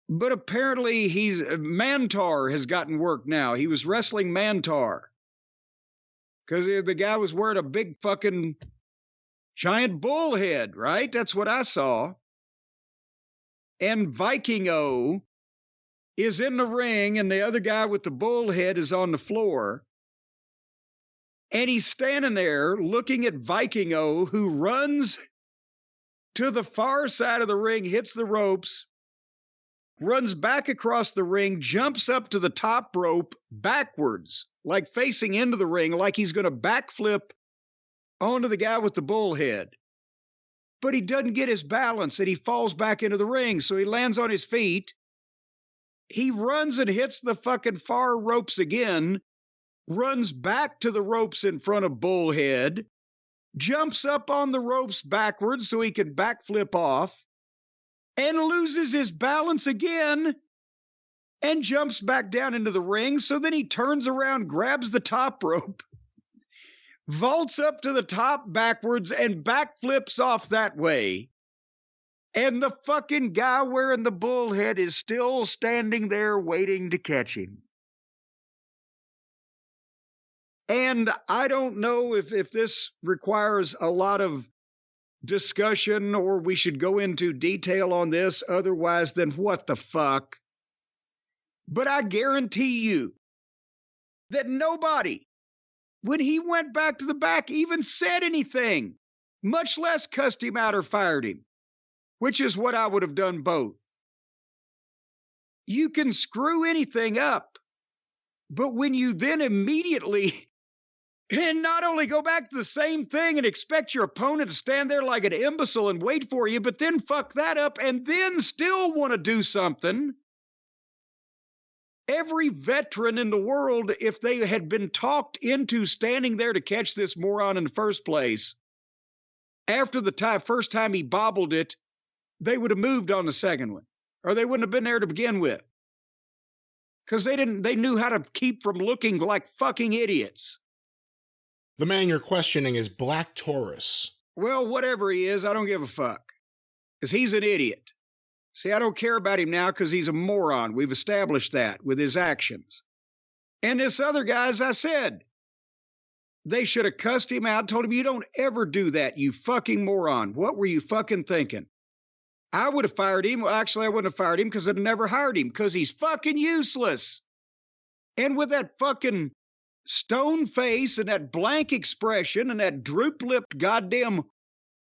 But apparently Mantar has gotten work now. He was wrestling Mantar because the guy was wearing a big fucking giant bull head, right? That's what I saw. And Viking-O is in the ring, and the other guy with the bull head is on the floor. And he's standing there looking at Viking-O, who runs to the far side of the ring, hits the ropes, runs back across the ring, jumps up to the top rope backwards, like facing into the ring, like he's going to backflip onto the guy with the bull head. But he doesn't get his balance, and he falls back into the ring, so he lands on his feet. He runs and hits the fucking far ropes again, runs back to the ropes in front of Bullhead, jumps up on the ropes backwards so he can backflip off, and loses his balance again and jumps back down into the ring. So then he turns around, grabs the top rope, vaults up to the top backwards, and backflips off that way. And the fucking guy wearing the bull head is still standing there waiting to catch him. And I don't know if this requires a lot of discussion or we should go into detail on this. Otherwise, then what the fuck? But I guarantee you that nobody, when he went back to the back, even said anything, much less cussed him out or fired him. Which is what I would have done both. You can screw anything up, but when you then immediately And not only go back to the same thing and expect your opponent to stand there like an imbecile and wait for you, but then fuck that up and then still want to do something. Every veteran in the world, if they had been talked into standing there to catch this moron in the first place, after the first time he bobbled it, they would have moved on the second one, or they wouldn't have been there to begin with. Because they knew how to keep from looking like fucking idiots. The man you're questioning is Black Taurus. Well, whatever he is, I don't give a fuck. Because he's an idiot. See, I don't care about him now because he's a moron. We've established that with his actions. And this other guy, as I said, they should have cussed him out and told him, you don't ever do that, you fucking moron. What were you fucking thinking? I would have fired him. Well, actually, I wouldn't have fired him because I'd never hired him because he's fucking useless. And with that fucking stone face and that blank expression and that droop-lipped goddamn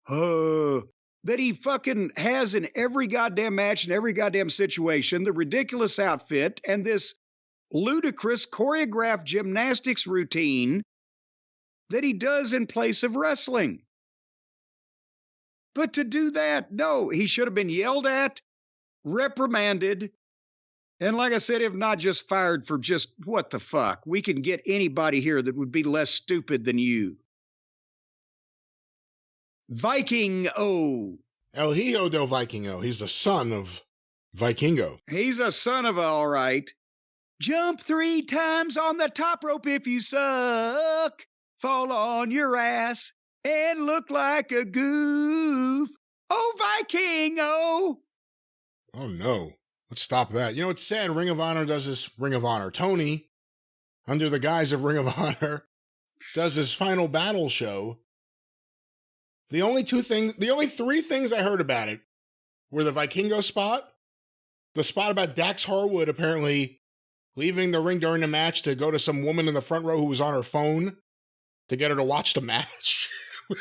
that he fucking has in every goddamn match and every goddamn situation, the ridiculous outfit and this ludicrous choreographed gymnastics routine that he does in place of wrestling. But to do that, no, he should have been yelled at, reprimanded, and like I said, if not just fired for just what the fuck. We can get anybody here that would be less stupid than you. Viking-O. El Hijo del Vikingo. He's the son of Vikingo. He's a son of all right. Jump 3 times on the top rope if you suck. Fall on your ass and look like a goof. Oh, Viking-O. Oh, no. Let's stop that. You know, it's sad Ring of Honor does this Ring of Honor. Tony, under the guise of Ring of Honor, does his final battle show. The only 3 things I heard about it were the Vikingo spot, the spot about Dax Harwood apparently leaving the ring during the match to go to some woman in the front row who was on her phone to get her to watch the match.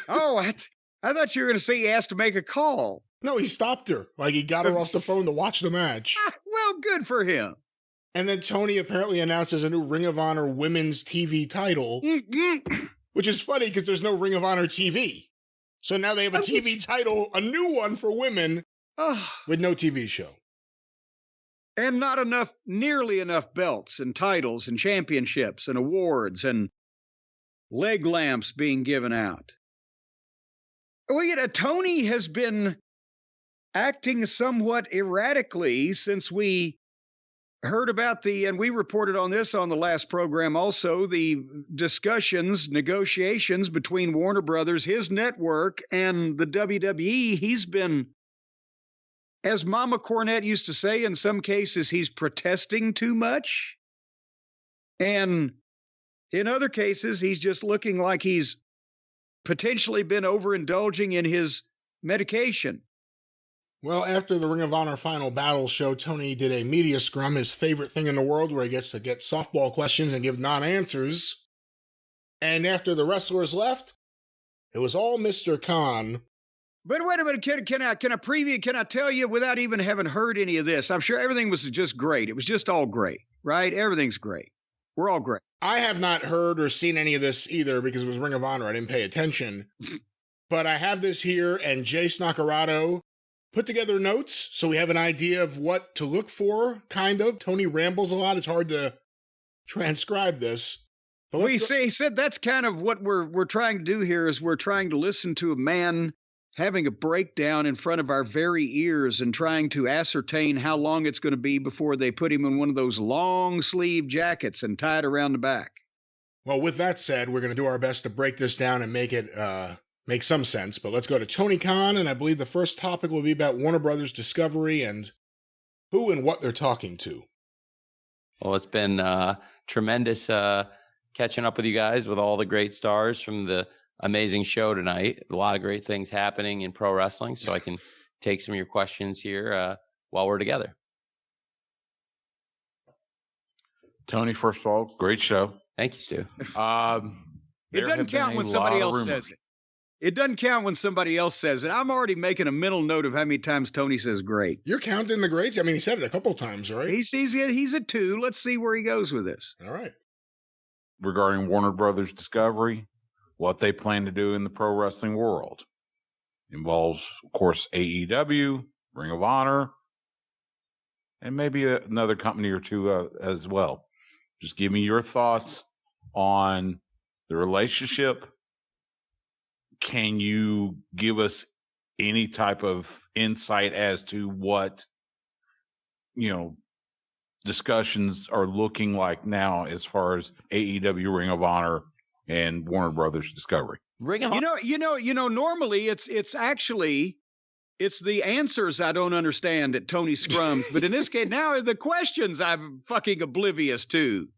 Oh, I thought you were going to say he asked to make a call. No, he stopped her. Like, he got her off the phone to watch the match. Well, good for him. And then Tony apparently announces a new Ring of Honor women's TV title, which is funny because there's no Ring of Honor TV. So now they have a TV title, a new one for women, with no TV show. And not nearly enough belts and titles and championships and awards and leg lamps being given out. Well, Tony has been acting somewhat erratically since we heard about and we reported on this on the last program also, the negotiations between Warner Brothers, his network, and the WWE. He's been, as Mama Cornette used to say, in some cases, he's protesting too much. And in other cases, he's just looking like he's potentially been overindulging in his medication. Well, after the Ring of Honor final battle show, Tony did a media scrum, his favorite thing in the world, where he gets to get softball questions and give non-answers. And after the wrestlers left, it was all Mr. Khan. But wait a minute, can I tell you without even having heard any of this? I'm sure everything was just great. It was just all great, right? Everything's great. We're all great. I have not heard or seen any of this either because it was Ring of Honor. I didn't pay attention. But I have this here, and Jace Nakarado put together notes so we have an idea of what to look for, kind of. Tony rambles a lot. It's hard to transcribe this. But he said that's kind of what we're trying to do here is we're trying to listen to a man having a breakdown in front of our very ears and trying to ascertain how long it's going to be before they put him in one of those long sleeve jackets and tie it around the back. Well, with that said, we're going to do our best to break this down and make it make some sense. But let's go to Tony Khan, and I believe the first topic will be about Warner Brothers Discovery and who and what they're talking to. Well, it's been tremendous catching up with you guys with all the great stars from the amazing show tonight. A lot of great things happening in pro wrestling, so I can take some of your questions here while we're together. Tony, first of all, great show. Thank you, Stu. It doesn't count when somebody else says it. It doesn't count when somebody else says it. I'm already making a mental note of how many times Tony says great. You're counting the greats? I mean, he said it a couple of times, right? He's a 2. Let's see where he goes with this. All right. regarding Warner Brothers Discovery, what they plan to do in the pro wrestling world. Involves, of course, AEW, Ring of Honor, and maybe another company or two as well. Just give me your thoughts on the relationship. Can you give us any type of insight as to what, discussions are looking like now as far as AEW, Ring of Honor, and Warner Brothers Discovery? Ring of Honor. Normally it's actually the answers I don't understand at Tony Scrums, but in this case now the questions I'm fucking oblivious to.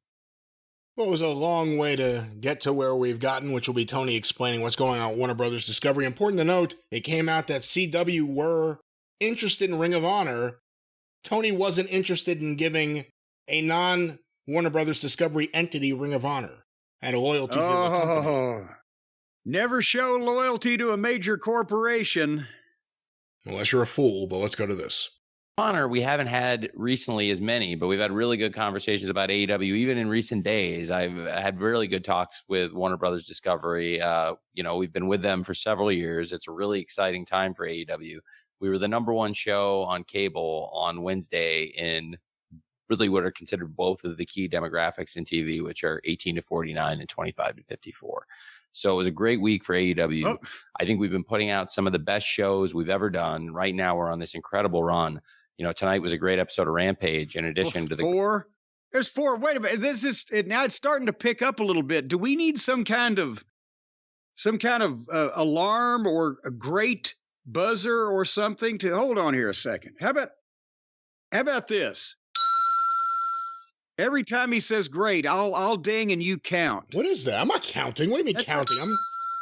Well, it was a long way to get to where we've gotten, which will be Tony explaining what's going on at Warner Brothers Discovery. Important to note, it came out that CW were interested in Ring of Honor. Tony wasn't interested in giving a non-Warner Brothers Discovery entity Ring of Honor and a loyalty to the company. Never show loyalty to a major corporation. Unless you're a fool, but let's go to this. Honor, we haven't had recently as many, but we've had really good conversations about AEW. Even in recent days, I've had really good talks with Warner Brothers Discovery. We've been with them for several years. It's a really exciting time for AEW. We were the number one show on cable on Wednesday in really what are considered both of the key demographics in TV, which are 18 to 49 and 25 to 54. So it was a great week for AEW. Oh. I think we've been putting out some of the best shows we've ever done. Right now, we're on this incredible run. Tonight was a great episode of Rampage. In addition to there's four. Wait a minute. Now it's starting to pick up a little bit. Do we need some kind of alarm or a great buzzer or something to hold on here a second? How about this? Every time he says great, I'll ding and you count. What is that? I'm not counting. What do you mean counting?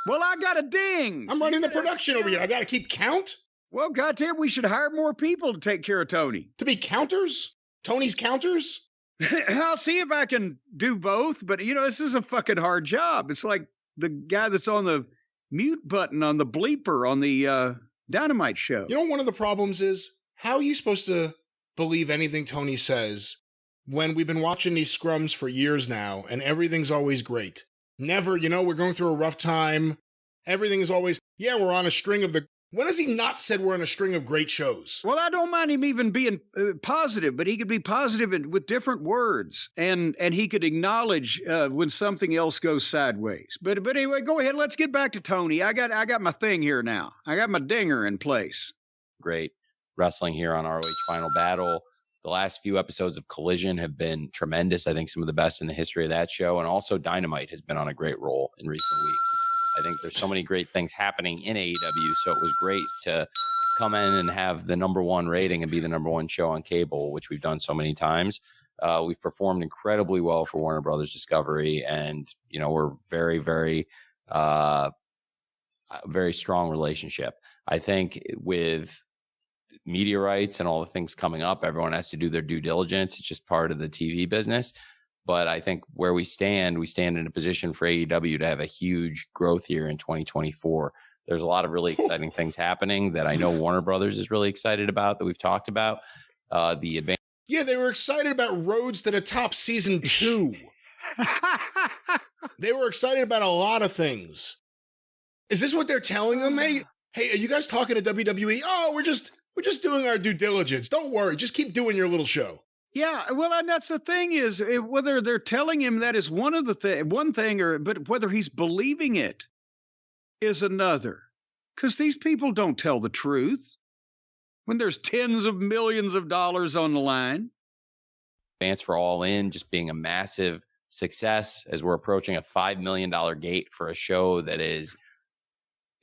Well, I got a ding. I'm running the production over here. I got to keep count? Well, goddamn, we should hire more people to take care of Tony. To be counters? Tony's counters? I'll see if I can do both, but, this is a fucking hard job. It's like the guy that's on the mute button on the bleeper on the Dynamite show. One of the problems is, how are you supposed to believe anything Tony says when we've been watching these scrums for years now and everything's always great? Never, we're going through a rough time. Everything is always, we're on a string of the... When has he not said we're on a string of great shows? Well, I don't mind him even being positive, but he could be positive with different words, and he could acknowledge when something else goes sideways. But anyway, go ahead. Let's get back to Tony. I got my thing here now. I got my dinger in place. Great wrestling here on ROH Final Battle. The last few episodes of Collision have been tremendous. I think some of the best in the history of that show, and also Dynamite has been on a great roll in recent weeks. I think there's so many great things happening in AEW, so it was great to come in and have the number one rating and be the number one show on cable, which we've done so many times. We've performed incredibly well for Warner Brothers Discovery, and we're very, very, very strong relationship. I think with media rights and all the things coming up, everyone has to do their due diligence. It's just part of the TV business. But I think where we stand in a position for AEW to have a huge growth year in 2024. There's a lot of really exciting things happening that I know Warner Brothers is really excited about, that we've talked about. Yeah, they were excited about Roads to the Top Season 2. They were excited about a lot of things. Is this what they're telling them? Hey, are you guys talking to WWE? Oh, we're just doing our due diligence. Don't worry. Just keep doing your little show. Yeah, well, and that's the thing is whether they're telling him that is one thing, but whether he's believing it is another. Because these people don't tell the truth when there's tens of millions of dollars on the line. Advance for All In just being a massive success as we're approaching a $5 million gate for a show that is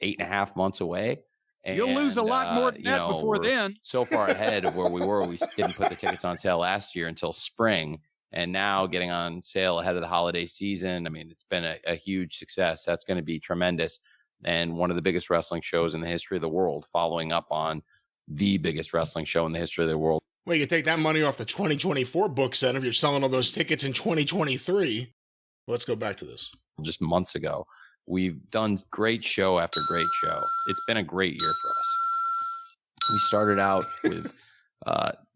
8.5 months away. And, you'll lose a lot more than that before then. So far ahead of where we were. We didn't put the tickets on sale last year until spring, and now getting on sale ahead of the holiday season. I mean, it's been a huge success. That's going to be tremendous, and one of the biggest wrestling shows in the history of the world, following up on the biggest wrestling show in the history of the world. Well, you can take that money off the 2024 book set if you're selling all those tickets in 2023. Let's go back to this. Just months ago. We've done great show after great show. It's been a great year for us. We started out with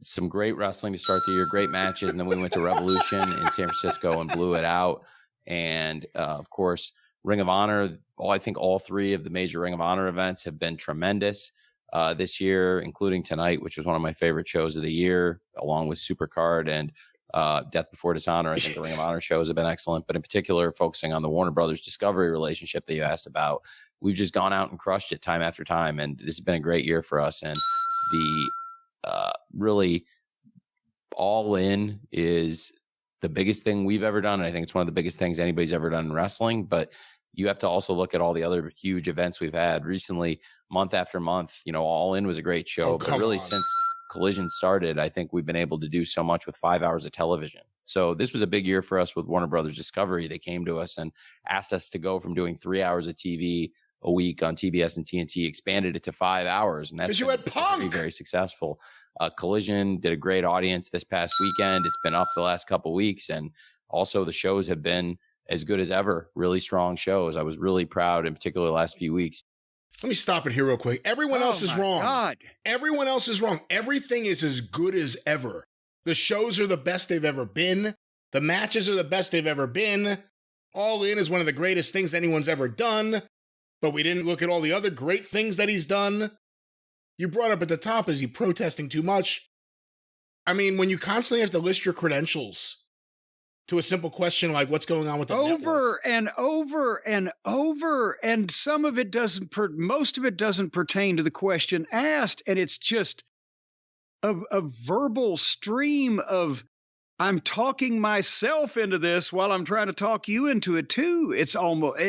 some great wrestling to start the year, great matches, and then we went to Revolution in San Francisco and blew it out. And of course, Ring of Honor, I think all three of the major Ring of Honor events have been tremendous this year, including tonight, which was one of my favorite shows of the year, along with Supercard and Death Before Dishonor. I think the Ring of Honor shows have been excellent, but in particular, focusing on the Warner Brothers Discovery relationship that you asked about, we've just gone out and crushed it time after time. And this has been a great year for us. And the really All In is the biggest thing we've ever done. And I think it's one of the biggest things anybody's ever done in wrestling. But you have to also look at all the other huge events we've had recently, month after month. All In was a great show, but really since Collision started, I think we've been able to do so much with 5 hours of television. So this was a big year for us with Warner Brothers Discovery. They came to us and asked us to go from doing 3 hours of TV a week on TBS and TNT, expanded it to 5 hours. And that's you had Punk. Very, very successful. Collision did a great audience this past weekend. It's been up the last couple of weeks. And also the shows have been as good as ever. Really strong shows. I was really proud, in particular, the last few weeks. Let me stop it here real quick. Everyone else is wrong. God. Everyone else is wrong. Everything is as good as ever. The shows are the best they've ever been. The matches are the best they've ever been. All In is one of the greatest things anyone's ever done. But we didn't look at all the other great things that he's done. You brought up at the top, is he protesting too much? I mean, when you constantly have to list your credentials to a simple question like what's going on with the network. And over and over, and some of it most of it doesn't pertain to the question asked, and it's just a verbal stream of, I'm talking myself into this while I'm trying to talk you into it too. It's almost,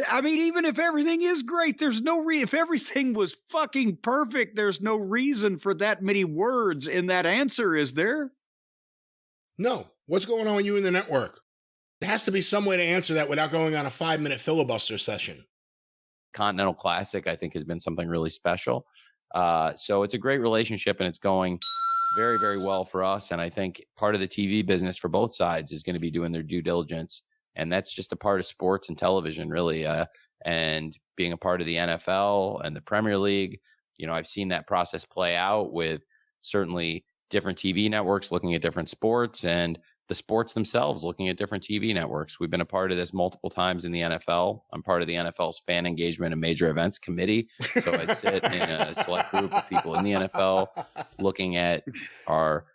I mean, even if everything is great, there's no if everything was fucking perfect, there's no reason for that many words in that answer, is there? No. What's going on with you in the network? There has to be some way to answer that without going on a 5-minute filibuster session. Continental Classic, I think, has been something really special. So it's a great relationship, and it's going very, very well for us. And I think part of the TV business for both sides is going to be doing their due diligence. And that's just a part of sports and television, really. And being a part of the NFL and the Premier League, I've seen that process play out with certainly different TV networks looking at different sports, and the sports themselves looking at different TV networks. We've been a part of this multiple times in the NFL. I'm part of the NFL's fan engagement and major events committee. So I sit in a select group of people in the NFL looking at our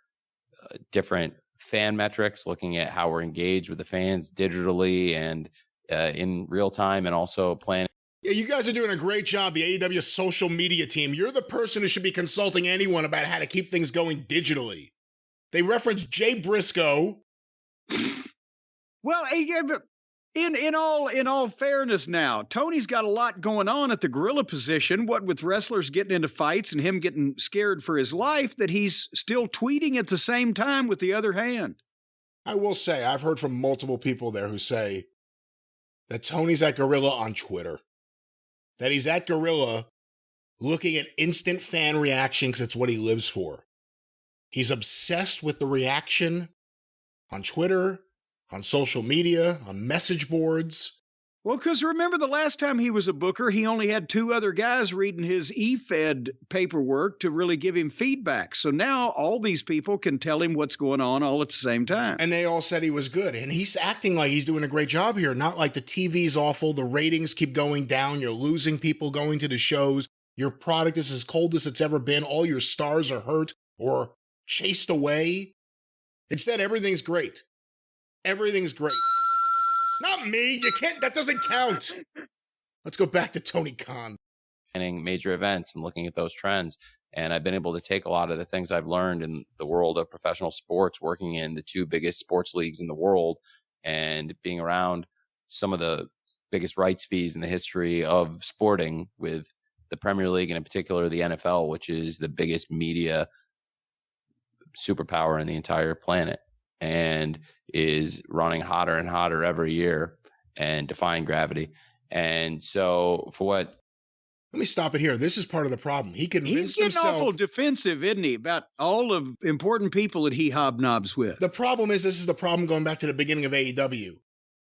different fan metrics, looking at how we're engaged with the fans digitally and in real time, and also planning. Yeah, you guys are doing a great job, the AEW social media team. You're the person who should be consulting anyone about how to keep things going digitally. They reference Jay Briscoe. Well, in all fairness now, Tony's got a lot going on at the gorilla position, what with wrestlers getting into fights and him getting scared for his life, that he's still tweeting at the same time with the other hand. I will say, I've heard from multiple people there who say that Tony's at Gorilla on Twitter. That he's at Gorilla looking at instant fan reaction because it's what he lives for. He's obsessed with the reaction on Twitter, on social media, on message boards. Well, because remember the last time he was a booker, he only had 2 other guys reading his e-Fed paperwork to really give him feedback. So now all these people can tell him what's going on all at the same time. And they all said he was good. And he's acting like he's doing a great job here. Not like the TV's awful, the ratings keep going down, you're losing people going to the shows, your product is as cold as it's ever been, all your stars are hurt or chased away. Instead, everything's great. Everything's great. Not me. You can't. That doesn't count. Let's go back to Tony Khan. Planning major events and looking at those trends. And I've been able to take a lot of the things I've learned in the world of professional sports, working in the 2 biggest sports leagues in the world and being around some of the biggest rights fees in the history of sporting, with the Premier League and in particular the NFL, which is the biggest media superpower in the entire planet, and is running hotter and hotter every year and defying gravity. And so let me stop it here. This is part of the problem. He convinced himself. He's getting awful defensive, isn't he, about all of important people that he hobnobs with. The problem is, this is the problem going back to the beginning of AEW.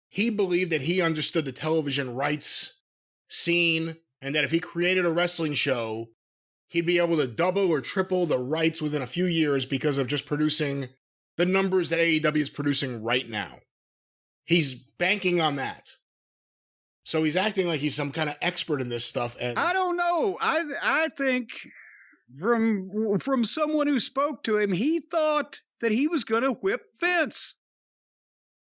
He believed that he understood the television rights scene, and that if he created a wrestling show, he'd be able to double or triple the rights within a few years because of just producing the numbers that AEW is producing right now. He's banking on that. So he's acting like he's some kind of expert in this stuff. And I don't know. I think from someone who spoke to him, he thought that he was going to whip Vince.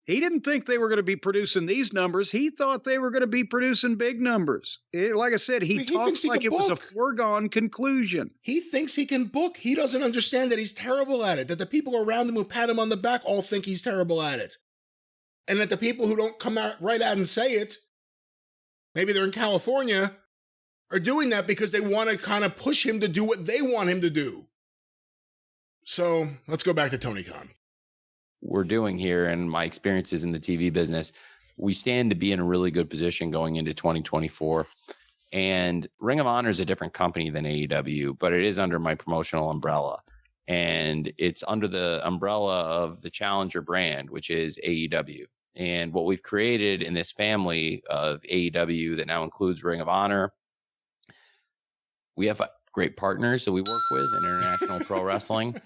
He didn't think they were going to be producing these numbers. He thought they were going to be producing big numbers. Like I said, he talks like it was a foregone conclusion. He thinks he can book. He doesn't understand that he's terrible at it, that the people around him who pat him on the back all think he's terrible at it. And that the people who don't come out right out and say it, maybe they're in California, are doing that because they want to kind of push him to do what they want him to do. So let's go back to Tony Khan. We're doing here, and my experiences in the TV business, we stand to be in a really good position going into 2024. And Ring of Honor is a different company than AEW, but it is under my promotional umbrella. And it's under the umbrella of the Challenger brand, which is AEW. And what we've created in this family of AEW that now includes Ring of Honor, we have great partners that we work with in international pro wrestling.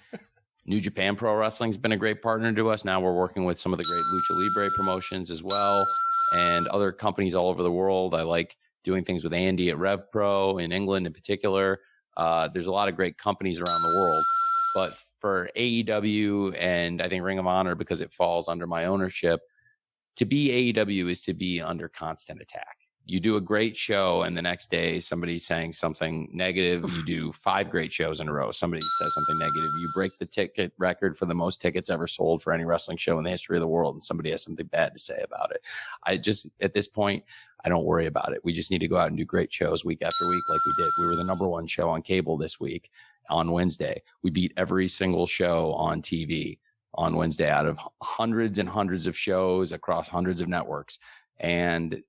New Japan Pro Wrestling's been a great partner to us. Now we're working with some of the great Lucha Libre promotions as well, and other companies all over the world. I like doing things with Andy at Rev Pro in England in particular. There's a lot of great companies around the world. But for AEW and I think Ring of Honor, because it falls under my ownership, to be AEW is to be under constant attack. You do a great show and the next day somebody's saying something negative. You do 5 great shows in a row. Somebody says something negative. You break the ticket record for the most tickets ever sold for any wrestling show in the history of the world, and somebody has something bad to say about it. I just, at this point, I don't worry about it. We just need to go out and do great shows week after week like we did. We were the #1 show on cable this week on Wednesday. We beat every single show on TV on Wednesday out of hundreds and hundreds of shows across hundreds of networks. And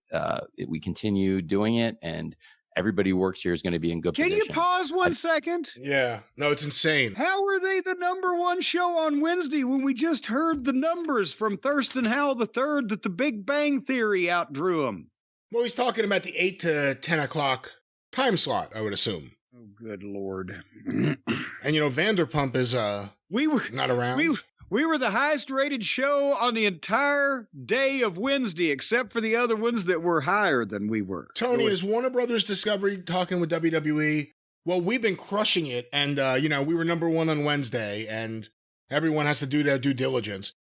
we continue doing it, and everybody who works here is going to be in good position. Can you pause one second? Yeah. No, it's insane. How are they the #1 show on Wednesday when we just heard the numbers from Thurston Howell III that the Big Bang Theory outdrew them? Well, he's talking about the 8 to 10 o'clock time slot, I would assume. Oh, good Lord. And, Vanderpump is not around. We were the highest rated show on the entire day of Wednesday, except for the other ones that were higher than we were. Tony, is Warner Brothers Discovery talking with WWE? Well, we've been crushing it, and, we were #1 on Wednesday, and everyone has to do their due diligence.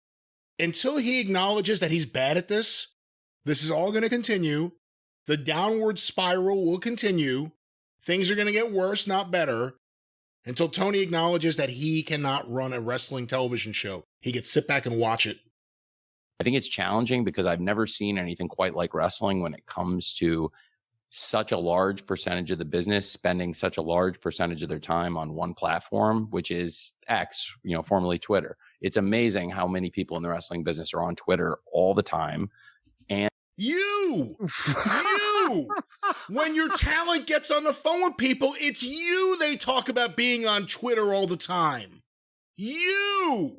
Until he acknowledges that he's bad at this is all going to continue. The downward spiral will continue. Things are going to get worse, not better. Until Tony acknowledges that he cannot run a wrestling television show. He can sit back and watch it. I think it's challenging because I've never seen anything quite like wrestling when it comes to such a large percentage of the business spending such a large percentage of their time on one platform, which is X, formerly Twitter. It's amazing how many people in the wrestling business are on Twitter all the time. And you, when your talent gets on the phone with people, it's you they talk about being on Twitter all the time. You're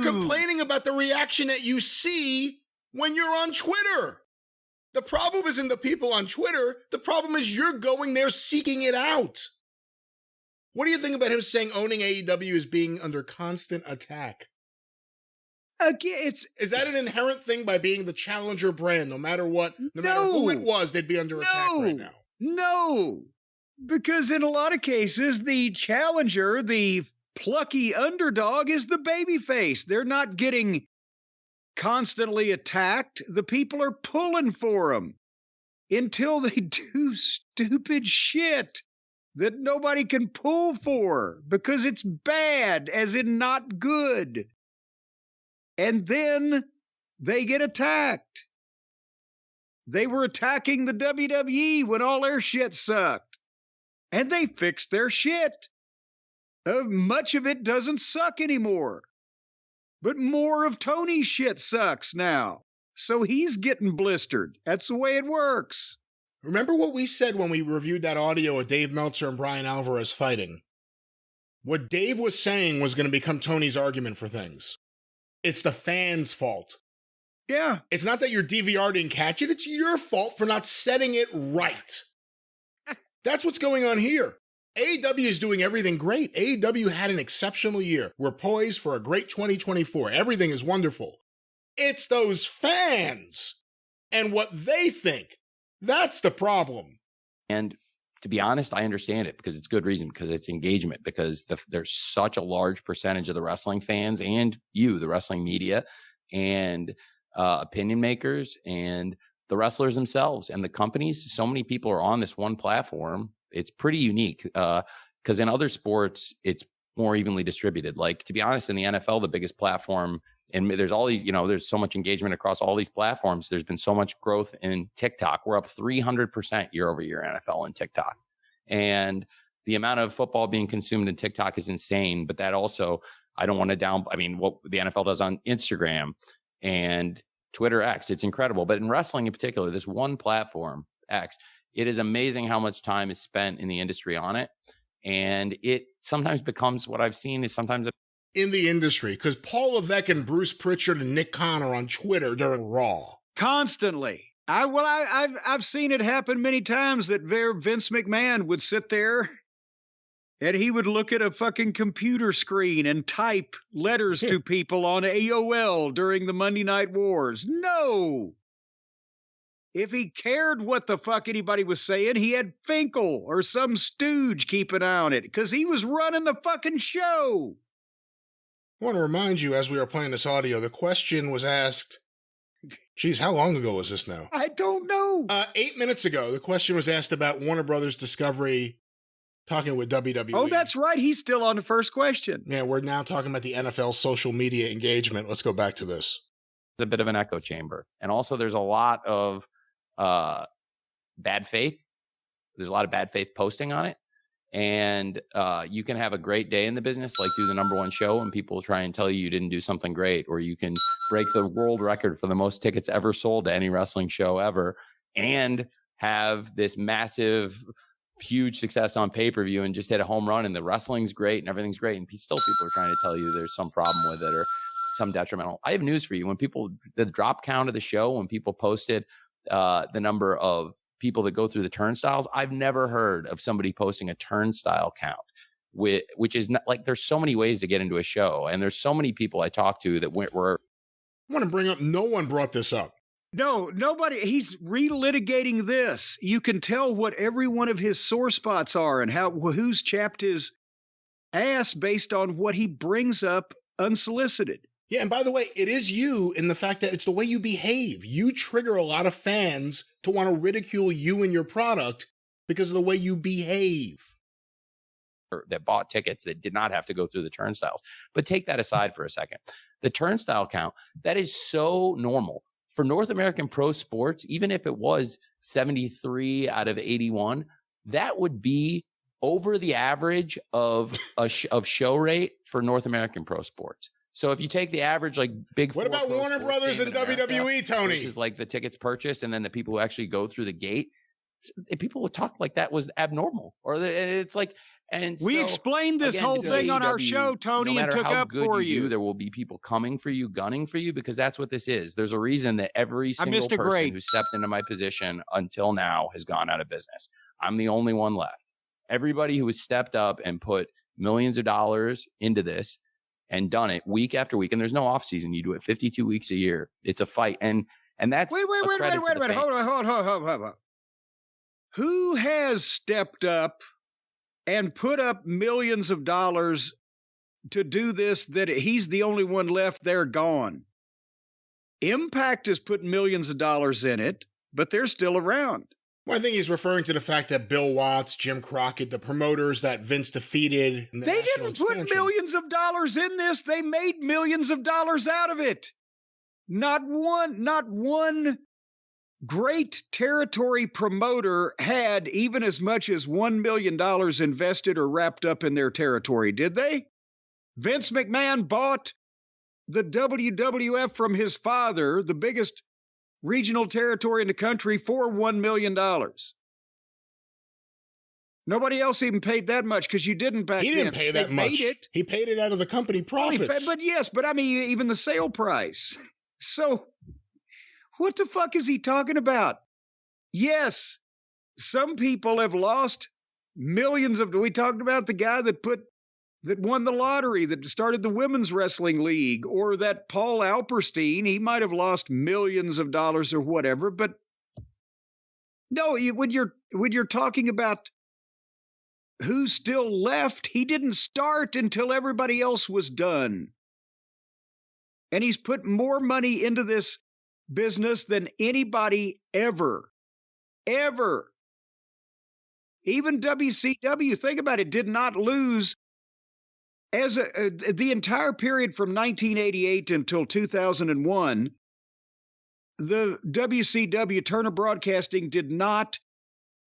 complaining about the reaction that you see when you're on Twitter. The problem isn't the people on Twitter. The problem is you're going there seeking it out. What do you think about him saying owning AEW is being under constant attack? Again, is that an inherent thing by being the challenger brand? No matter what, no matter who it was, they'd be under attack right now. No, because in a lot of cases, the challenger, the plucky underdog, is the babyface. They're not getting constantly attacked. The people are pulling for them until they do stupid shit that nobody can pull for because it's bad, as in not good. And then they get attacked. They were attacking the WWE when all their shit sucked. And they fixed their shit. Much of it doesn't suck anymore. But more of Tony's shit sucks now. So he's getting blistered. That's the way it works. Remember what we said when we reviewed that audio of Dave Meltzer and Brian Alvarez fighting? What Dave was saying was going to become Tony's argument for things. It's the fans' fault. Yeah. It's not that your DVR didn't catch it. It's your fault for not setting it right. That's what's going on here. AEW is doing everything great. AEW had an exceptional year. We're poised for a great 2024. Everything is wonderful. It's those fans and what they think. That's the problem. And to be honest, I understand it because it's good reason, because it's engagement, because there's such a large percentage of the wrestling fans and the wrestling media and opinion makers and the wrestlers themselves and the companies. So many people are on this one platform. It's pretty unique because in other sports, it's more evenly distributed. Like, to be honest, in the NFL, the biggest platform, and there's all these, there's so much engagement across all these platforms. There's been so much growth in TikTok. We're up 300% year over year, NFL and TikTok. And the amount of football being consumed in TikTok is insane. But that also, I don't want to what the NFL does on Instagram and Twitter X, it's incredible. But in wrestling in particular, this one platform, X, it is amazing how much time is spent in the industry on it. And it sometimes becomes, what I've seen is sometimes in the industry, because Paul Levesque and Bruce Pritchard and Nick Khan are on Twitter during Raw. Constantly. I've seen it happen many times that Vince McMahon would sit there and he would look at a fucking computer screen and type letters to people on AOL during the Monday Night Wars. No! If he cared what the fuck anybody was saying, he had Finkel or some stooge keep an eye on it because he was running the fucking show. I want to remind you, as we are playing this audio, the question was asked, geez, how long ago was this now? I don't know. 8 minutes ago, the question was asked about Warner Brothers Discovery talking with WWE. Oh, that's right. He's still on the first question. Yeah, we're now talking about the NFL social media engagement. Let's go back to this. It's a bit of an echo chamber. And also there's a lot of bad faith. There's a lot of bad faith posting on it. And you can have a great day in the business, like do the #1 show, and people try and tell you didn't do something great, or you can break the world record for the most tickets ever sold to any wrestling show ever, and have this massive, huge success on pay-per-view and just hit a home run, and the wrestling's great and everything's great, and still people are trying to tell you there's some problem with it or some detrimental. I have news for you. When the drop count of the show, when people posted the number of people that go through the turnstiles, I've never heard of somebody posting a turnstile count, which is not like, there's so many ways to get into a show, and there's so many people I talked to that were. I want to bring up, no one brought this up. No, nobody. He's relitigating this. You can tell what every one of his sore spots are and who's chapped his ass based on what he brings up unsolicited. Yeah, and by the way, it is you in the fact that it's the way you behave. You trigger a lot of fans to want to ridicule you and your product because of the way you behave. That bought tickets that did not have to go through the turnstiles. But take that aside for a second. The turnstile count, that is so normal. For North American pro sports, even if it was 73 out of 81, that would be over the average of show rate for North American pro sports. So if you take the average, like big, what about Warner Brothers and WWE, Tony? Which is like the tickets purchased and then the people who actually go through the gate, people would talk like that was abnormal, or it's like. And we explained this whole thing on our show, Tony, and took up for you. There will be people coming for you, gunning for you, because that's what this is. There's a reason that every single person who stepped into my position until now has gone out of business. I'm the only one left. Everybody who has stepped up and put millions of dollars into this and done it week after week, and there's no off season. You do it 52 weeks a year. It's a fight, and that's wait. Hold on. Who has stepped up and put up millions of dollars to do this, that he's the only one left? They're gone. Impact has put millions of dollars in it, but they're still around. Well, I think he's referring to the fact that Bill Watts, Jim Crockett, the promoters that Vince defeated. They didn't put millions of dollars in this. They made millions of dollars out of it. Not one great territory promoter had even as much as $1 million invested or wrapped up in their territory, did they? Vince McMahon bought the WWF from his father, the biggest regional territory in the country, for $1 million. Nobody else even paid that much, because you didn't back then. He didn't pay that much. He paid it out of the company profits. But I mean, even the sale price. So what the fuck is he talking about? Yes, some people have lost millions of. We talked about the guy that put that won the lottery, that started the Women's Wrestling League, or that Paul Alperstein, he might have lost millions of dollars or whatever, but no, when you're talking about who's still left, he didn't start until everybody else was done. And he's put more money into this business than anybody ever. Even WCW, think about it, did not lose as the entire period from 1988 until 2001. The WCW, Turner Broadcasting, did not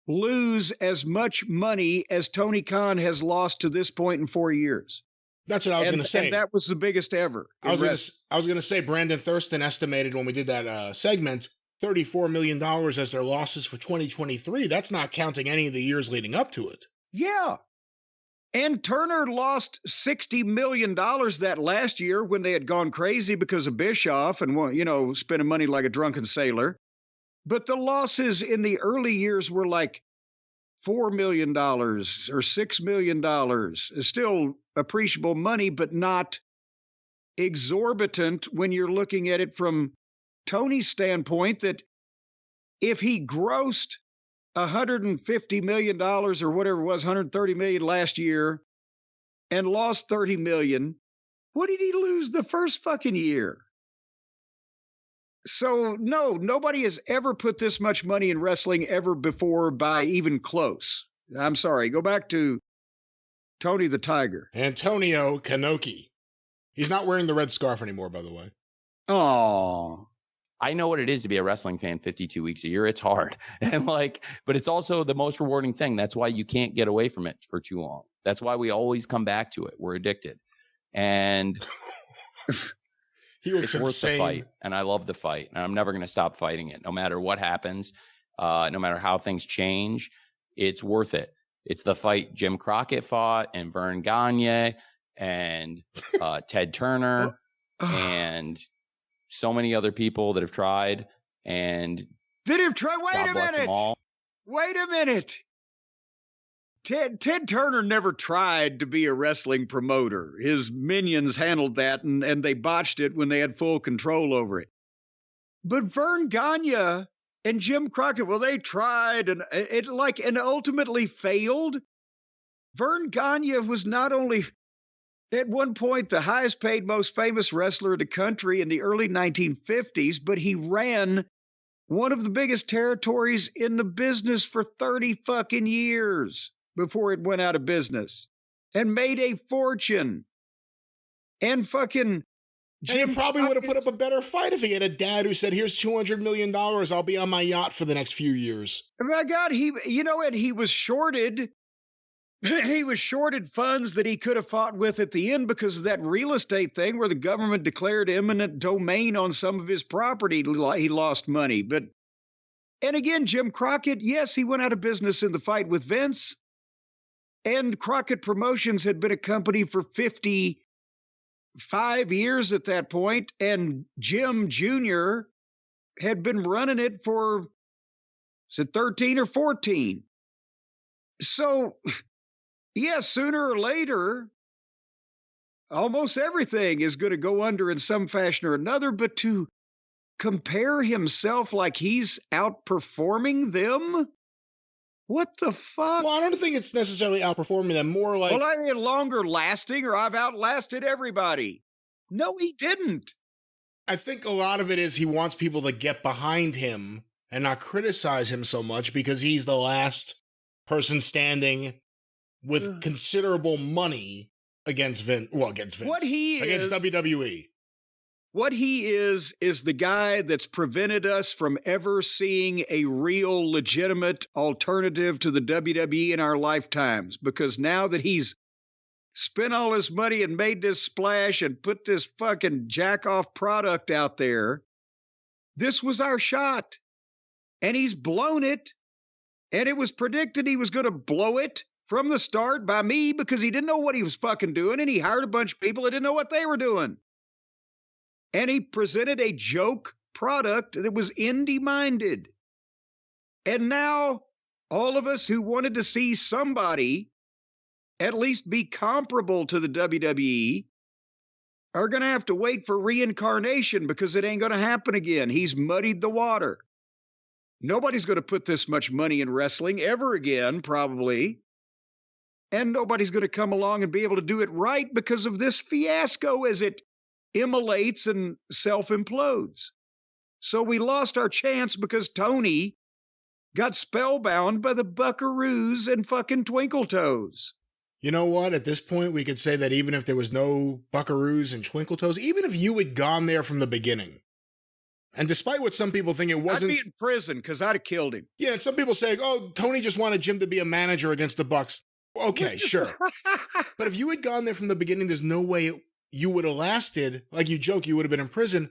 lose as much money as Tony Khan has lost to this point in 4 years. That's what I was going to say. And that was the biggest ever. I was going to say Brandon Thurston estimated when we did that segment $34 million as their losses for 2023. That's not counting any of the years leading up to it. Yeah. And Turner lost $60 million that last year when they had gone crazy because of Bischoff and, spending money like a drunken sailor. But the losses in the early years were like $4 million or $6 million. Still appreciable money, but not exorbitant when you're looking at it from Tony's standpoint, that if he grossed $150 million or whatever it was, $130 million last year, and lost $30 million, what did he lose the first fucking year? So, no, nobody has ever put this much money in wrestling ever before by even close. I'm sorry. Go back to Tony the Tiger. Antonio Kanoki. He's not wearing the red scarf anymore, by the way. Oh, I know what it is to be a wrestling fan 52 weeks a year. It's hard. And but it's also the most rewarding thing. That's why you can't get away from it for too long. That's why we always come back to it. We're addicted. And he looks it's worth insane. the fight. And I love the fight. And I'm never going to stop fighting it. No matter what happens, no matter how things change, it's worth it. It's the fight Jim Crockett fought, and Vern Gagne, and Ted Turner, and so many other people that have tried. And wait God bless them all. Wait a minute. Ted Turner never tried to be a wrestling promoter. His minions handled that, and they botched it when they had full control over it. But Vern Gagne and Jim Crockett, well, they tried, and it ultimately failed. Vern Gagne was not only at one point the highest paid, most famous wrestler in the country in the early 1950s, but he ran one of the biggest territories in the business for 30 fucking years before it went out of business, and made a fortune. And fucking Jim he probably would have put up a better fight if he had a dad who said, here's $200 million. I'll be on my yacht for the next few years. Oh my God, and he was shorted. He was shorted funds that he could have fought with at the end because of that real estate thing where the government declared eminent domain on some of his property. He lost money. And again, Jim Crockett, yes, he went out of business in the fight with Vince. And Crockett Promotions had been a company for 55 years at that point. And Jim Jr. had been running it for, 13 or 14? So, yeah, sooner or later, almost everything is going to go under in some fashion or another. But to compare himself like he's outperforming them? What the fuck? Well, I don't think it's necessarily outperforming them. More like, well, I mean, longer lasting, or I've outlasted everybody. No, he didn't. I think a lot of it is he wants people to get behind him and not criticize him so much because he's the last person standing with considerable money against Vince. Against WWE. What he is the guy that's prevented us from ever seeing a real, legitimate alternative to the WWE in our lifetimes. Because now that he's spent all his money and made this splash and put this fucking jack-off product out there, this was our shot. And he's blown it. And it was predicted he was going to blow it from the start by me because he didn't know what he was fucking doing. And he hired a bunch of people that didn't know what they were doing. And he presented a joke product that was indie-minded. And now all of us who wanted to see somebody at least be comparable to the WWE, are going to have to wait for reincarnation because it ain't going to happen again. He's muddied the water. Nobody's going to put this much money in wrestling ever again, probably. And nobody's going to come along and be able to do it right because of this fiasco as it immolates and self-implodes. So we lost our chance because Tony got spellbound by the Buckaroos and fucking Twinkle Toes. You know what? At this point, we could say that even if there was no Buckaroos and Twinkle Toes, even if you had gone there from the beginning, and despite what some people think it wasn't... I'd be in prison because I'd have killed him. Yeah, and some people say, oh, Tony just wanted Jim to be a manager against the Bucks. Okay, sure. But if you had gone there from the beginning, there's no way you would have lasted. Like you joke, you would have been in prison.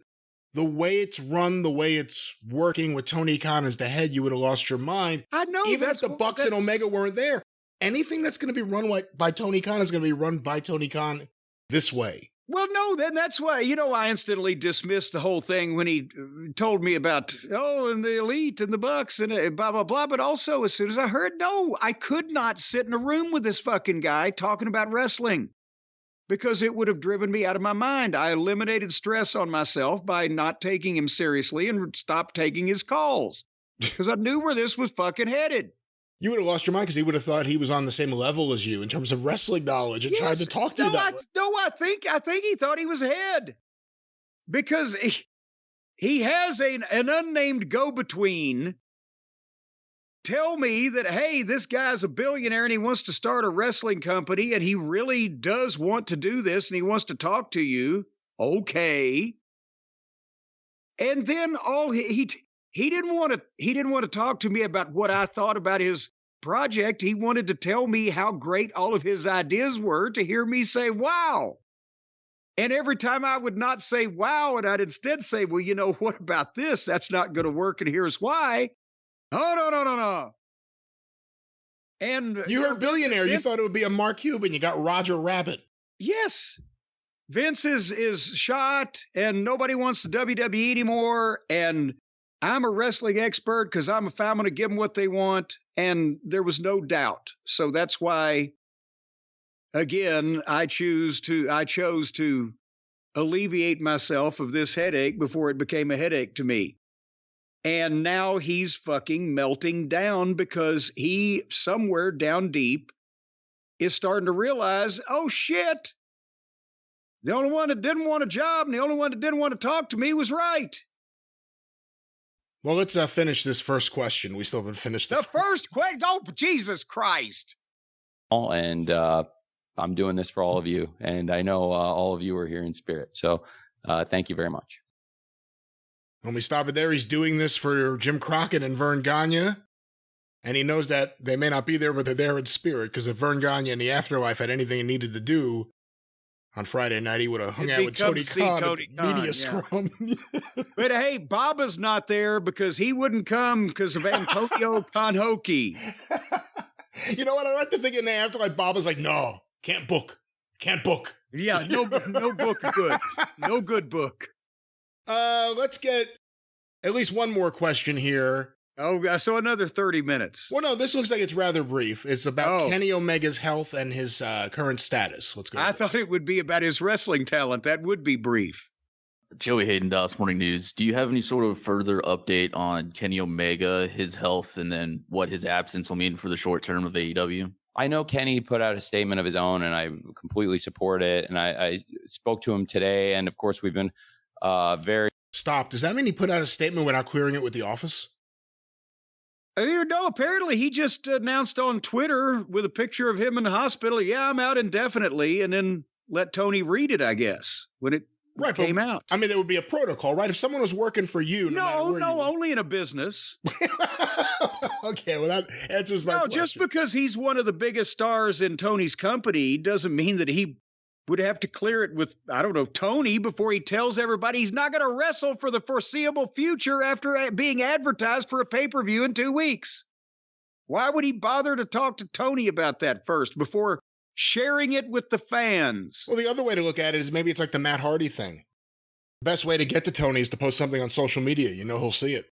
The way it's run, the way it's working with Tony Khan as the head, you would have lost your mind. I know. Even if the Bucks and Omega weren't there, anything that's going to be run by Tony Khan is going to be run by Tony Khan this way. Well, no, then that's why, I instantly dismissed the whole thing when he told me about, and the Elite and the Bucks and blah, blah, blah. But also, as soon as I heard, no, I could not sit in a room with this fucking guy talking about wrestling because it would have driven me out of my mind. I eliminated stress on myself by not taking him seriously and stopped taking his calls because I knew where this was fucking headed. You would have lost your mind because he would have thought he was on the same level as you in terms of wrestling knowledge and tried to talk to you that way. No, I think he thought he was ahead because he has an unnamed go-between tell me that, hey, this guy's a billionaire and he wants to start a wrestling company and he really does want to do this and he wants to talk to you. Okay. And then he didn't want to talk to me about what I thought about his project. He wanted to tell me how great all of his ideas were to hear me say, wow. And every time I would not say, wow, and I'd instead say, well, what about this? That's not going to work. And here's why. Oh, no. And you heard billionaire. You thought it would be a Mark Cuban. You got Roger Rabbit. Yes. Vince is shot and nobody wants the WWE anymore. And I'm a wrestling expert because I'm going to give them what they want. And there was no doubt. So that's why, again, I chose to alleviate myself of this headache before it became a headache to me. And now he's fucking melting down because he, somewhere down deep, is starting to realize, oh shit, the only one that didn't want a job and the only one that didn't want to talk to me was right. Well, let's finish this first question. We still haven't finished the first question. Oh, Jesus Christ. And I'm doing this for all of you. And I know all of you are here in spirit. So thank you very much. When we stop it there, he's doing this for Jim Crockett and Vern Gagne. And he knows that they may not be there, but they're there in spirit. Because if Vern Gagne in the afterlife had anything he needed to do on Friday night, he would have hung out with Tony Khan at the media scrum. But hey, Baba's not there because he wouldn't come because of Antonio Conhoki. You know what? I like to think in the afterlife, Baba's like, no, can't book. Yeah, no book good. No good book. Let's get at least one more question here. Oh, so another 30 minutes. Well, no, this looks like it's rather brief. It's about Kenny Omega's health and his current status. Let's go. I thought it would be about his wrestling talent. That would be brief. Joey Hayden, Dallas Morning News. Do you have any sort of further update on Kenny Omega, his health, and then what his absence will mean for the short term of AEW? I know Kenny put out a statement of his own, and I completely support it. And I spoke to him today, and of course, we've been very... Stop. Does that mean he put out a statement without clearing it with the office? No, apparently he just announced on Twitter with a picture of him in the hospital, yeah, I'm out indefinitely, and then let Tony read it, I guess, when it came out. I mean, there would be a protocol, right? If someone was working for you... No, only in a business. Okay, well, that answers my question. Just because he's one of the biggest stars in Tony's company doesn't mean that he would have to clear it with, I don't know, Tony before he tells everybody he's not going to wrestle for the foreseeable future after being advertised for a pay-per-view in 2 weeks. Why would he bother to talk to Tony about that first before sharing it with the fans? Well, the other way to look at it is maybe it's like the Matt Hardy thing. The best way to get to Tony is to post something on social media. You know he'll see it.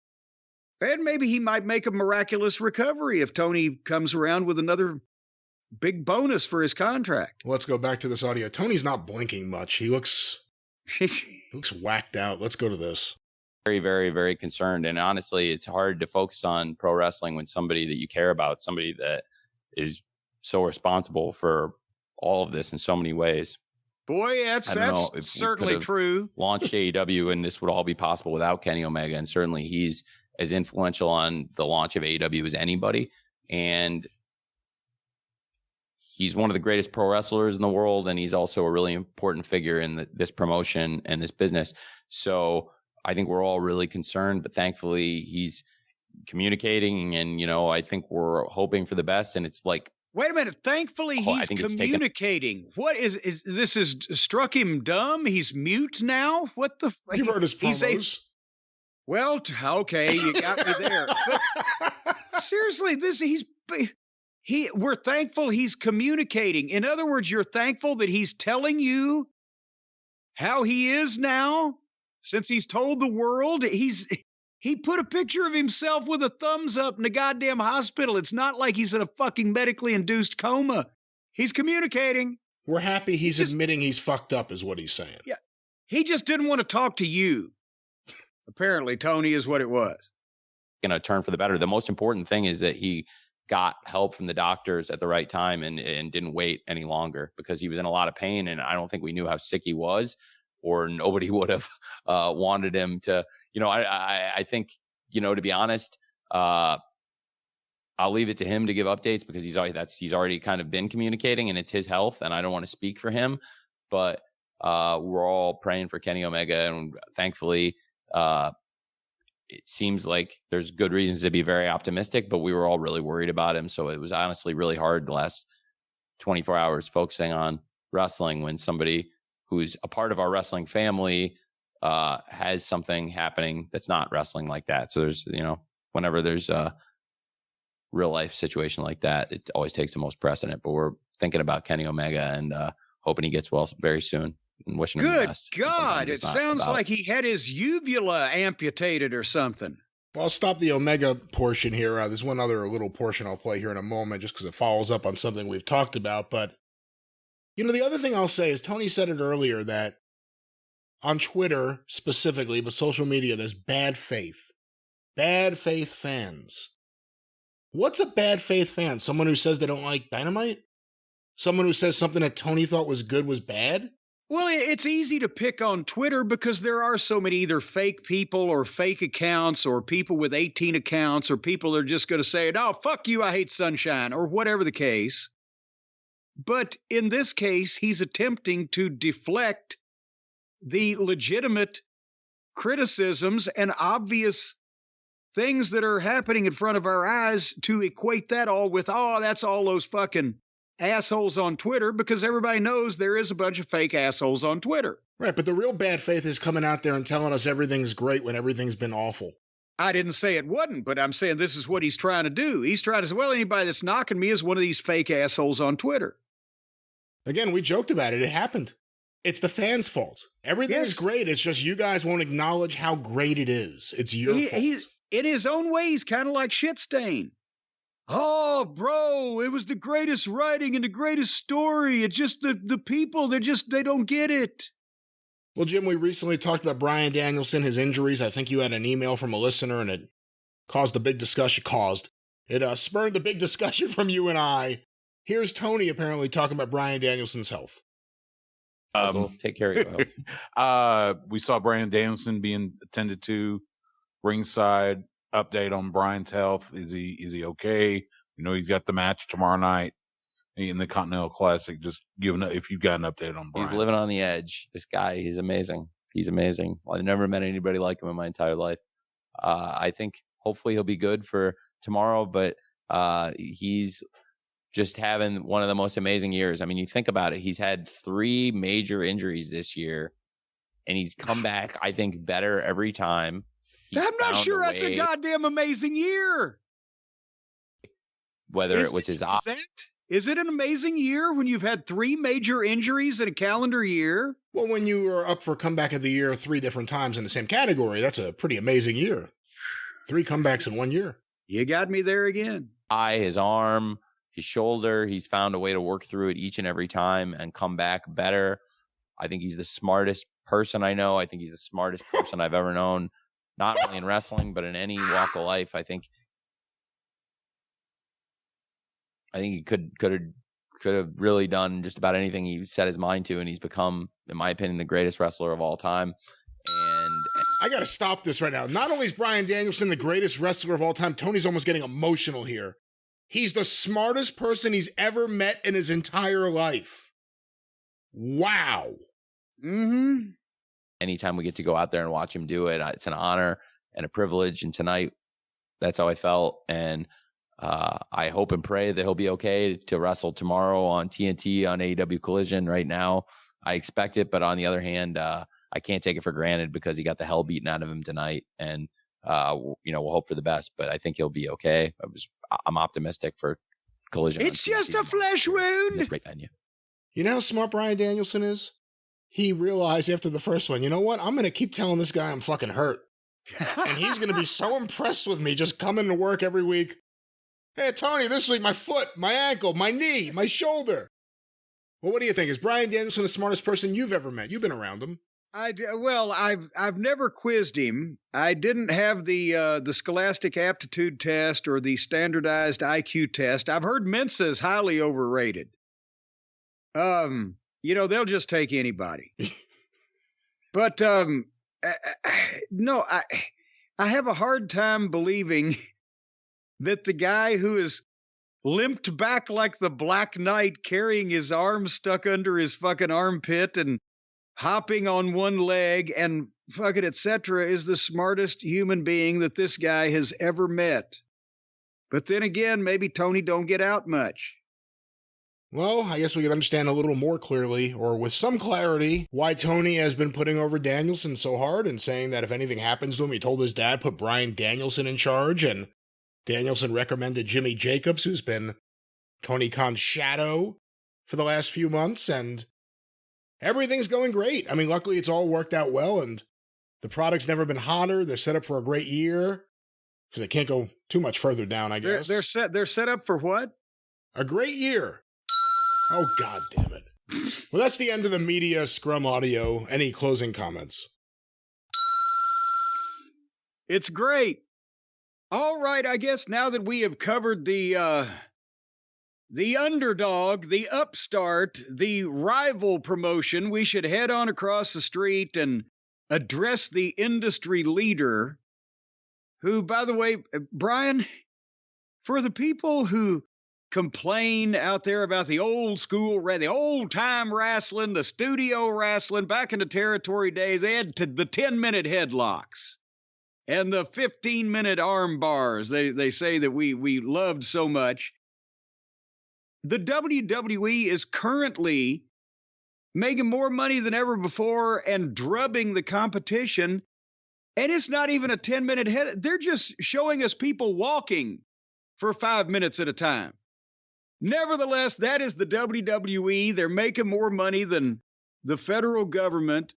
And maybe he might make a miraculous recovery if Tony comes around with another big bonus for his contract. Let's go back to this audio. Tony's not blinking much. He looks whacked out. Let's go to this. Very, very, very concerned. And honestly, it's hard to focus on pro wrestling when somebody that you care about, somebody that is so responsible for all of this in so many ways. Boy, that's certainly true. Launched AEW, and this would all be possible without Kenny Omega. And certainly he's as influential on the launch of AEW as anybody. And he's one of the greatest pro wrestlers in the world. And he's also a really important figure in this promotion and this business. So I think we're all really concerned, but thankfully he's communicating. And, I think we're hoping for the best. And it's like, wait a minute. Thankfully, he's communicating. What is this? Is struck him dumb? He's mute now? What the? You've heard his promos. Well, okay, you got me there. But seriously, we're thankful he's communicating. In other words, you're thankful that he's telling you how he is now, since he's told the world. He put a picture of himself with a thumbs up in the goddamn hospital. It's not like he's in a fucking medically induced coma. He's communicating. We're happy he's admitting he's fucked up, is what he's saying. Yeah. He just didn't want to talk to you. Apparently, Tony, is what it was. Going to turn for the better. The most important thing is that he got help from the doctors at the right time and didn't wait any longer, because he was in a lot of pain. And I don't think we knew how sick he was, or nobody would have wanted him to, I think, to be honest, I'll leave it to him to give updates, because he's already kind of been communicating, and it's his health, and I don't want to speak for him, but we're all praying for Kenny Omega. And thankfully, it seems like there's good reasons to be very optimistic, but we were all really worried about him. So it was honestly really hard the last 24 hours focusing on wrestling when somebody who's a part of our wrestling family has something happening that's not wrestling like that. So there's, whenever there's a real life situation like that, it always takes the most precedent. But we're thinking about Kenny Omega and hoping he gets well very soon, and wishing him the best. Good God, it sounds like he had his uvula amputated or something. Well, I'll stop the Omega portion here. There's one other little portion I'll play here in a moment, just because it follows up on something we've talked about. But the other thing I'll say is, Tony said it earlier, that on Twitter specifically, but social media, there's bad faith fans. What's a bad faith fan? Someone who says they don't like Dynamite? Someone who says something that Tony thought was good was bad? Well, it's easy to pick on Twitter because there are so many either fake people or fake accounts, or people with 18 accounts, or people that are just going to say, "Oh, fuck you, I hate sunshine," or whatever the case. But in this case, he's attempting to deflect the legitimate criticisms and obvious things that are happening in front of our eyes, to equate that all with, that's all those fucking assholes on Twitter, because everybody knows there is a bunch of fake assholes on Twitter. Right, but the real bad faith is coming out there and telling us everything's great when everything's been awful. I didn't say it wasn't, but I'm saying this is what he's trying to do. He's trying to say, well, anybody that's knocking me is one of these fake assholes on Twitter. Again, we joked about it. It happened. It's the fans' fault. Everything is great. It's just you guys won't acknowledge how great it is. It's your fault. In his own way, he's kind of like Shitstain. Oh, bro, it was the greatest writing and the greatest story. It's just the people, they don't get it. Well, Jim, we recently talked about Bryan Danielson, his injuries. I think you had an email from a listener, and it caused a big discussion. It spurred the big discussion from you and I. Here's Tony apparently talking about Bryan Danielson's health. Take care of you. We saw Bryan Danielson being attended to ringside. Update on Bryan's health. Is he okay? He's got the match tomorrow night in the Continental Classic. Just if you've got an update on Bryan. He's living on the edge. This guy, he's amazing. He's amazing. I've never met anybody like him in my entire life. I think hopefully he'll be good for tomorrow, but he's just having one of the most amazing years. I mean, you think about it. He's had 3 major injuries this year, and he's come back, I think, better every time. I'm not sure that's a goddamn amazing year. Whether it was his... Is it an amazing year when you've had 3 major injuries in a calendar year? Well, when you are up for comeback of the year 3 different times in the same category, that's a pretty amazing year. 3 comebacks in 1 year. You got me there again. His arm, his shoulder. He's found a way to work through it each and every time and come back better. I think he's the smartest person I know. I think he's the smartest person I've ever known, not only in wrestling, but in any walk of life. I think he could have really done just about anything he set his mind to, and he's become, in my opinion, the greatest wrestler of all time. And I got to stop this right now. Not only is Bryan Danielson the greatest wrestler of all time, Tony's almost getting emotional here. He's the smartest person he's ever met in his entire life. Wow. Mm-hmm. Anytime we get to go out there and watch him do it, it's an honor and a privilege. And tonight, that's how I felt. And I hope and pray that he'll be okay to wrestle tomorrow on TNT on AEW Collision. Right now, I expect it. But on the other hand, I can't take it for granted because he got the hell beaten out of him tonight. And, we'll hope for the best. But I think he'll be okay. I'm optimistic for Collision. It's just a flesh wound. This great venue. You know how smart Bryan Danielson is? He realized after the first one, you know what? I'm going to keep telling this guy I'm fucking hurt. And he's going to be so impressed with me just coming to work every week. Hey, Tony, this week, my foot, my ankle, my knee, my shoulder. Well, what do you think? Is Bryan Danielson the smartest person you've ever met? You've been around him. I've never quizzed him. I didn't have the Scholastic Aptitude Test or the standardized IQ test. I've heard Mensa is highly overrated. They'll just take anybody. But no, I have a hard time believing that the guy who is limped back like the Black Knight, carrying his arm stuck under his fucking armpit and hopping on one leg and fucking etc. is the smartest human being that this guy has ever met. But then again, maybe Tony don't get out much. Well, I guess we could understand a little more clearly, or with some clarity, why Tony has been putting over Danielson so hard and saying that if anything happens to him, he told his dad, put Bryan Danielson in charge, and Danielson recommended Jimmy Jacobs, who's been Tony Khan's shadow for the last few months, and everything's going great. I mean, luckily it's all worked out well, and the product's never been hotter. They're set up for a great year, because they can't go too much further down, I guess. They're set up for what? A great year. Oh, God damn it. Well, that's the end of the media scrum audio. Any closing comments? It's great. All right, I guess now that we have covered the underdog, the upstart, the rival promotion, we should head on across the street and address the industry leader, who, by the way, Brian, for the people who complain out there about the old school, the old time wrestling, the studio wrestling, back in the territory days, they had the 10-minute headlocks and the 15-minute arm bars. They say that we loved so much. The WWE is currently making more money than ever before and drubbing the competition. And it's not even a 10-minute head. They're just showing us people walking for 5 minutes at a time. Nevertheless, that is the WWE. They're making more money than the federal government,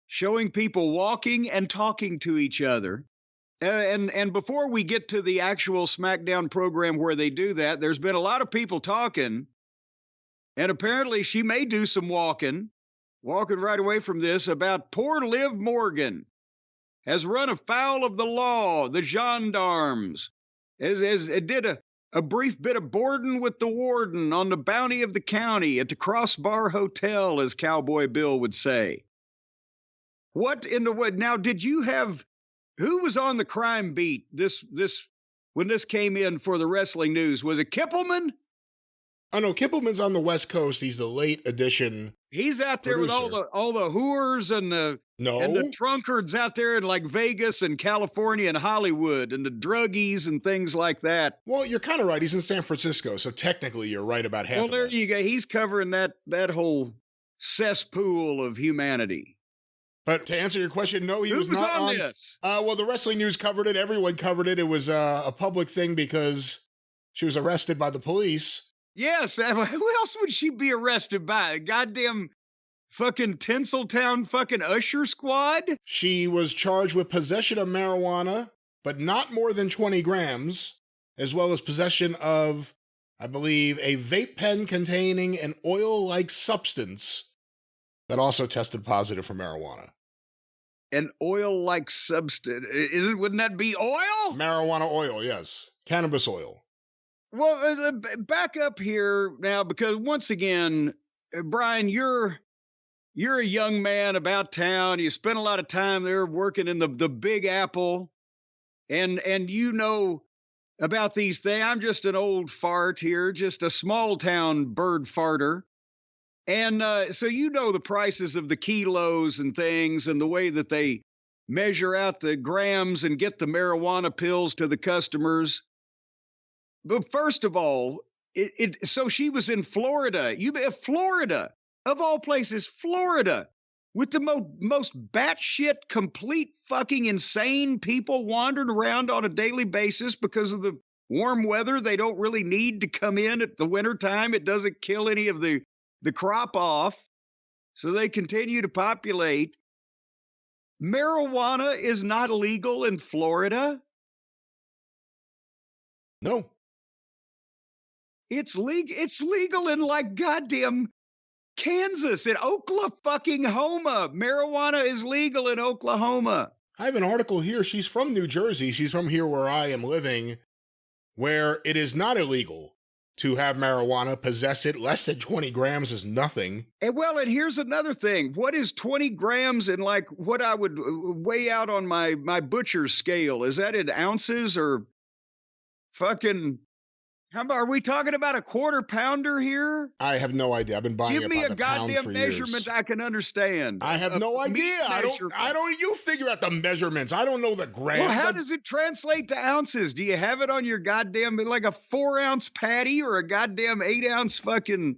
showing people walking and talking to each other. And before we get to the actual SmackDown program where they do that, there's been a lot of people talking. And apparently she may do some walking right away from this, about poor Liv Morgan has run afoul of the law, the gendarmes, it did a brief bit of boarding with the warden on the bounty of the county at the Crossbar Hotel, as Cowboy Bill would say. What in the what? Now, did you have, who was on the crime beat this when this came in for the wrestling news? Was it Kippelman? Oh no, Kippelman's on the West Coast. He's the late edition. He's out there producer. with all the whores and the drunkards out there in like Vegas and California and Hollywood and the druggies and things like that. Well, you're kind of right. He's in San Francisco, so technically you're right about half. Well, there you go. He's covering that whole cesspool of humanity. But to answer your question, no, he was not on this. Well, the wrestling news covered it. Everyone covered it. It was a public thing because she was arrested by the police. Yes, who else would she be arrested by? A goddamn fucking Tinseltown fucking Usher squad? She was charged with possession of marijuana, but not more than 20 grams, as well as possession of I believe, a vape pen containing an oil-like substance that also tested positive for marijuana. An oil-like substance. Wouldn't that be oil? Marijuana oil, yes. Cannabis oil. Well, back up here now, because once again, Brian, you're a young man about town. You spent a lot of time there working in the Big Apple, and you know about these things. I'm just an old fart here, just a small town bird farter. And so you know the prices of the kilos and things and the way that they measure out the grams and get the marijuana pills to the customers. But first of all, so she was in Florida. Florida, of all places, Florida, with the most batshit, complete fucking insane people wandering around on a daily basis because of the warm weather. They don't really need to come in at the wintertime. It doesn't kill any of the crop off. So they continue to populate. Marijuana is not illegal in Florida. No. It's legal in like goddamn Kansas, in Oklahoma. Marijuana is legal in Oklahoma. I have an article here. She's from New Jersey. She's from here where I am living, where it is not illegal to have marijuana, possess it. Less than 20 grams is nothing. And here's another thing. What is 20 grams in like what I would weigh out on my butcher's scale? Is that in ounces or fucking... Are we talking about a quarter pounder here? I have no idea. I've been buying Give me a goddamn measurement years. I can understand. I have no idea. I don't. You figure out the measurements. I don't know the grams. Well, how does it translate to ounces? Do you have it on your goddamn like a 4-ounce patty or a goddamn 8-ounce fucking,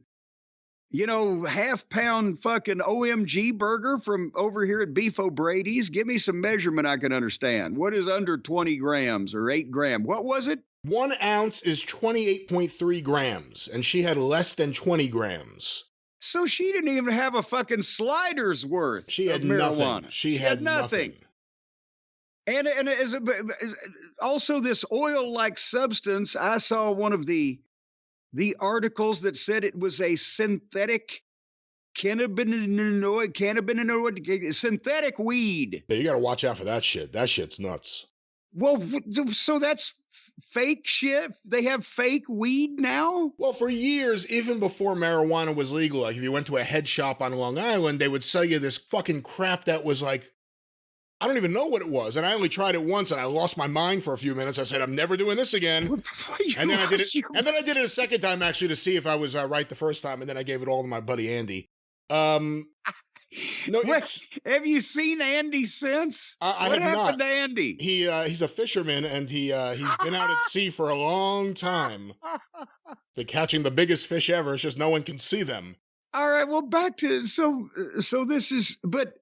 half-pound fucking OMG burger from over here at Beef O'Brady's? Give me some measurement I can understand. What is under 20 grams or 8 grams? What was it? 1 ounce is 28.3 grams, and she had less than 20 grams. So she didn't even have a fucking slider's worth. She had marijuana. Nothing. She had nothing. And also this oil-like substance, I saw one of the articles that said it was a synthetic cannabinoid, synthetic weed. Yeah, you got to watch out for that shit. That shit's nuts. Well, so that's fake shit? They have fake weed now? Well, for years, even before marijuana was legal, like if you went to a head shop on Long Island, they would sell you this fucking crap that was like, I don't even know what it was. And I only tried it once and I lost my mind for a few minutes. I said, I'm never doing this again. And then I did it. And then I did it a second time, actually, to see if I was right the first time. And then I gave it all to my buddy, Andy. No, have you seen Andy since? What happened to Andy? He's a fisherman and he's been out at sea for a long time. Been catching the biggest fish ever. It's just no one can see them. All right, well, back to so this is, but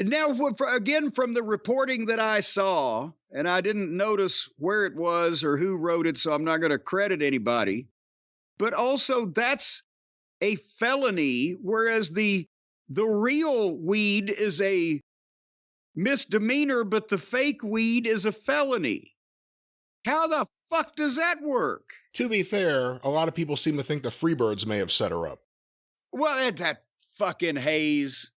now again from the reporting that I saw, and I didn't notice where it was or who wrote it, so I'm not going to credit anybody. But also that's a felony, whereas the real weed is a misdemeanor, but the fake weed is a felony. How the fuck does that work? To be fair, a lot of people seem to think the Freebirds may have set her up. Well, that fucking Hayes.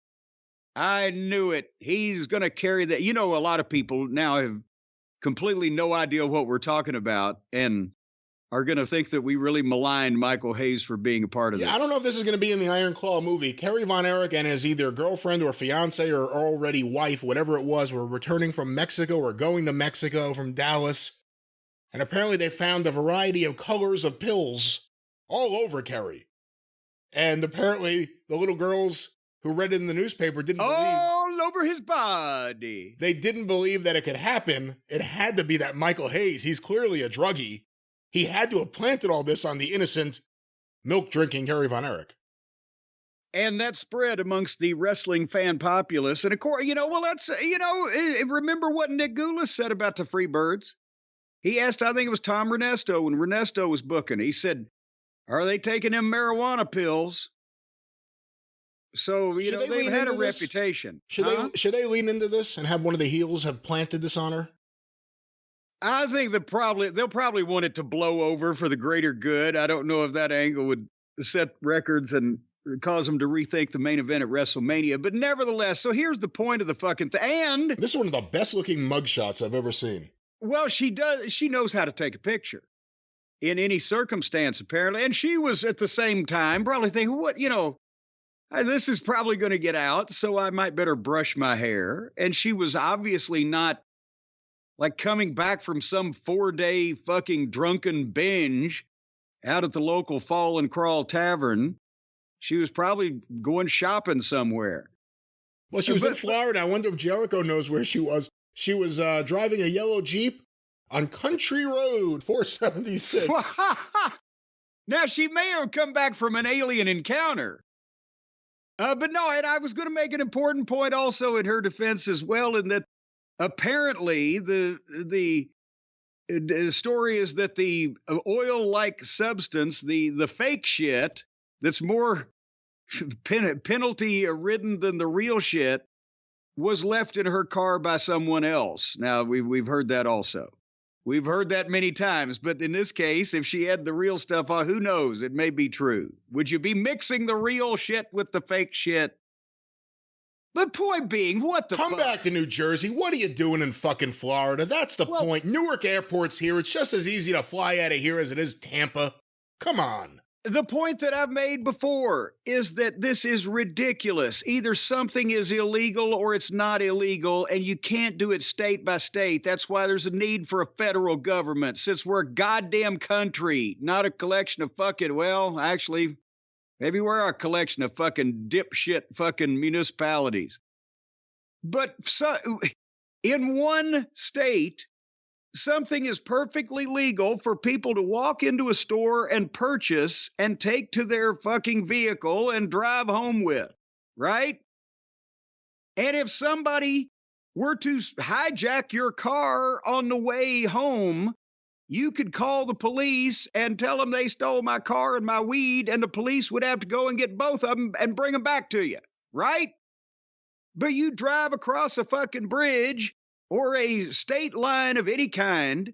I knew it. He's going to carry that. A lot of people now have completely no idea what we're talking about and are going to think that we really maligned Michael Hayes for being a part of this. I don't know if this is going to be in the Iron Claw movie. Kerry Von Erich and his either girlfriend or fiance or already wife, whatever it was, were returning from Mexico or going to Mexico from Dallas. And apparently they found a variety of colors of pills all over Kerry. And apparently the little girls who read it in the newspaper didn't believe. All over his body. They didn't believe that it could happen. It had to be that Michael Hayes. He's clearly a druggie. He had to have planted all this on the innocent, milk-drinking Kerry Von Erich. And that spread amongst the wrestling fan populace. And of course, remember what Nick Goulas said about the Freebirds? He asked, I think it was Tom Renesto, when Renesto was booking. He said, are they taking them marijuana pills? So, they've had a reputation. Should they lean into this and have one of the heels have planted this on her? I think they'll probably want it to blow over for the greater good. I don't know if that angle would set records and cause them to rethink the main event at WrestleMania. But nevertheless, so here's the point of the fucking thing. And this is one of the best looking mugshots I've ever seen. Well, she knows how to take a picture in any circumstance, apparently. And she was at the same time probably thinking, what, this is probably going to get out, so I might better brush my hair. And she was obviously not like coming back from some 4-day fucking drunken binge out at the local Fall and Crawl Tavern. She was probably going shopping somewhere. Well, she was in Florida. I wonder if Jericho knows where she was. She was driving a yellow Jeep on Country Road 476. Now, she may have come back from an alien encounter. But no, and I was going to make an important point also in her defense as well, in that apparently the story is that the oil-like substance, the fake shit that's more penalty-ridden than the real shit, was left in her car by someone else. Now, we've heard that also. We've heard that many times, but in this case, if she had the real stuff on, who knows? It may be true. Would you be mixing the real shit with the fake shit? But point being, what the Come back to New Jersey. What are you doing in fucking Florida? That's the point. Newark Airport's here. It's just as easy to fly out of here as it is Tampa. Come on. The point that I've made before is that this is ridiculous. Either something is illegal or it's not illegal, and you can't do it state by state. That's why there's a need for a federal government, since we're a goddamn country, not a collection of fucking, well, actually, maybe we're a collection of fucking dipshit fucking municipalities. But in one state, something is perfectly legal for people to walk into a store and purchase and take to their fucking vehicle and drive home with, right? And if somebody were to hijack your car on the way home, you could call the police and tell them they stole my car and my weed, and the police would have to go and get both of them and bring them back to you, right? But you drive across a fucking bridge or a state line of any kind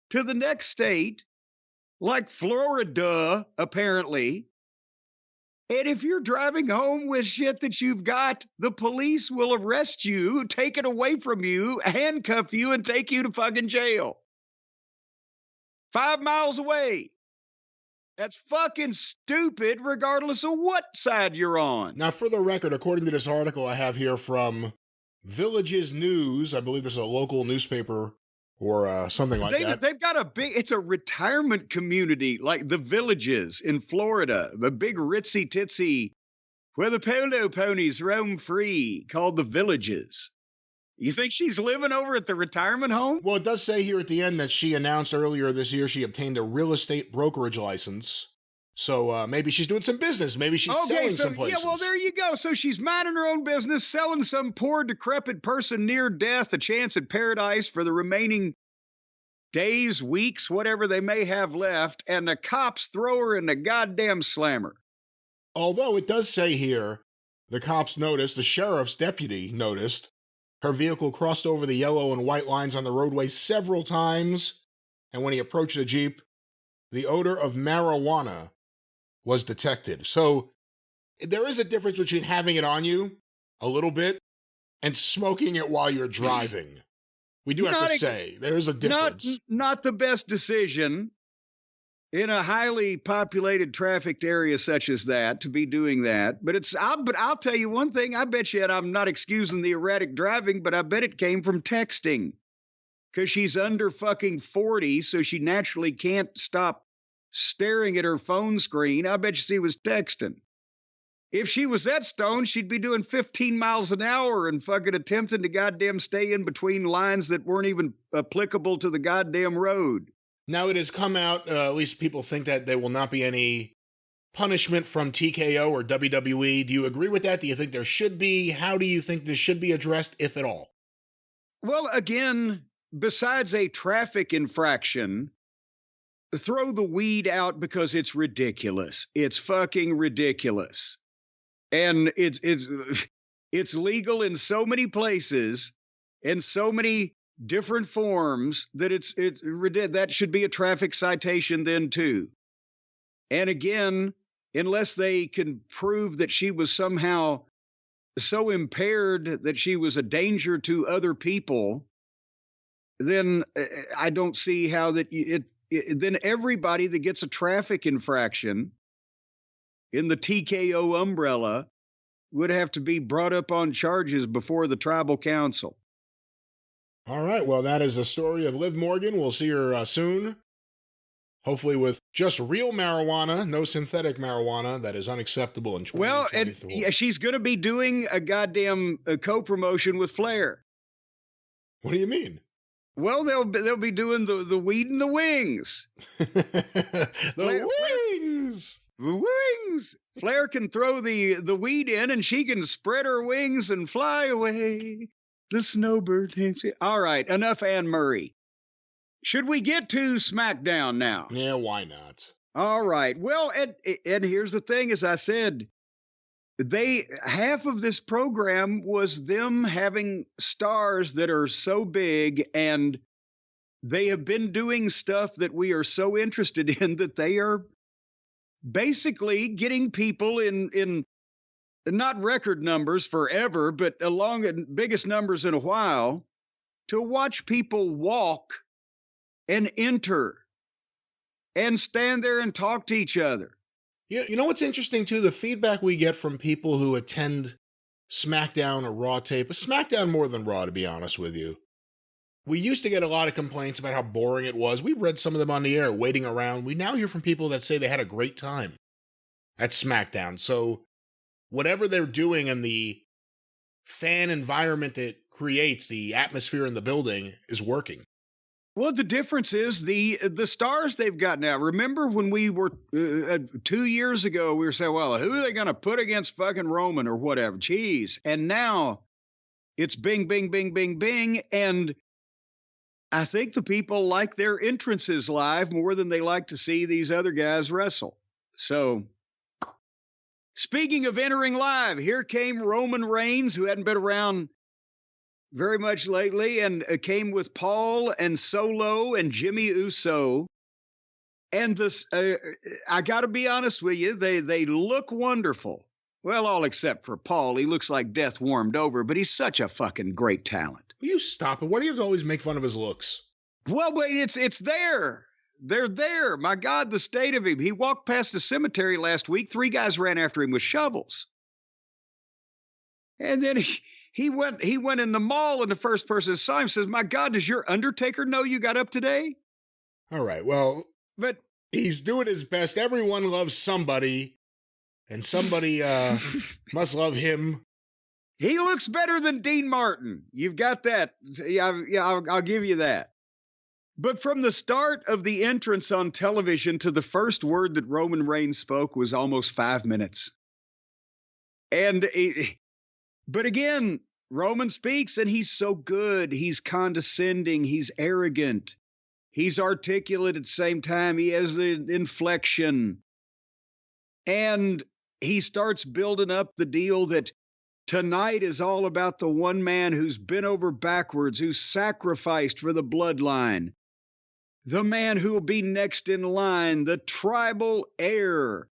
to the next state, like Florida, apparently. And if you're driving home with shit that you've got, the police will arrest you, take it away from you, handcuff you, and take you to fucking jail. 5 miles away. That's fucking stupid, regardless of what side you're on. Now, for the record, according to this article I have here from Villages News, I believe this is a local newspaper or something like that. They've got it's a retirement community, like the Villages in Florida, a big ritzy titsy, where the polo ponies roam free, called the Villages. You think she's living over at the retirement home? Well, it does say here at the end that she announced earlier this year she obtained a real estate brokerage license. So maybe she's doing some business. Maybe she's selling some places. Yeah, well, there you go. So she's minding her own business, selling some poor, decrepit person near death a chance at paradise for the remaining days, weeks, whatever they may have left, and the cops throw her in the goddamn slammer. Although it does say here, the cops noticed, the sheriff's deputy noticed, her vehicle crossed over the yellow and white lines on the roadway several times, and when he approached the Jeep, the odor of marijuana was detected. So there is a difference between having it on you a little bit and smoking it while you're driving. We do have to say there is a difference. Not the best decision in a highly populated, trafficked area such as that to be doing that. But I'll tell you one thing. I bet you, and I'm not excusing the erratic driving, but I bet it came from texting, because she's under fucking 40, so she naturally can't stop staring at her phone screen. I bet you she was texting. If she was that stoned, she'd be doing 15 miles an hour and fucking attempting to goddamn stay in between lines that weren't even applicable to the goddamn road. Now it has come out, at least people think that there will not be any punishment from TKO or WWE. Do you agree with that? Do you think there should be? How do you think this should be addressed, if at all? Well, again, besides a traffic infraction, throw the weed out because it's ridiculous. It's fucking ridiculous. And it's legal in so many places, and so many different forms, that should be a traffic citation then too. And again, unless they can prove that she was somehow so impaired that she was a danger to other people, then I don't see how then everybody that gets a traffic infraction in the TKO umbrella would have to be brought up on charges before the tribal council. All right. Well, that is the story of Liv Morgan. We'll see her soon. Hopefully with just real marijuana, no synthetic marijuana that is unacceptable in 2023. Well, and yeah, she's going to be doing a goddamn co-promotion with Flair. What do you mean? Well, they'll be doing the weed and the wings. Wings! The wings! Flair can throw the weed in and she can spread her wings and fly away. The snowbird. All right, enough Anne Murray. Should we get to SmackDown now? Yeah, why not? All right. Well, and here's the thing, as I said, half of this program was them having stars that are so big, and they have been doing stuff that we are so interested in that they are basically getting people in not record numbers forever, but along the biggest numbers in a while, to watch people walk and enter and stand there and talk to each other. You know what's interesting, too? The feedback we get from people who attend SmackDown or Raw tape, SmackDown more than Raw, to be honest with you. We used to get a lot of complaints about how boring it was. We read some of them on the air, waiting around. We now hear from people that say they had a great time at SmackDown. So whatever they're doing and the fan environment it creates, the atmosphere in the building, is working. Well, the difference is the stars they've got now. Remember when we were 2 years ago, we were saying, well, who are they going to put against fucking Roman or whatever? Jeez. And now it's bing, bing, bing, bing, bing. And I think the people like their entrances live more than they like to see these other guys wrestle. So speaking of entering live, here came Roman Reigns, who hadn't been around very much lately, and came with Paul and Solo and Jimmy Uso. And this, I got to be honest with you, they look wonderful. Well, all except for Paul. He looks like death warmed over, but he's such a fucking great talent. Will you stop it? Why do you have to always make fun of his looks? Well, but it's there. They're there. My God, the state of him. He walked past a cemetery last week. 3 guys ran after him with shovels. And then he went in the mall, and the first person that saw him says, my God, does your Undertaker know you got up today? All right, well, but he's doing his best. Everyone loves somebody, and somebody must love him. He looks better than Dean Martin. You've got that. Yeah, I'll give you that. But from the start of the entrance on television to the first word that Roman Reigns spoke was almost 5 minutes. But again, Roman speaks and he's so good. He's condescending. He's arrogant. He's articulate at the same time. He has the inflection. And he starts building up the deal that tonight is all about the one man who's bent over backwards, who's sacrificed for the bloodline. The man who will be next in line, the tribal heir.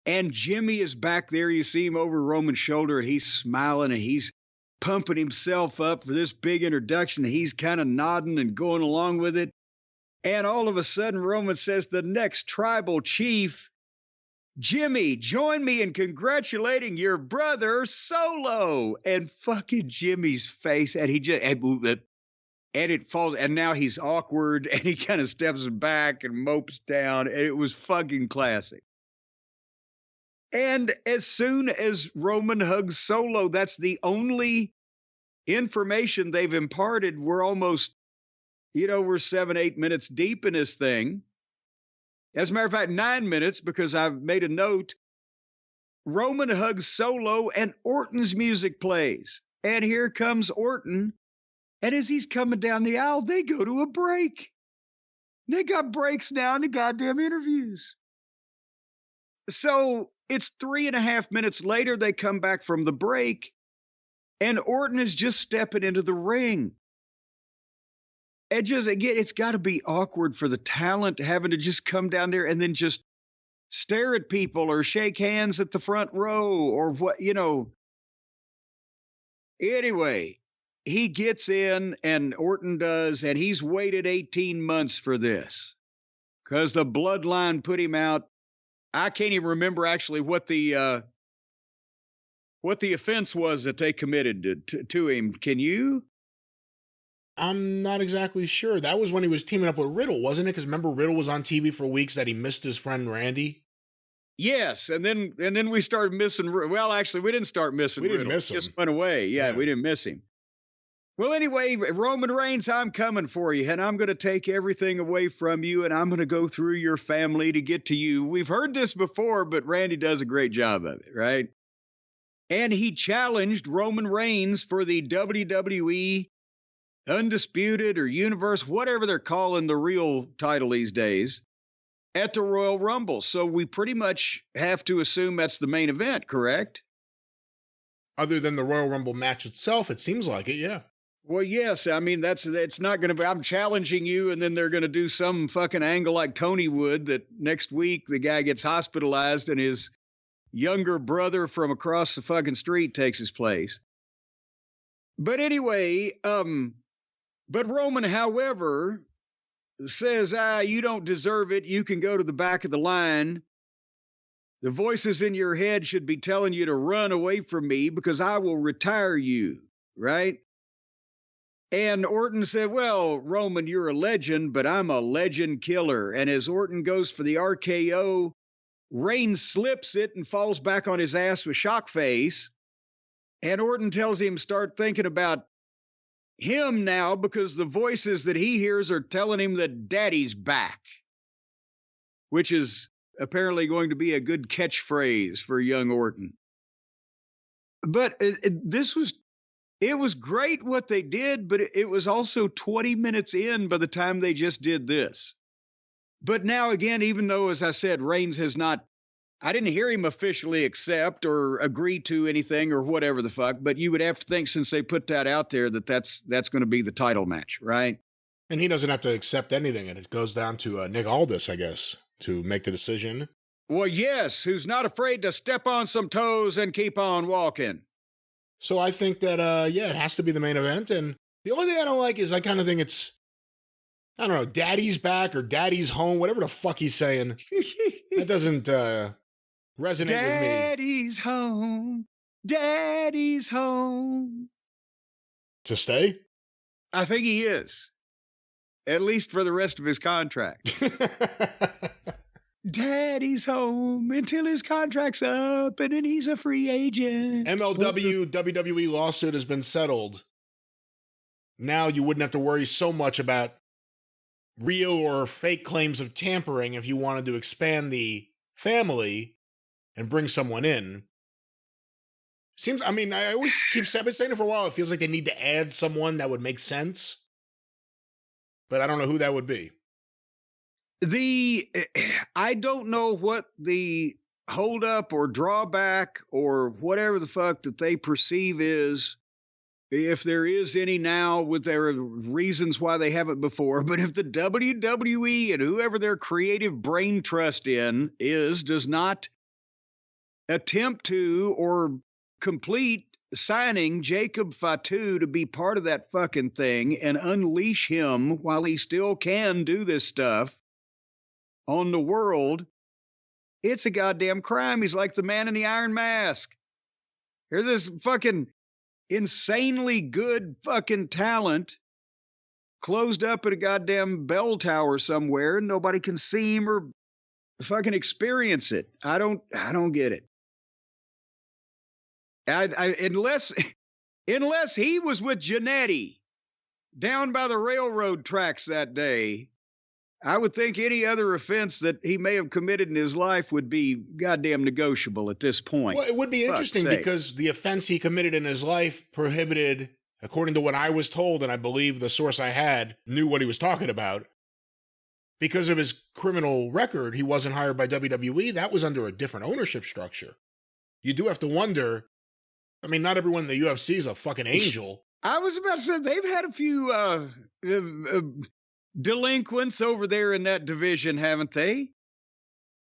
And Jimmy is back there. You see him over Roman's shoulder, and he's smiling, and he's pumping himself up for this big introduction. He's kind of nodding and going along with it. And all of a sudden, Roman says, the next tribal chief, Jimmy, join me in congratulating your brother, Solo. And fucking Jimmy's face, and he just... And it falls, and now he's awkward, and he kind of steps back and mopes down. It was fucking classic. And as soon as Roman hugs Solo, that's the only information they've imparted. We're almost, we're 7-8 minutes deep in this thing. As a matter of fact, 9 minutes, because I've made a note. Roman hugs Solo, and Orton's music plays. And here comes Orton. And as he's coming down the aisle, they go to a break. They got breaks now in the goddamn interviews. So it's 3.5 minutes later, they come back from the break, and Orton is just stepping into the ring. it's got to be awkward for the talent having to just come down there and then just stare at people or shake hands at the front row or what, Anyway, he gets in and Orton does, and he's waited 18 months for this because the bloodline put him out. I can't even remember actually what the offense was that they committed to him. Can you? I'm not exactly sure. That was when he was teaming up with Riddle, wasn't it? Because remember, Riddle was on TV for weeks that he missed his friend Randy. Yes, and then we started missing. Well, actually, we didn't start missing. We didn't Riddle. miss him. He just went away. Yeah, we didn't miss him. Well, anyway, Roman Reigns, I'm coming for you, and I'm going to take everything away from you, and I'm going to go through your family to get to you. We've heard this before, but Randy does a great job of it, right? And he challenged Roman Reigns for the WWE Undisputed or Universe, whatever they're calling the real title these days, at the Royal Rumble. So we pretty much have to assume that's the main event, correct? Other than the Royal Rumble match itself, it seems like it, yeah. Well, yes. I mean, it's not going to be, I'm challenging you, and then they're going to do some fucking angle like Tony would that next week the guy gets hospitalized and his younger brother from across the fucking street takes his place. But anyway, but Roman, however, says, you don't deserve it. You can go to the back of the line. The voices in your head should be telling you to run away from me because I will retire you, right? And Orton said, well, Roman, you're a legend, but I'm a legend killer. And as Orton goes for the RKO, Reigns slips it and falls back on his ass with shock face. And Orton tells him start thinking about him now because the voices that he hears are telling him that daddy's back, which is apparently going to be a good catchphrase for young Orton. But it was great what they did, but it was also 20 minutes in by the time they just did this. But now again, even though, as I said, Reigns has not, I didn't hear him officially accept or agree to anything or whatever the fuck, but you would have to think since they put that out there that that's going to be the title match, right? And he doesn't have to accept anything, and it goes down to Nick Aldis, I guess, to make the decision. Well, yes, who's not afraid to step on some toes and keep on walking. So I think that, it has to be the main event. And the only thing I don't like is I kind of think it's, I don't know, daddy's back or daddy's home, whatever the fuck he's saying. That doesn't resonate with me. Daddy's home. Daddy's home. To stay? I think he is. At least for the rest of his contract. Daddy's home until his contract's up and then he's a free agent. MLW WWE lawsuit has been settled. Now you wouldn't have to worry so much about real or fake claims of tampering if you wanted to expand the family and bring someone in. Seems, I mean, I always I've been saying it for a while. It feels like they need to add someone that would make sense. But I don't know who that would be. I don't know what the holdup or drawback or whatever the fuck that they perceive is, if there is any now, with their reasons why they haven't before. But if the WWE and whoever their creative brain trust in does not attempt to or complete signing Jacob Fatu to be part of that fucking thing and unleash him while he still can do this stuff on the world, it's a goddamn crime. He's like the man in the iron mask. Here's this fucking insanely good fucking talent closed up at a goddamn bell tower somewhere and nobody can see him or fucking experience it. I don't get it. Unless he was with Jannetty down by the railroad tracks that day, I would think any other offense that he may have committed in his life would be goddamn negotiable at this point. Well, it would be interesting because the offense he committed in his life prohibited, according to what I was told, and I believe the source I had knew what he was talking about, because of his criminal record, he wasn't hired by WWE. That was under a different ownership structure. You do have to wonder, I mean, not everyone in the UFC is a fucking angel. I was about to say they've had a few delinquents over there in that division, haven't they?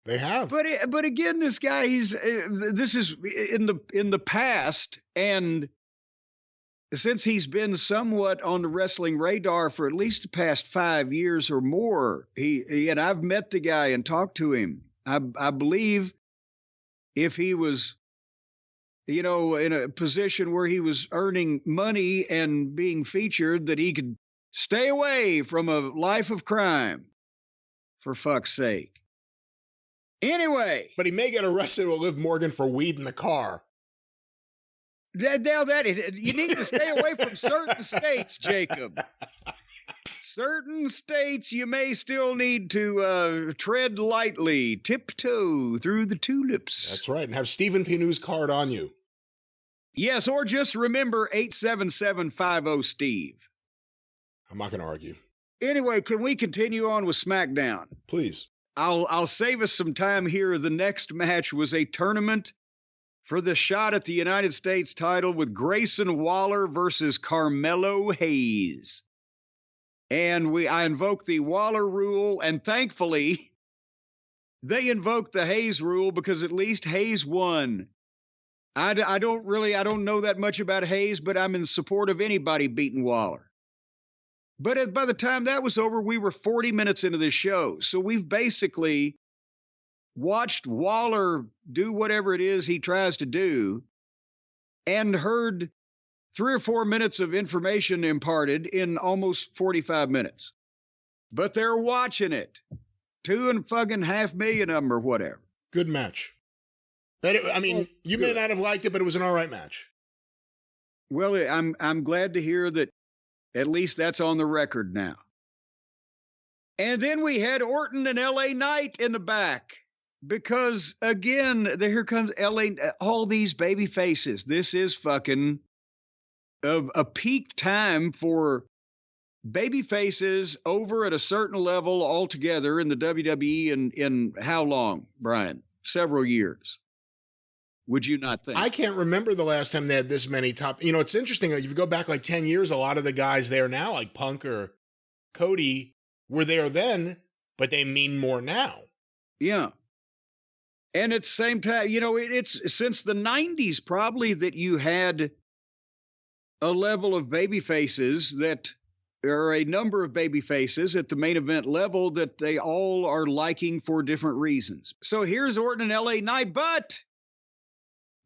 They have. But again, this guy, this is in the past, and since he's been somewhat on the wrestling radar for at least the past 5 years or more, he and I've met the guy and talked to him. I believe if he was, in a position where he was earning money and being featured, that he could stay away from a life of crime, for fuck's sake. Anyway. But he may get arrested with Liv Morgan for weed in the car. Now that is, you need to stay away from certain states, Jacob. Certain states you may still need to tread lightly, tiptoe through the tulips. That's right, and have Stephen Pinu's card on you. Yes, or just remember 87750-STEVE. I'm not going to argue. Anyway, can we continue on with SmackDown? Please. I'll save us some time here. The next match was a tournament for the shot at the United States title with Grayson Waller versus Carmelo Hayes. And I invoked the Waller rule, and thankfully, they invoked the Hayes rule because at least Hayes won. I don't know that much about Hayes, but I'm in support of anybody beating Waller. But by the time that was over, we were 40 minutes into this show. So we've basically watched Waller do whatever it is he tries to do and heard 3 or 4 minutes of information imparted in almost 45 minutes. But they're watching it. 2.5 million of them or whatever. Good match. You may not have liked it, but it was an all right match. Well, I'm glad to hear that at least that's on the record now. And then we had Orton and LA Knight in the back. Because, again, here comes all these baby faces. This is fucking a peak time for baby faces over at a certain level altogether in the WWE in how long, Brian? Several years. Would you not think? I can't remember the last time they had this many top. It's interesting. If you go back like 10 years, a lot of the guys there now, like Punk or Cody, were there then, but they mean more now. Yeah. And at the same time, it's since the 90s probably that you had a level of baby faces that are a number of baby faces at the main event level that they all are liking for different reasons. So here's Orton and LA Knight, but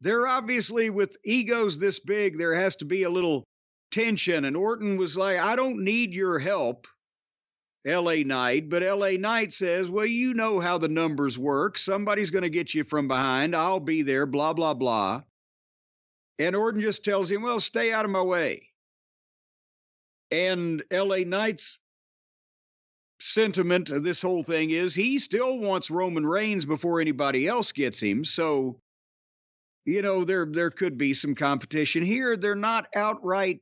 they're obviously with egos this big, there has to be a little tension. And Orton was like, I don't need your help, LA Knight. But LA Knight says, well, you know how the numbers work. Somebody's going to get you from behind. I'll be there, blah, blah, blah. And Orton just tells him, well, stay out of my way. And LA Knight's sentiment of this whole thing is he still wants Roman Reigns before anybody else gets him. So, there could be some competition here. They're not outright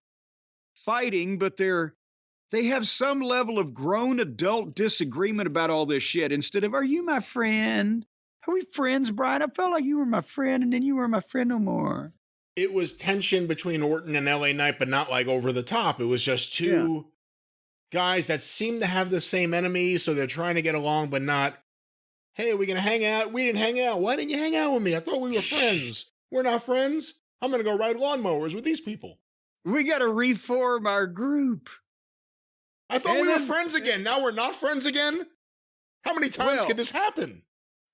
fighting, but they have some level of grown adult disagreement about all this shit. Instead of, are you my friend? Are we friends, Brian? I felt like you were my friend, and then you were my friend no more. It was tension between Orton and LA Knight, but not like over the top. It was just two guys that seem to have the same enemies, so they're trying to get along, but not, hey, are we going to hang out? We didn't hang out. Why didn't you hang out with me? I thought we were friends. We're not friends. I'm going to go ride lawnmowers with these people. We got to reform our group. I thought we were friends again. Now we're not friends again? How many times could this happen?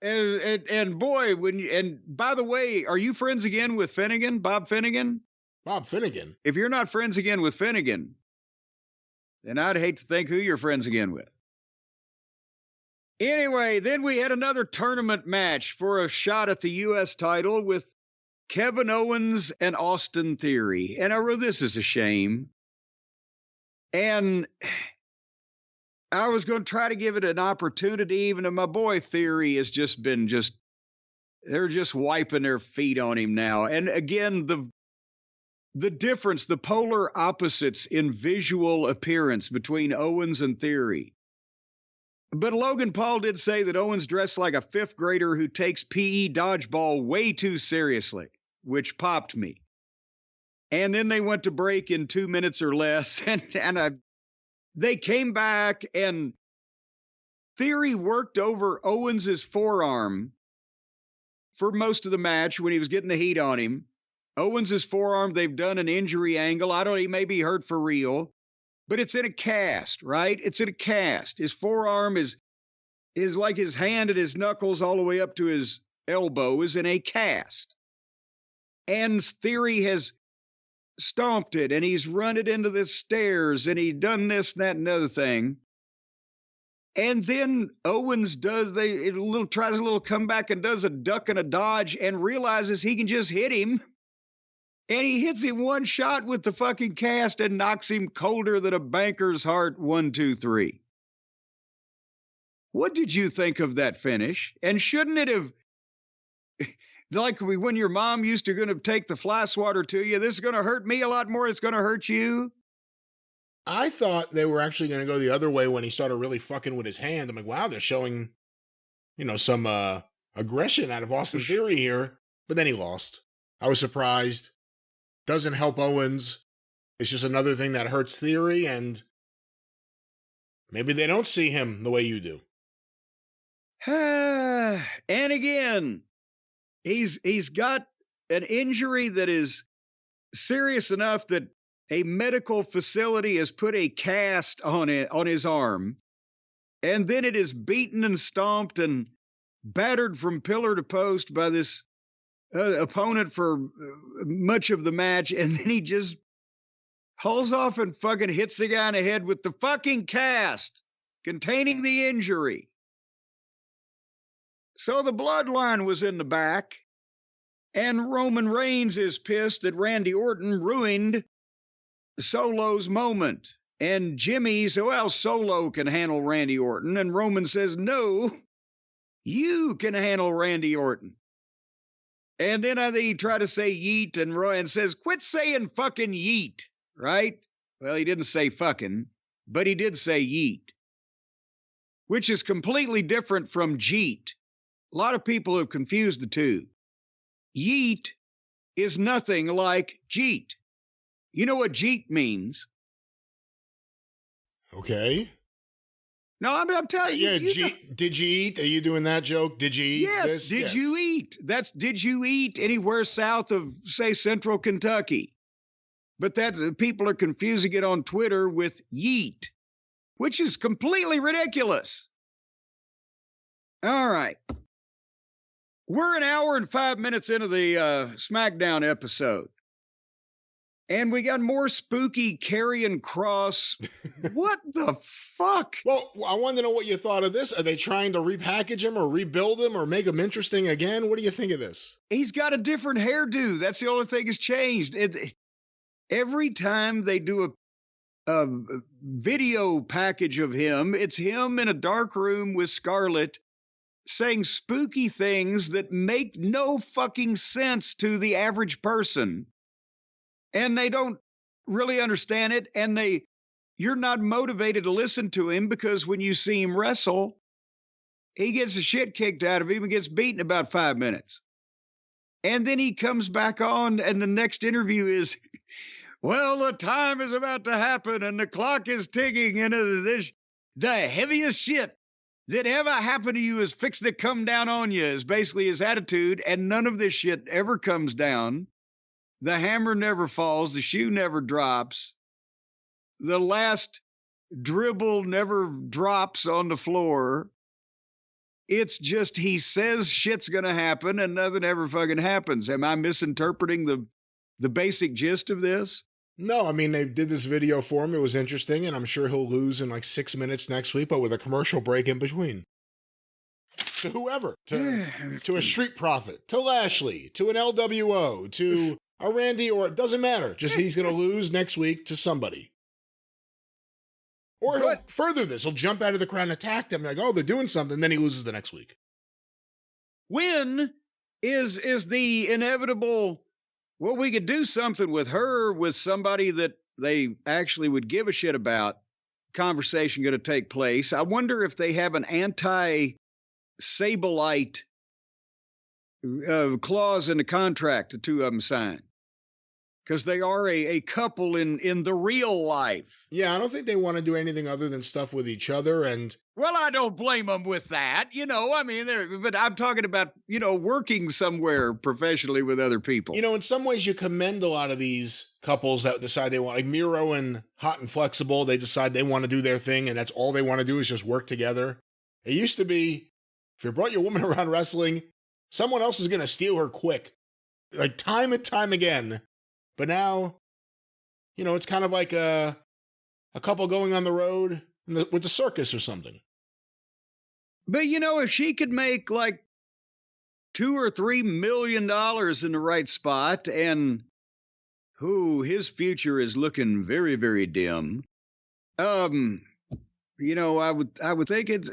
And boy, and by the way, are you friends again with Finnegan, Bob Finnegan? Bob Finnegan? If you're not friends again with Finnegan, then I'd hate to think who you're friends again with. Anyway, then we had another tournament match for a shot at the U.S. title with Kevin Owens and Austin Theory. And I wrote, this is a shame. And I was going to try to give it an opportunity, even though my boy Theory has just been they're just wiping their feet on him now. And again, the difference, the polar opposites in visual appearance between Owens and Theory. But Logan Paul did say that Owens dressed like a fifth grader who takes PE dodgeball way too seriously, which popped me. And then they went to break in 2 minutes or less. They came back, and Theory worked over Owens's forearm for most of the match when he was getting the heat on him. Owens's forearm, they've done an injury angle. He may be hurt for real, but it's in a cast, right? It's in a cast. His forearm is like his hand and his knuckles all the way up to his elbow is in a cast. And Theory has stomped it, and he's run it into the stairs, and he's done this, that, and other thing. And then Owens tries a little comeback and does a duck and a dodge and realizes he can just hit him. And he hits him one shot with the fucking cast and knocks him colder than a banker's heart. 1, 2, 3. What did you think of that finish? And shouldn't it have, like when your mom used to going to take the fly swatter to you, this is going to hurt me a lot more, it's going to hurt you? I thought they were actually going to go the other way when he started really fucking with his hand. I'm like, wow, they're showing, some aggression out of Austin Theory here. But then he lost. I was surprised. Doesn't help Owens. It's just another thing that hurts Theory, and maybe they don't see him the way you do. And again, he's got an injury that is serious enough that a medical facility has put a cast on his arm, and then it is beaten and stomped and battered from pillar to post by this opponent for much of the match, and then he just hauls off and fucking hits the guy in the head with the fucking cast containing the injury. So the bloodline was in the back, and Roman Reigns is pissed that Randy Orton ruined Solo's moment. And Jimmy said, well, Solo can handle Randy Orton. And Roman says, no, you can handle Randy Orton. And then I think he tried to say yeet, and Roy says, quit saying fucking yeet, right? Well, he didn't say fucking, but he did say yeet, which is completely different from jeet. A lot of people have confused the two. Yeet is nothing like jeet. You know what jeet means? Okay. No, I'm telling you. Yeah, did you eat? Are you doing that joke? Did you eat? Yes, did you eat? That's did you eat anywhere south of, say, central Kentucky? But people are confusing it on Twitter with yeet, which is completely ridiculous. All right. We're an hour and 5 minutes into the Smackdown episode. And we got more spooky Karrion Kross. What the fuck? Well, I wanted to know what you thought of this. Are they trying to repackage him or rebuild him or make him interesting again? What do you think of this? He's got a different hairdo. That's the only thing that's changed. Every time they do a video package of him, it's him in a dark room with Scarlett saying spooky things that make no fucking sense to the average person. And they don't really understand it, and you're not motivated to listen to him because when you see him wrestle, he gets the shit kicked out of him and gets beaten about 5 minutes. And then he comes back on, and the next interview is, well, the time is about to happen, and the clock is ticking, and the heaviest shit that ever happened to you is fixing to come down on you, is basically his attitude, and none of this shit ever comes down. The hammer never falls. The shoe never drops. The last dribble never drops on the floor. It's just he says shit's going to happen and nothing ever fucking happens. Am I misinterpreting the basic gist of this? No, I mean, they did this video for him. It was interesting, and I'm sure he'll lose in like 6 minutes next week, but with a commercial break in between. To whoever. To a Street Profit. To Lashley. To an LWO. To a Randy, or it doesn't matter. Just he's going to lose next week to somebody. Or he'll further this. He'll jump out of the crowd and attack them. Like, oh, they're doing something. Then he loses the next week. When is the inevitable, well, we could do something with her, with somebody that they actually would give a shit about, conversation going to take place? I wonder if they have an anti-Sableite clause in the contract the two of them signed. because they are a couple in the real life. Yeah, I don't think they want to do anything other than stuff with each other. And well, I don't blame them with that. I mean, but I'm talking about, working somewhere professionally with other people. In some ways you commend a lot of these couples that decide they want, like Miro and Hot and Flexible, they decide they want to do their thing and that's all they want to do is just work together. It used to be, if you brought your woman around wrestling, someone else is going to steal her quick, like time and time again. But now, it's kind of like a couple going on the road with the circus or something. But, if she could make like $2 or $3 million in the right spot, and his future is looking very, very dim. I would think it's,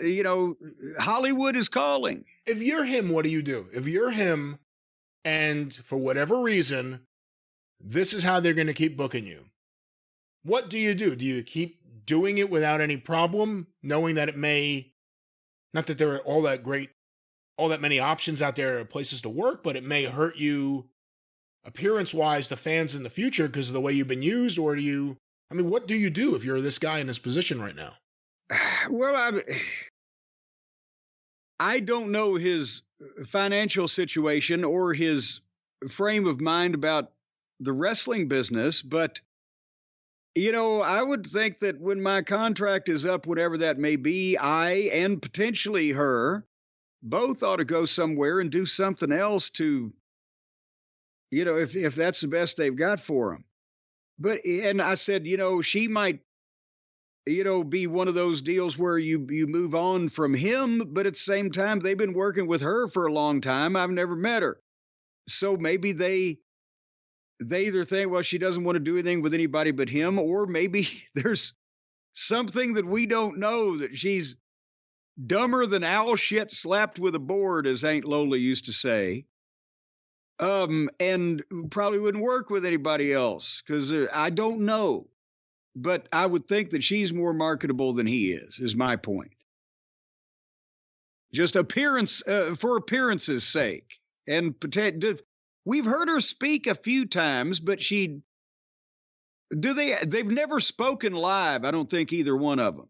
Hollywood is calling. If you're him, what do you do? If you're him, and for whatever reason, this is how they're going to keep booking you, what do you do? Do you keep doing it without any problem, knowing that it may, not that there are all that many options out there, places to work, but it may hurt you appearance-wise to fans in the future because of the way you've been used? Or what do you do if you're this guy in this position right now? Well, I don't know his financial situation or his frame of mind about the wrestling business, but I would think that when my contract is up, whatever that may be, I and potentially her both ought to go somewhere and do something else to, if that's the best they've got for them. And I said, she might, be one of those deals where you move on from him, but at the same time, they've been working with her for a long time. I've never met her. So maybe they either think, well, she doesn't want to do anything with anybody but him, or maybe there's something that we don't know, that she's dumber than owl shit slapped with a board, as Aunt Lola used to say, and probably wouldn't work with anybody else, because I don't know. But I would think that she's more marketable than he is my point. Just appearance, for appearance's sake. And we've heard her speak a few times, but they've never spoken live, I don't think, either one of them.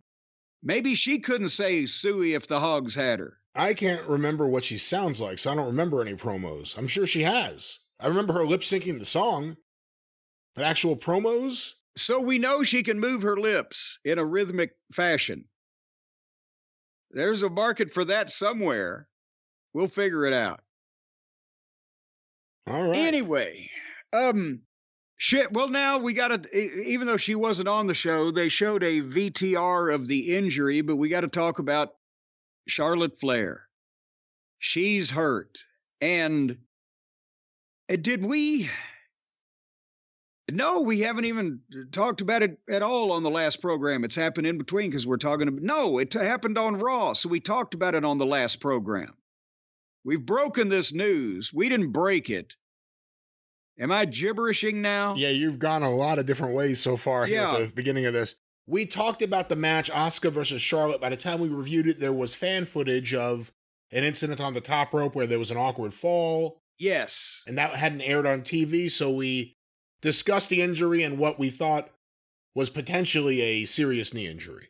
Maybe she couldn't say suey if the hogs had her. I can't remember what she sounds like, so I don't remember any promos. I'm sure she has. I remember her lip syncing the song, but actual promos? So we know she can move her lips in a rhythmic fashion. There's a market for that somewhere. We'll figure it out. All right. Anyway, shit. Well, now we got to, even though she wasn't on the show, they showed a VTR of the injury, but we got to talk about Charlotte Flair. She's hurt. And did we? No, we haven't even talked about it at all on the last program. It's happened in between because we're talking about, no, it happened on Raw. So we talked about it on the last program. We've broken this news. We didn't break it. Am I gibberishing now? Yeah, you've gone a lot of different ways so far here at the beginning of this. We talked about the match, Asuka versus Charlotte. By the time we reviewed it, there was fan footage of an incident on the top rope where there was an awkward fall. Yes. And that hadn't aired on TV, so we discussed the injury and what we thought was potentially a serious knee injury.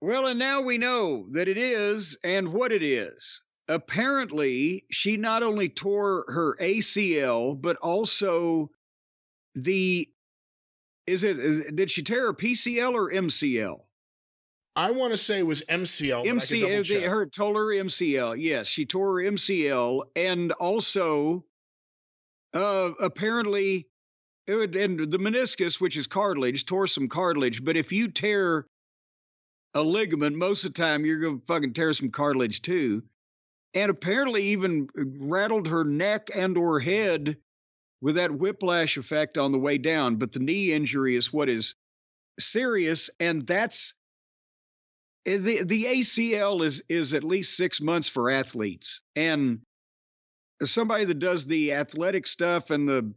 Well, and now we know that it is and what it is. Apparently, she not only tore her ACL, but also did she tear her PCL or MCL? I want to say it was MCL. MCL, told her MCL. Yes, she tore her MCL, and also apparently, and the meniscus, which is cartilage, tore some cartilage. But if you tear a ligament, most of the time you're going to fucking tear some cartilage too. And apparently even rattled her neck and or head with that whiplash effect on the way down. But the knee injury is what is serious, and that's the ACL is at least 6 months for athletes. And somebody that does the athletic stuff and the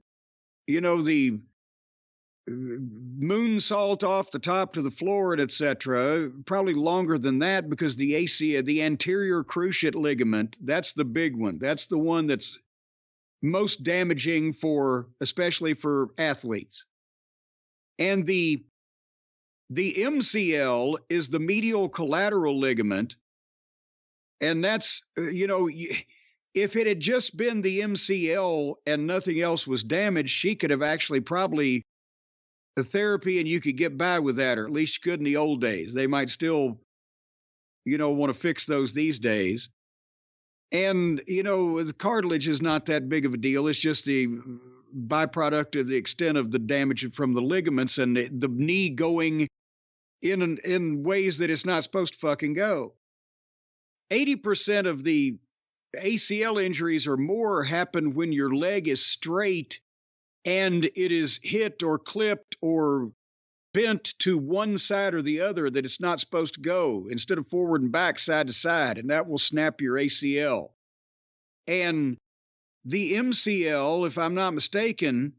moonsault off the top to the floor and etc., probably longer than that, because the ACL, the anterior cruciate ligament, that's the big one. That's the one that's most damaging especially for athletes. And the MCL is the medial collateral ligament. And that's, if it had just been the MCL and nothing else was damaged, she could have actually probably the therapy and you could get by with that, or at least you could in the old days. They might still, want to fix those these days. And, the cartilage is not that big of a deal. It's just the byproduct of the extent of the damage from the ligaments and the knee going in ways that it's not supposed to fucking go. 80% of the ACL injuries or more happen when your leg is straight and it is hit or clipped or bent to one side or the other that it's not supposed to go, instead of forward and back, side to side, and that will snap your ACL. And the MCL, if I'm not mistaken,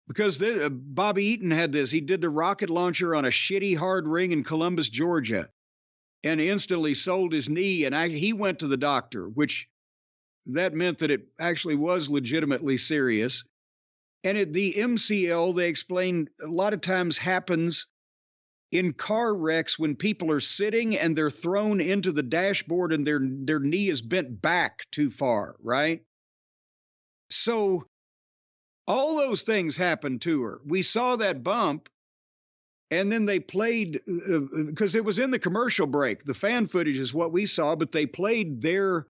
because Bobby Eaton had this, he did the rocket launcher on a shitty hard ring in Columbus, Georgia, and instantly sold his knee, and he went to the doctor, which that meant that it actually was legitimately serious. And the MCL, they explained, a lot of times happens in car wrecks when people are sitting and they're thrown into the dashboard and their knee is bent back too far, right? So all those things happened to her. We saw that bump, and then they played, because it was in the commercial break. The fan footage is what we saw, but they played their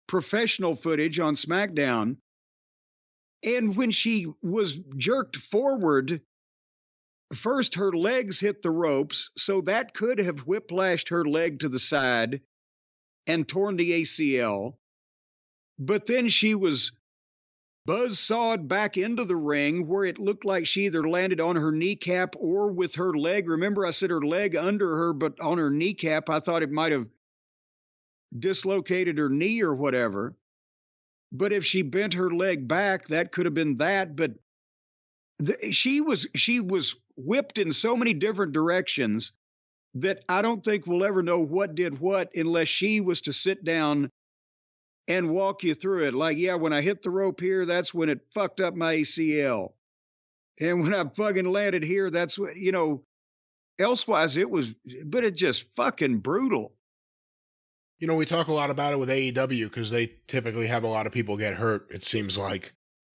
professional footage on SmackDown. And when she was jerked forward, first her legs hit the ropes, so that could have whiplashed her leg to the side and torn the ACL. But then she was buzzsawed back into the ring where it looked like she either landed on her kneecap or with her leg. Remember, I said her leg under her, but on her kneecap, I thought it might have dislocated her knee or whatever. But if she bent her leg back, that could have been that. But she was whipped in so many different directions that I don't think we'll ever know what did what unless she was to sit down and walk you through it. Like, yeah, when I hit the rope here, that's when it fucked up my ACL. And when I fucking landed here, that's what, elsewise but it's just fucking brutal. We talk a lot about it with AEW because they typically have a lot of people get hurt, it seems like,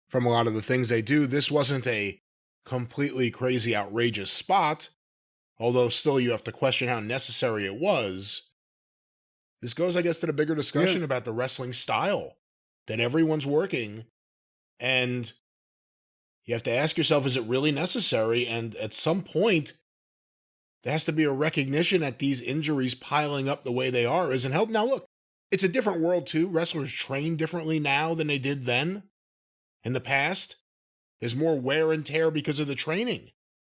from a lot of the things they do. This wasn't a completely crazy, outrageous spot, although still you have to question how necessary it was. This goes, I guess, to the bigger discussion about the wrestling style that everyone's working, and you have to ask yourself, is it really necessary? And at some point, there has to be a recognition that these injuries piling up the way they are isn't helping. Now, look, it's a different world, too. Wrestlers train differently now than they did then. In the past, there's more wear and tear because of the training.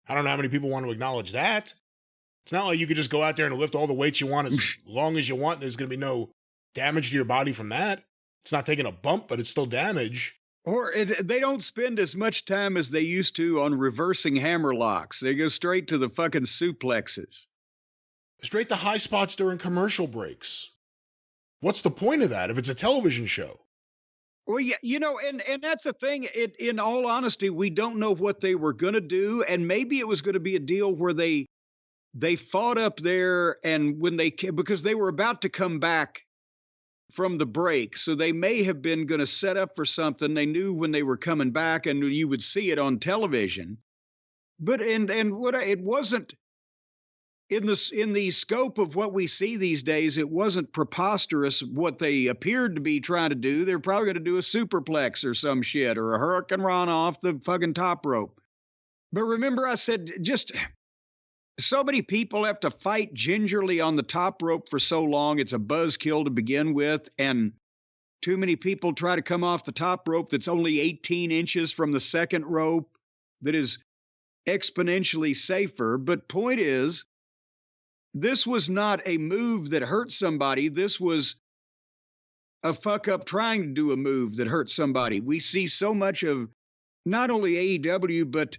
I don't know how many people want to acknowledge that. It's not like you could just go out there and lift all the weights you want as long as you want. There's going to be no damage to your body from that. It's not taking a bump, but it's still damage. Or they don't spend as much time as they used to on reversing hammer locks. They go straight to the fucking suplexes. Straight to high spots during commercial breaks. What's the point of that if it's a television show? Well, yeah, and that's the thing. In all honesty, we don't know what they were going to do. And maybe it was going to be a deal where they fought up there, and because they were about to come back from the break, so they may have been going to set up for something. They knew when they were coming back, and you would see it on television. But it wasn't in the scope of what we see these days. It wasn't preposterous what they appeared to be trying to do. They're probably going to do a superplex or some shit, or a hurricane run off the fucking top rope. But remember, I said just so many people have to fight gingerly on the top rope for so long. It's a buzzkill to begin with. And too many people try to come off the top rope that's only 18 inches from the second rope that is exponentially safer. But point is, this was not a move that hurt somebody. This was a fuck up trying to do a move that hurt somebody. We see so much of not only AEW, but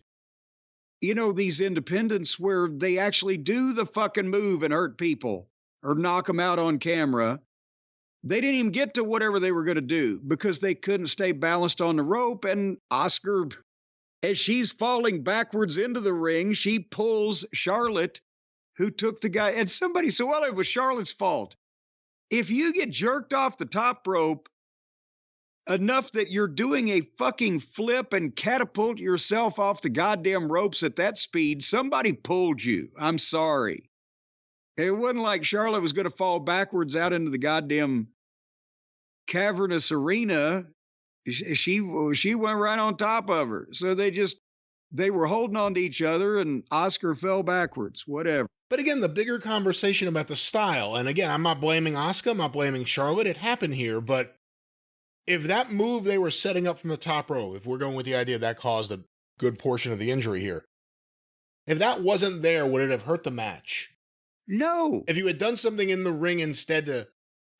these independents where they actually do the fucking move and hurt people or knock them out on camera. They didn't even get to whatever they were going to do because they couldn't stay balanced on the rope. And Asuka, as she's falling backwards into the ring, she pulls Charlotte, who took the guy. And somebody said, well, it was Charlotte's fault. If you get jerked off the top rope enough that you're doing a fucking flip and catapult yourself off the goddamn ropes at that speed, somebody pulled you. I'm sorry. It wasn't like Charlotte was going to fall backwards out into the goddamn cavernous arena. She went right on top of her. So they were holding on to each other and Asuka fell backwards, whatever. But again, the bigger conversation about the style, and again, I'm not blaming Asuka, I'm not blaming Charlotte, it happened here, but if that move they were setting up from the top rope, if we're going with the idea that caused a good portion of the injury here, if that wasn't there, would it have hurt the match? No. If you had done something in the ring instead to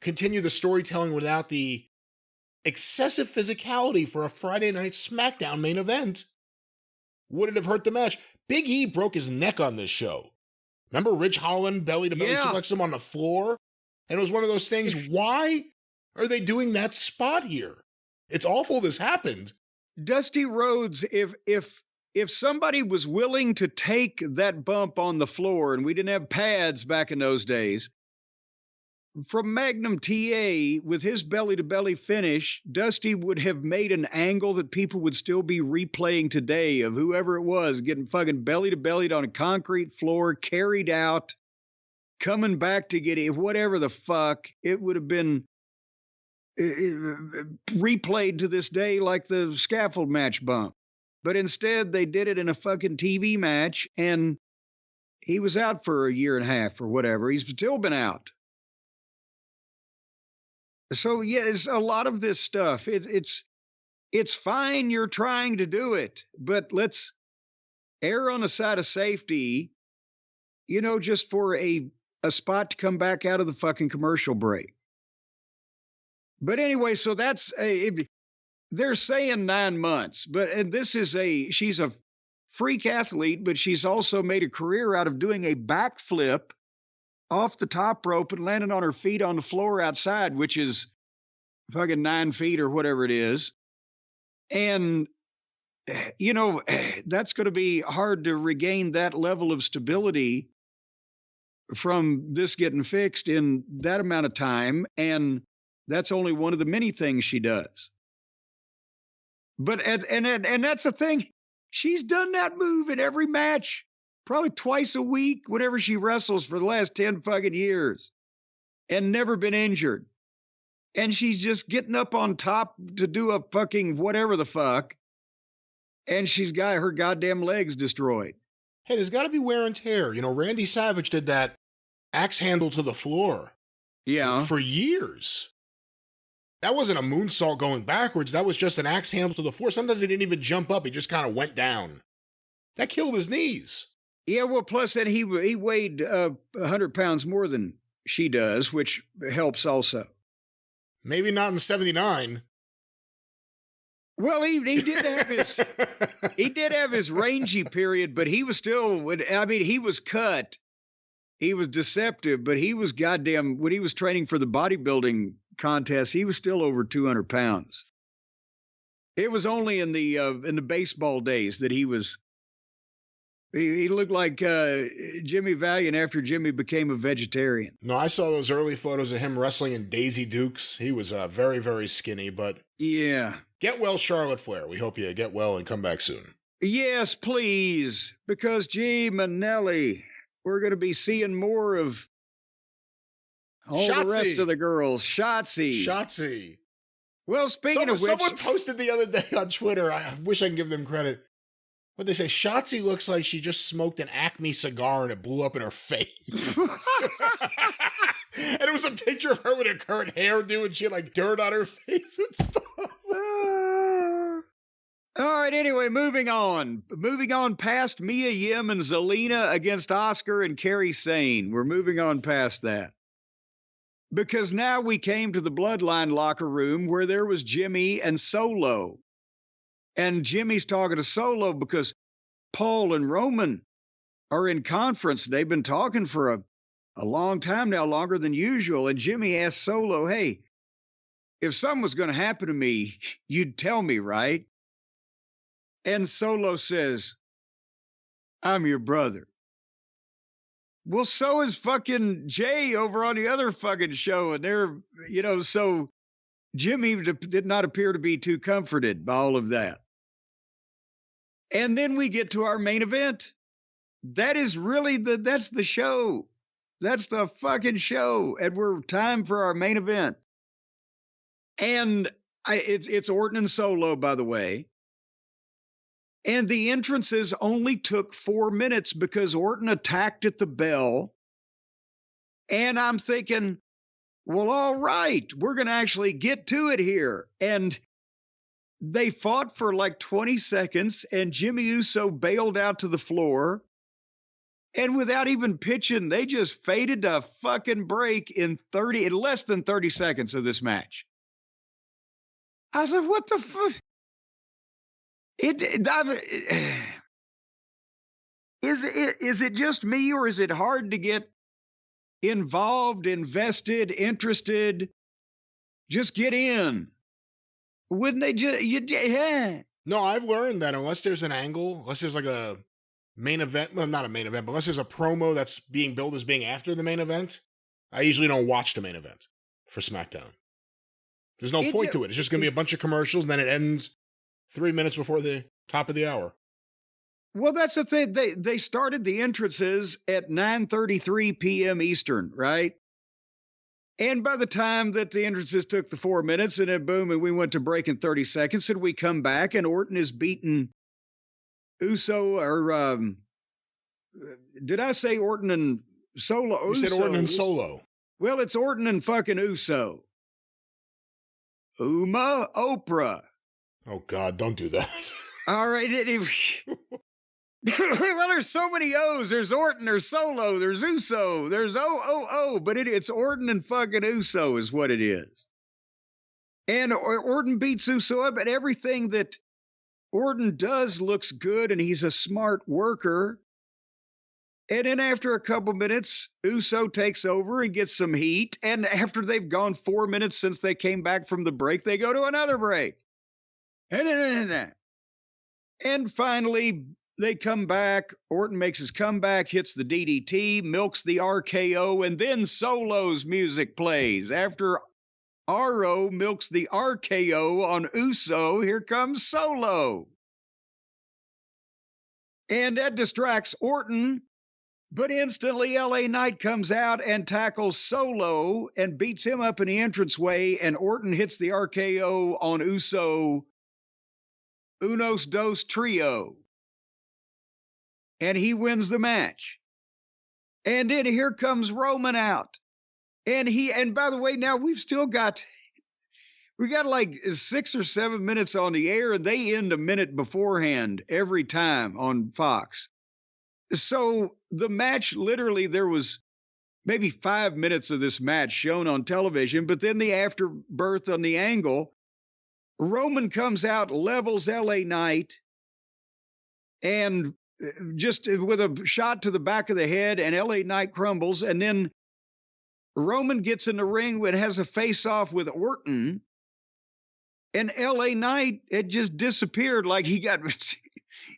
continue the storytelling without the excessive physicality for a Friday night SmackDown main event, would it have hurt the match? Big E broke his neck on this show. Remember Ridge Holland belly to belly suplexed him on the floor? And it was one of those things, why are they doing that spot here? It's awful this happened. Dusty Rhodes, if somebody was willing to take that bump on the floor, and we didn't have pads back in those days, from Magnum TA with his belly-to-belly finish, Dusty would have made an angle that people would still be replaying today of whoever it was getting fucking belly-to-bellied on a concrete floor, carried out, coming back to get it, whatever the fuck. It would have been replayed to this day like the scaffold match bump. But instead, they did it in a fucking TV match, and he was out for a year and a half or whatever. He's still been out. So, yeah, it's a lot of this stuff. It's fine you're trying to do it, but let's err on the side of safety, just for a spot to come back out of the fucking commercial break. But anyway, so they're saying 9 months, and she's a freak athlete, but she's also made a career out of doing a backflip off the top rope and landing on her feet on the floor outside, which is fucking 9 feet or whatever it is. And, that's going to be hard to regain that level of stability from this getting fixed in that amount of time. And that's only one of the many things she does. But, and that's the thing. She's done that move in every match. Probably twice a week, whenever she wrestles for the last 10 fucking years, and never been injured. And she's just getting up on top to do a fucking whatever the fuck, and she's got her goddamn legs destroyed. Hey, there's got to be wear and tear. Randy Savage did that axe handle to the floor. Yeah. For years. That wasn't a moonsault going backwards. That was just an axe handle to the floor. Sometimes he didn't even jump up. He just kind of went down. That killed his knees. Yeah, well, plus that he weighed 100 pounds more than she does, which helps also. Maybe not in 79. Well, he did have his rangy period, but he was still, he was cut. He was deceptive, but he was goddamn, when he was training for the bodybuilding contest, he was still over 200 pounds. It was only in the baseball days that he looked like Jimmy Valiant after Jimmy became a vegetarian. No, I saw those early photos of him wrestling in Daisy Dukes. He was very, very skinny, but yeah. Get well, Charlotte Flair. We hope you get well and come back soon. Yes, please. Because, gee, Manelli, we're going to be seeing more of all the rest of the girls. Shotzi. Well, speaking of which... Someone posted the other day on Twitter, I wish I can give them credit. What they say, Shotzi looks like she just smoked an Acme cigar and it blew up in her face. And it was a picture of her with her current hairdo and she had like dirt on her face and stuff. All right, anyway, moving on. Moving on past Mia Yim and Zelina against Asuka and Kairi Sane. We're moving on past that. Because now we came to the Bloodline locker room where there was Jimmy and Solo. And Jimmy's talking to Solo because Paul and Roman are in conference. They've been talking for a long time now, longer than usual. And Jimmy asked Solo, hey, if something was going to happen to me, you'd tell me, right? And Solo says, I'm your brother. Well, so is fucking Jay over on the other fucking show. And they're, so Jimmy did not appear to be too comforted by all of that. And then we get to our main event. That is really that's the show. That's the fucking show. And we're time for our main event. And it's Orton and Solo, by the way. And the entrances only took 4 minutes because Orton attacked at the bell. And I'm thinking, well, all right, we're going to actually get to it here. And they fought for like 20 seconds, and Jimmy Uso bailed out to the floor. And without even pitching, they just faded to fucking break in less than 30 seconds of this match. I was like, what the fuck? Is it just me, or is it hard to get involved, invested, interested? Just get in. Wouldn't they just? Yeah. No, I've learned that unless there's an angle, unless there's like a main event, well, not a main event, but unless there's a promo that's being billed as being after the main event, I usually don't watch the main event for SmackDown. There's no point to it. It's just going to be a bunch of commercials, and then it ends 3 minutes before the top of the hour. Well, that's the thing. They started the entrances at 9:33 p.m. Eastern, right? And by the time that the entrances took the 4 minutes, and then boom, and we went to break in 30 seconds, and we come back, and Orton is beating Uso, or did I say Orton and Solo? You said Orton and Solo. Well, it's Orton and fucking Uso. Oprah. Oh, God, don't do that. All right. Well, there's so many O's. There's Orton, there's Solo, there's Uso, there's but it's Orton and fucking Uso is what it is. And Orton beats Uso up, and everything that Orton does looks good, and he's a smart worker. And then after a couple minutes, Uso takes over and gets some heat. And after they've gone 4 minutes since they came back from the break, they go to another break. And finally, they come back. Orton makes his comeback, hits the DDT, milks the RKO, and then Solo's music plays. After RO milks the RKO on Uso, here comes Solo. And that distracts Orton, but instantly LA Knight comes out and tackles Solo and beats him up in the entranceway, and Orton hits the RKO on Uso. Unos dos trio. And he wins the match. And then here comes Roman out. And by the way, now we got like 6 or 7 minutes on the air, and they end a minute beforehand every time on Fox. So the match, literally, there was maybe 5 minutes of this match shown on television, but then the afterbirth on the angle, Roman comes out, levels LA Knight, and just with a shot to the back of the head, and LA Knight crumbles, and then Roman gets in the ring and has a face-off with Orton, and LA Knight had just disappeared, like he got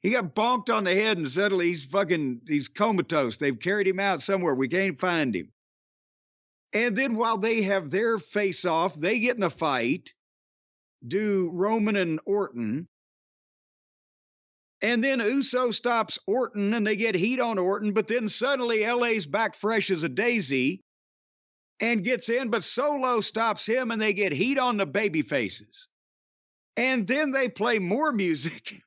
bonked on the head, and suddenly he's comatose. They've carried him out somewhere. We can't find him. And then while they have their face-off, they get in a fight, do Roman and Orton. And then Uso stops Orton, and they get heat on Orton, but then suddenly LA's back fresh as a daisy and gets in, but Solo stops him, and they get heat on the baby faces. And then they play more music.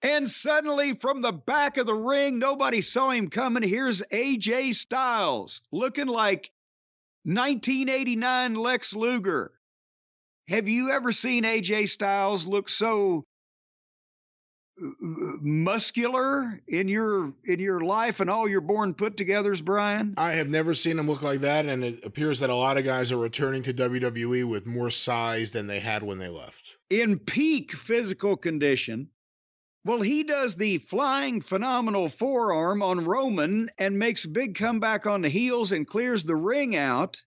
And suddenly, from the back of the ring, nobody saw him coming. Here's AJ Styles, looking like 1989 Lex Luger. Have you ever seen AJ Styles look so muscular in your life and all your born put-togethers, Brian? I have never seen him look like that, and it appears that a lot of guys are returning to WWE with more size than they had when they left. In peak physical condition. Well, he does the flying phenomenal forearm on Roman and makes a big comeback on the heels and clears the ring out.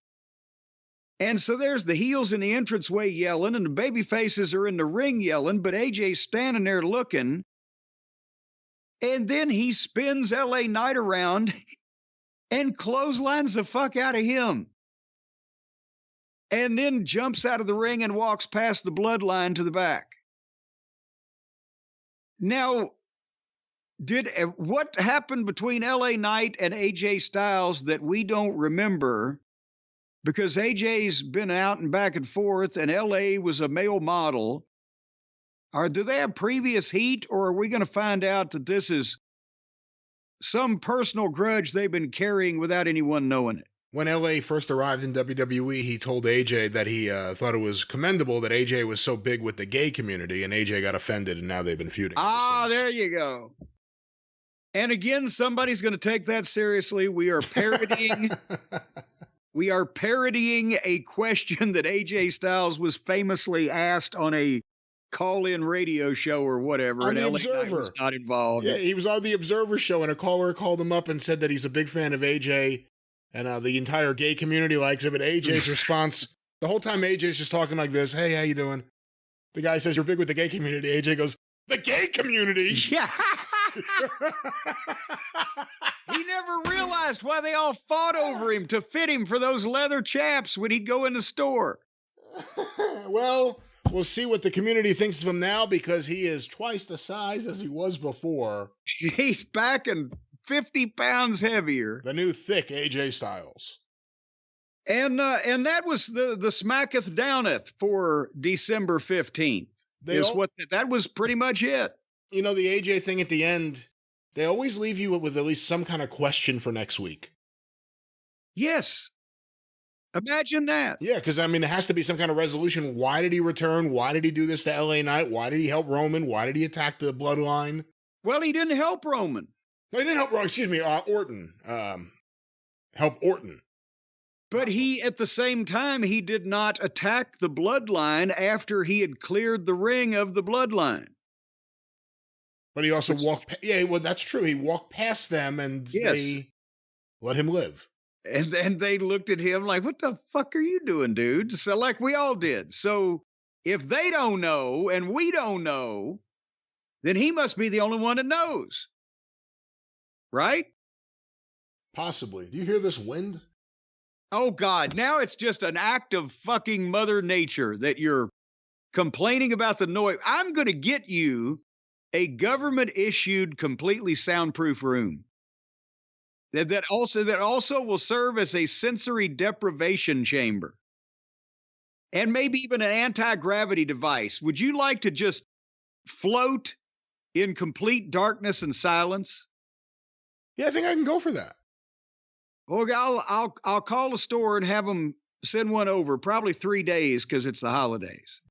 And so there's the heels in the entranceway yelling, and the baby faces are in the ring yelling, but AJ's standing there looking. And then he spins LA Knight around and clotheslines the fuck out of him. And then jumps out of the ring and walks past the bloodline to the back. Now, what happened between LA Knight and AJ Styles that we don't remember? Because AJ's been out and back and forth, and LA was a male model. Or do they have previous heat, or are we going to find out that this is some personal grudge they've been carrying without anyone knowing it? When LA first arrived in WWE, he told AJ that he thought it was commendable that AJ was so big with the gay community, and AJ got offended, and now they've been feuding. Ah, there you go. And again, somebody's going to take that seriously. We are parodying. We are parodying a question that AJ Styles was famously asked on a call-in radio show or whatever. On the LA Knight Observer. was not involved. Yeah, he was on the Observer show, and a caller called him up and said that he's a big fan of AJ, and the entire gay community likes him. And AJ's response, the whole time AJ's just talking like this, "Hey, how you doing?" The guy says, "You're big with the gay community." AJ goes, "The gay community?" Yeah. He never realized why they all fought over him to fit him for those leather chaps when he'd go in the store. Well, we'll see what the community thinks of him now, because he is twice the size as he was before. He's back and 50 pounds heavier. The new thick AJ Styles. And that was the Smacketh Downeth for December 15th. That was pretty much it. You know, the AJ thing at the end, they always leave you with at least some kind of question for next week. Yes. Imagine that. Yeah, because, I mean, it has to be some kind of resolution. Why did he return? Why did he do this to LA Knight? Why did he help Roman? Why did he attack the bloodline? Well, he didn't help Roman. No, he didn't help Roman. Excuse me, Orton. Help Orton. But he, at the same time, he did not attack the bloodline after he had cleared the ring of the bloodline. But he also walked... Yeah, well, that's true. He walked past them, and they let him live. And then they looked at him like, what the fuck are you doing, dude? So like we all did. So if they don't know and we don't know, then he must be the only one that knows. Right? Possibly. Do you hear this wind? Oh, God. Now it's just an act of fucking Mother Nature that you're complaining about the noise. I'm going to get you a government-issued, completely soundproof room. That also will serve as a sensory deprivation chamber. And maybe even an anti-gravity device. Would you like to just float in complete darkness and silence? Yeah, I think I can go for that. Okay, I'll call a store and have them send one over. Probably 3 days because it's the holidays.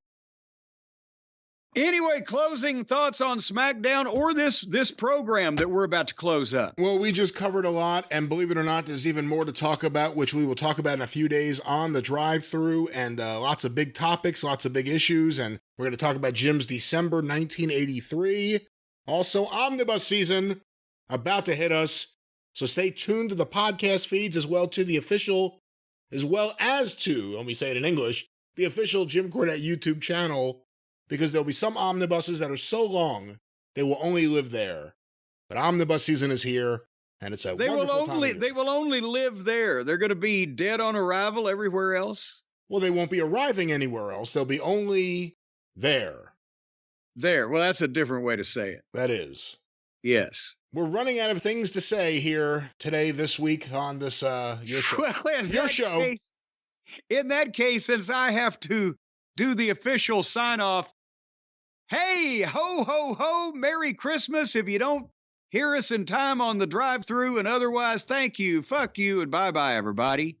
Anyway, closing thoughts on SmackDown or this program that we're about to close up. Well, we just covered a lot, and believe it or not, there's even more to talk about, which we will talk about in a few days on the drive-thru, and lots of big topics, lots of big issues, and we're going to talk about Jim's December 1983. Also, Omnibus season about to hit us, so stay tuned to the podcast feeds as well as to, let me say it in English, the official Jim Cornette YouTube channel, because there'll be some omnibuses that are so long, they will only live there. But Omnibus season is here, and it's They will only live there. They're going to be dead on arrival everywhere else. Well, they won't be arriving anywhere else. They'll be only there. There. Well, that's a different way to say it. That is. Yes. We're running out of things to say here today, this week on this your show. Well, in that case, since I have to do the official sign-off, hey, ho, ho, ho, Merry Christmas. If you don't hear us in time on the drive-thru, and otherwise, thank you, fuck you, and bye-bye, everybody.